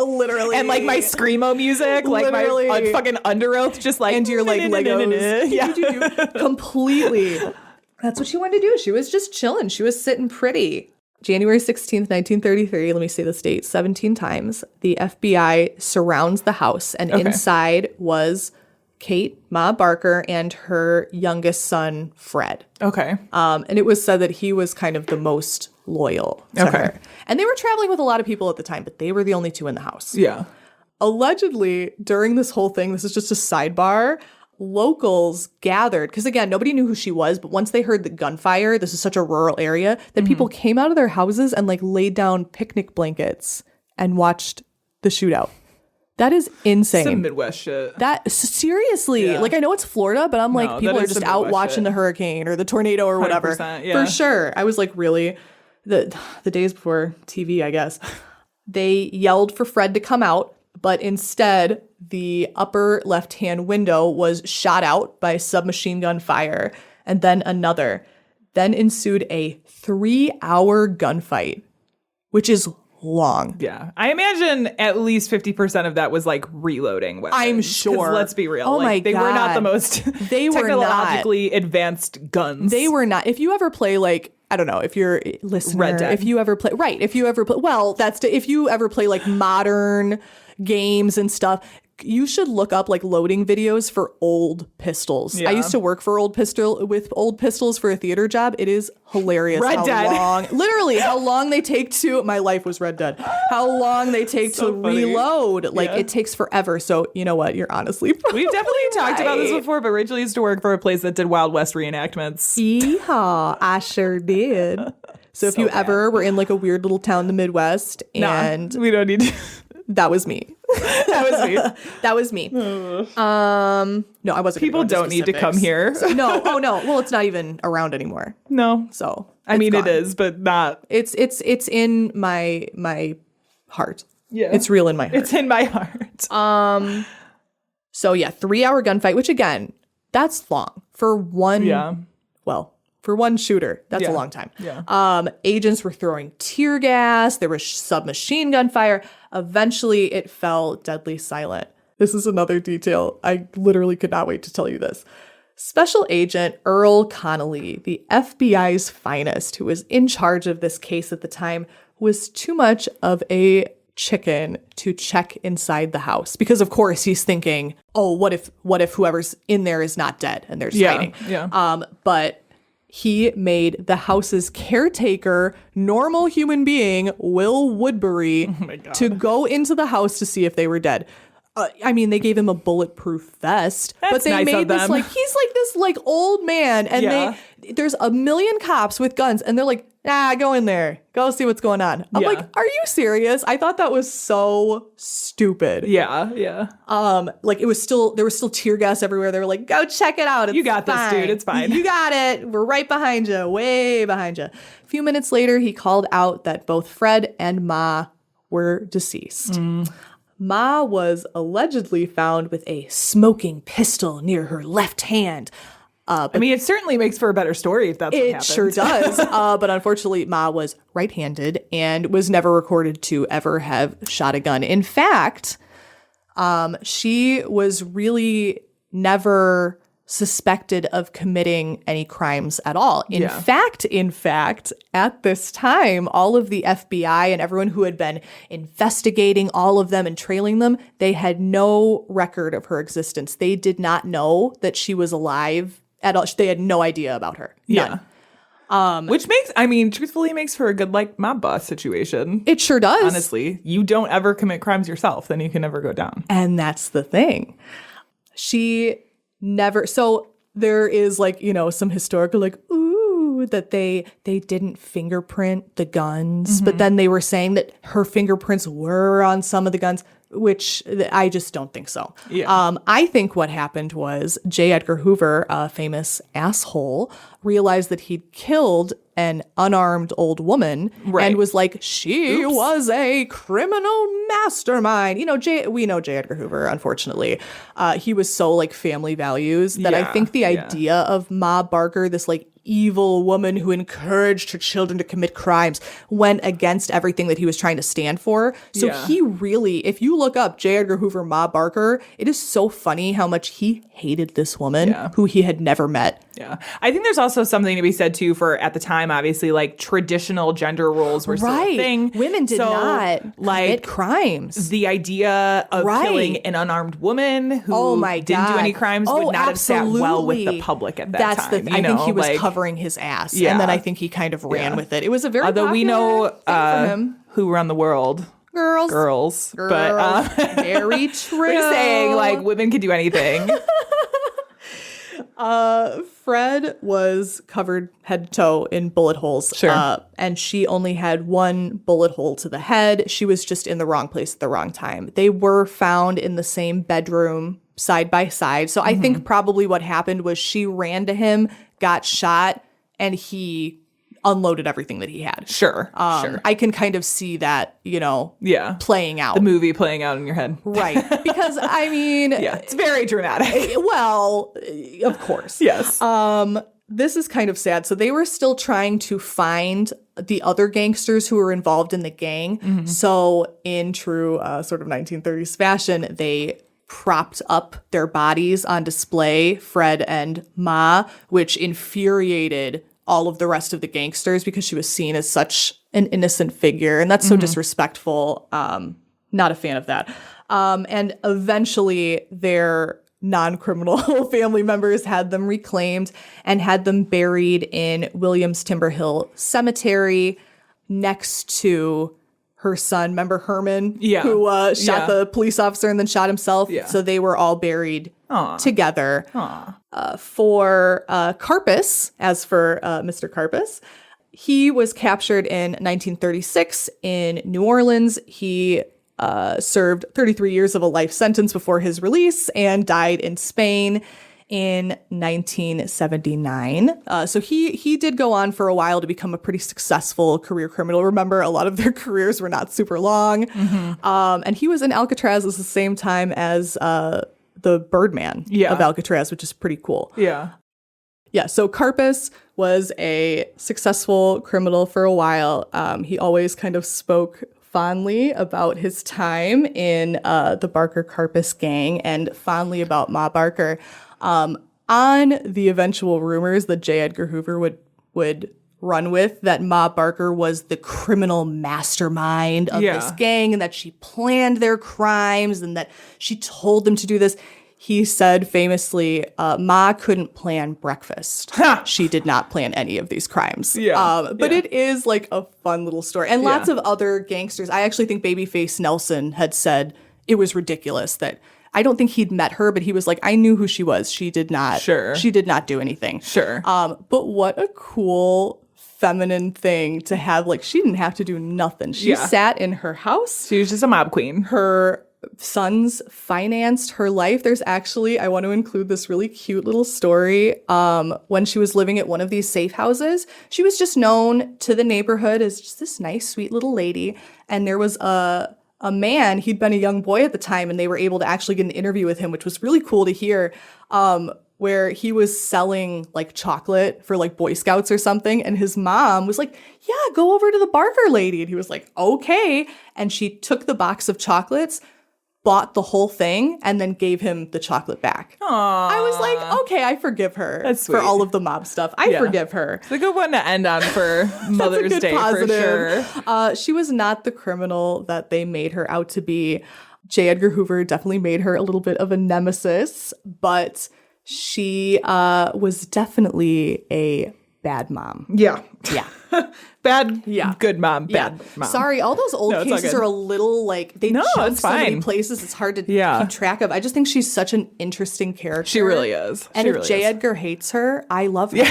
[SPEAKER 5] Literally.
[SPEAKER 4] And like my screamo music, like my fucking Under Oath, just like.
[SPEAKER 5] And your like Legos. Completely. That's what she wanted to do. She was just chilling. She was sitting pretty. January 16th, 1933, let me say this date 17 times, the FBI surrounds the house, and inside was Kate, Ma Barker, and her youngest son, Fred.
[SPEAKER 4] Okay.
[SPEAKER 5] And it was said that he was kind of the most loyal to her. And they were traveling with a lot of people at the time, but they were the only two in the house.
[SPEAKER 4] Yeah.
[SPEAKER 5] Allegedly, during this whole thing, this is just a sidebar, locals gathered, because again, nobody knew who she was, but once they heard the gunfire, this is such a rural area, that people came out of their houses and like laid down picnic blankets and watched the shootout. That is insane.
[SPEAKER 4] Some Midwest shit.
[SPEAKER 5] That seriously, like I know it's Florida, but I'm like, people are just out watching the hurricane or the tornado or whatever. For sure. I was like, really? The days before TV, I guess. They yelled for Fred to come out, but instead the upper left-hand window was shot out by submachine gun fire, and then another. Then ensued a 3-hour gunfight, which is long.
[SPEAKER 4] Yeah. I imagine at least 50% of that was like reloading weapons.
[SPEAKER 5] I'm sure.
[SPEAKER 4] Let's be real.
[SPEAKER 5] Oh
[SPEAKER 4] like,
[SPEAKER 5] my God.
[SPEAKER 4] They were not the most technologically advanced guns.
[SPEAKER 5] They were not. If you ever play like, I don't know, if you're a listener,
[SPEAKER 4] Red Dead.
[SPEAKER 5] if you ever play if you ever play like modern games and stuff, you should look up like loading videos for old pistols. I used to work for old pistols for a theater job. It is hilarious how long they take to, my life was Red Dead, how long they take to reload. Like it takes forever. So you know what? You're honestly
[SPEAKER 4] We've definitely talked about this before, but Rachel used to work for a place that did Wild West reenactments.
[SPEAKER 5] Yeehaw, I sure did. So if you ever were in like a weird little town in the Midwest and
[SPEAKER 4] we don't need to.
[SPEAKER 5] That was me. That was me. No, I wasn't.
[SPEAKER 4] People don't need to come here.
[SPEAKER 5] No. Oh no. Well, it's not even around anymore.
[SPEAKER 4] No.
[SPEAKER 5] So
[SPEAKER 4] I mean, gone. It is, but not.
[SPEAKER 5] It's in my heart.
[SPEAKER 4] Yeah.
[SPEAKER 5] It's real in my heart.
[SPEAKER 4] It's in my heart.
[SPEAKER 5] So yeah, 3-hour gunfight, which again, that's long for one.
[SPEAKER 4] Yeah.
[SPEAKER 5] Well, for one shooter, that's a long time.
[SPEAKER 4] Yeah.
[SPEAKER 5] Agents were throwing tear gas. There was submachine gun fire. Eventually, it fell deadly silent. This is another detail. I literally could not wait to tell you this. Special Agent Earl Connolly, the FBI's finest, who was in charge of this case at the time, was too much of a chicken to check inside the house, because of course he's thinking, oh, what if whoever's in there is not dead and they're just hiding. But he made the house's caretaker, normal human being, Will Woodbury, to go into the house to see if they were dead. I mean, they gave him a bulletproof vest, but they made this like, he's like this like old man, and there's a million cops with guns, and they're like, Go in there. Go see what's going on. I'm like, are you serious? I thought that was so stupid.
[SPEAKER 4] Yeah, yeah.
[SPEAKER 5] Like there was still tear gas everywhere. They were like, go check it out. It's
[SPEAKER 4] You got
[SPEAKER 5] fine.
[SPEAKER 4] this, dude. It's fine.
[SPEAKER 5] You got it. We're right behind you. Way behind you. A few minutes later, he called out that both Fred and Ma were deceased. Ma was allegedly found with a smoking pistol near her left hand.
[SPEAKER 4] I mean, it certainly makes for a better story if that's what happened.
[SPEAKER 5] It sure does. But unfortunately, Ma was right-handed and was never recorded to ever have shot a gun. In fact, she was really never suspected of committing any crimes at all. In fact, at this time, all of the FBI and everyone who had been investigating all of them and trailing them, they had no record of her existence. They did not know that she was alive at all. They had no idea about her. None.
[SPEAKER 4] Which truthfully makes for a good, like, mob boss situation.
[SPEAKER 5] It sure does.
[SPEAKER 4] Honestly, you don't ever commit crimes yourself, then you can never go down.
[SPEAKER 5] And that's the thing. She never, so there is like, some historical like, that they didn't fingerprint the guns, but then they were saying that her fingerprints were on some of the guns, which I just don't think so.
[SPEAKER 4] Yeah.
[SPEAKER 5] I think what happened was J. Edgar Hoover, a famous asshole, realized that he'd killed an unarmed old woman and was like, she was a criminal mastermind. We know J. Edgar Hoover, unfortunately. He was so like family values that I think the idea of Ma Barker, this like evil woman who encouraged her children to commit crimes, went against everything that he was trying to stand for. So he really, if you look up J. Edgar Hoover, Ma Barker, it is so funny how much he hated this woman who he had never met.
[SPEAKER 4] Yeah. I think there's also something to be said too for, at the time, obviously, like traditional gender roles were still a thing.
[SPEAKER 5] Women did not commit crimes.
[SPEAKER 4] The idea of killing an unarmed woman who didn't do any crimes would not have sat well with the public at that time.
[SPEAKER 5] I think he was covering his ass. And then I think he kind of ran with it. It was a very
[SPEAKER 4] Although we know
[SPEAKER 5] thing for him.
[SPEAKER 4] Who run the world. Girls. But
[SPEAKER 5] very true.
[SPEAKER 4] We're saying like women can do anything.
[SPEAKER 5] Fred was covered head to toe in bullet holes.
[SPEAKER 4] Sure.
[SPEAKER 5] And she only had one bullet hole to the head. She was just in the wrong place at the wrong time. They were found in the same bedroom side by side. So I think probably what happened was she ran to him, got shot, and he unloaded everything that he had.
[SPEAKER 4] Sure.
[SPEAKER 5] I can kind of see that, playing out.
[SPEAKER 4] The movie playing out in your head.
[SPEAKER 5] Right. Because, I mean...
[SPEAKER 4] it's very dramatic.
[SPEAKER 5] Well, of course.
[SPEAKER 4] Yes.
[SPEAKER 5] This is kind of sad. So they were still trying to find the other gangsters who were involved in the gang. So in true sort of 1930s fashion, they propped up their bodies on display, Fred and Ma, which infuriated all of the rest of the gangsters because she was seen as such an innocent figure. And that's so disrespectful. Not a fan of that. And eventually their non-criminal family members had them reclaimed and had them buried in Williams Timber Hill Cemetery next to her son. Remember Herman? Who shot the police officer and then shot himself? So they were all buried together. For Karpus, as for Mr. Karpus, he was captured in 1936 in New Orleans. He served 33 years of a life sentence before his release and died in Spain in 1979. So he did go on for a while to become a pretty successful career criminal. Remember, a lot of their careers were not super long. And he was in Alcatraz at the same time as the Birdman of Alcatraz, which is pretty cool. Yeah, so Karpus was a successful criminal for a while. He always kind of spoke fondly about his time in the Barker Karpus gang and fondly about Ma Barker. On the eventual rumors that J. Edgar Hoover would run with, that Ma Barker was the criminal mastermind of this gang and that she planned their crimes and that she told them to do this. He said famously, Ma couldn't plan breakfast. She did not plan any of these crimes. But it is like a fun little story. And lots of other gangsters. I actually think Babyface Nelson had said it was ridiculous that I don't think he'd met her, but he was like, I knew who she was. She did not. She did not do anything. But what a cool feminine thing to have. Like, she didn't have to do nothing. She sat in her house.
[SPEAKER 4] She was just a mob queen.
[SPEAKER 5] Her sons financed her life. There's actually, I want to include this really cute little story. When she was living at one of these safe houses, she was just known to the neighborhood as just this nice, sweet little lady. And there was a man, he'd been a young boy at the time, and they were able to actually get an interview with him, which was really cool to hear, where he was selling like chocolate for like Boy Scouts or something. And his mom was like, yeah, go over to the Barker lady. And he was like, okay. And she took the box of chocolates, bought the whole thing, and then gave him the chocolate back.
[SPEAKER 4] Aww.
[SPEAKER 5] I was like, okay, I forgive her for all of the mob stuff. I forgive her.
[SPEAKER 4] It's a good one to end on for Mother's Day,
[SPEAKER 5] positive.
[SPEAKER 4] for sure.
[SPEAKER 5] She was not the criminal that they made her out to be. J. Edgar Hoover definitely made her a little bit of a nemesis, but she was definitely a bad mom.
[SPEAKER 4] Yeah. Bad,
[SPEAKER 5] Yeah.
[SPEAKER 4] good mom, bad mom.
[SPEAKER 5] Sorry, all those old
[SPEAKER 4] No, it's all
[SPEAKER 5] cases
[SPEAKER 4] good.
[SPEAKER 5] are a little like, they jump
[SPEAKER 4] it's
[SPEAKER 5] so many
[SPEAKER 4] fine.
[SPEAKER 5] places, it's hard to
[SPEAKER 4] Yeah.
[SPEAKER 5] keep track of. I just think she's such an interesting character.
[SPEAKER 4] She really is.
[SPEAKER 5] And
[SPEAKER 4] She
[SPEAKER 5] if
[SPEAKER 4] really
[SPEAKER 5] J.
[SPEAKER 4] is.
[SPEAKER 5] Edgar hates her, I love her.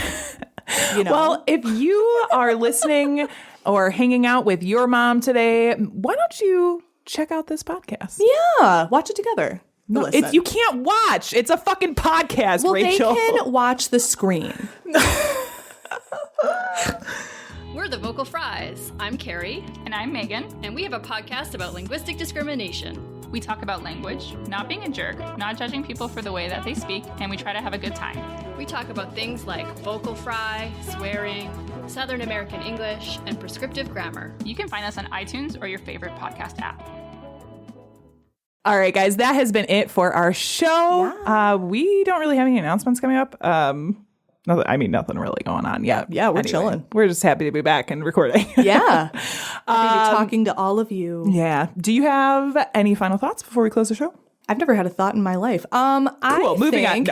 [SPEAKER 5] You know?
[SPEAKER 4] Well, if you are listening or hanging out with your mom today, why don't you check out this podcast?
[SPEAKER 5] yeah, watch it together.
[SPEAKER 4] No,
[SPEAKER 5] Listen.
[SPEAKER 4] you can't watch. It's a fucking podcast,
[SPEAKER 5] Well,
[SPEAKER 4] Rachel.
[SPEAKER 5] they can watch the screen.
[SPEAKER 9] We're the Vocal Fries. I'm Carrie.
[SPEAKER 10] And I'm Megan.
[SPEAKER 9] And we have a podcast about linguistic discrimination.
[SPEAKER 10] We talk about language, not being a jerk, not judging people for the way that they speak, and we try to have a good time.
[SPEAKER 9] We talk about things like vocal fry, swearing, Southern American English, and prescriptive grammar.
[SPEAKER 10] You can find us on iTunes or your favorite podcast app.
[SPEAKER 4] All right, guys, that has been it for our show.
[SPEAKER 5] Yeah.
[SPEAKER 4] We don't really have any announcements coming up. Nothing really going on yet.
[SPEAKER 5] Yeah, we're chilling.
[SPEAKER 4] We're just happy to be back and recording.
[SPEAKER 5] Yeah. Happy to be talking to all of you.
[SPEAKER 4] Yeah. Do you have any final thoughts before we close the show?
[SPEAKER 5] I've never had a thought in my life.
[SPEAKER 4] Moving on. No,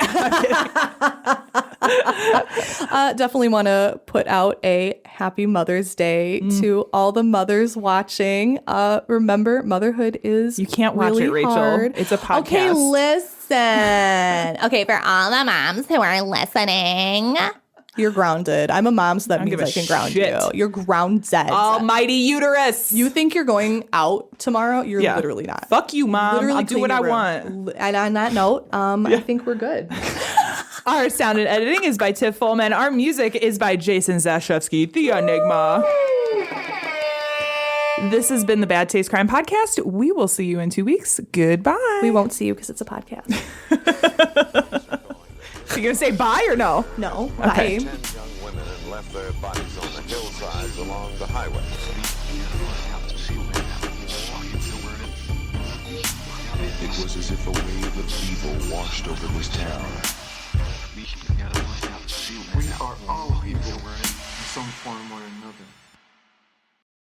[SPEAKER 4] I'm
[SPEAKER 5] definitely want to put out a happy Mother's Day to all the mothers watching. Remember, motherhood is
[SPEAKER 4] You can't watch
[SPEAKER 5] really
[SPEAKER 4] it, Rachel.
[SPEAKER 5] hard.
[SPEAKER 4] It's a podcast.
[SPEAKER 5] Okay, listen. Okay, for all the moms who are listening, you're grounded. I'm a mom, so that means
[SPEAKER 4] give a
[SPEAKER 5] I can ground
[SPEAKER 4] shit.
[SPEAKER 5] you. You're grounded.
[SPEAKER 4] Almighty uterus.
[SPEAKER 5] You think you're going out tomorrow? You're literally not.
[SPEAKER 4] Fuck you, Mom.
[SPEAKER 5] Literally
[SPEAKER 4] I'll do
[SPEAKER 5] clean
[SPEAKER 4] what I
[SPEAKER 5] your
[SPEAKER 4] want.
[SPEAKER 5] room. And on that note, I think we're good.
[SPEAKER 4] Our sound and editing is by Tiff Fullman. Our music is by Jason Zashevsky, the Enigma. This has been the Bad Taste Crime Podcast. We will see you in 2 weeks. Goodbye.
[SPEAKER 5] We won't see you because it's a podcast.
[SPEAKER 4] You gonna say bye or no?
[SPEAKER 5] No.
[SPEAKER 4] Okay.
[SPEAKER 5] Bye.
[SPEAKER 11] 10 young women and left their bodies on the hillsides along the highway.
[SPEAKER 12] It was as if a wave of evil washed over this town.
[SPEAKER 2] We are all evil in some form or another.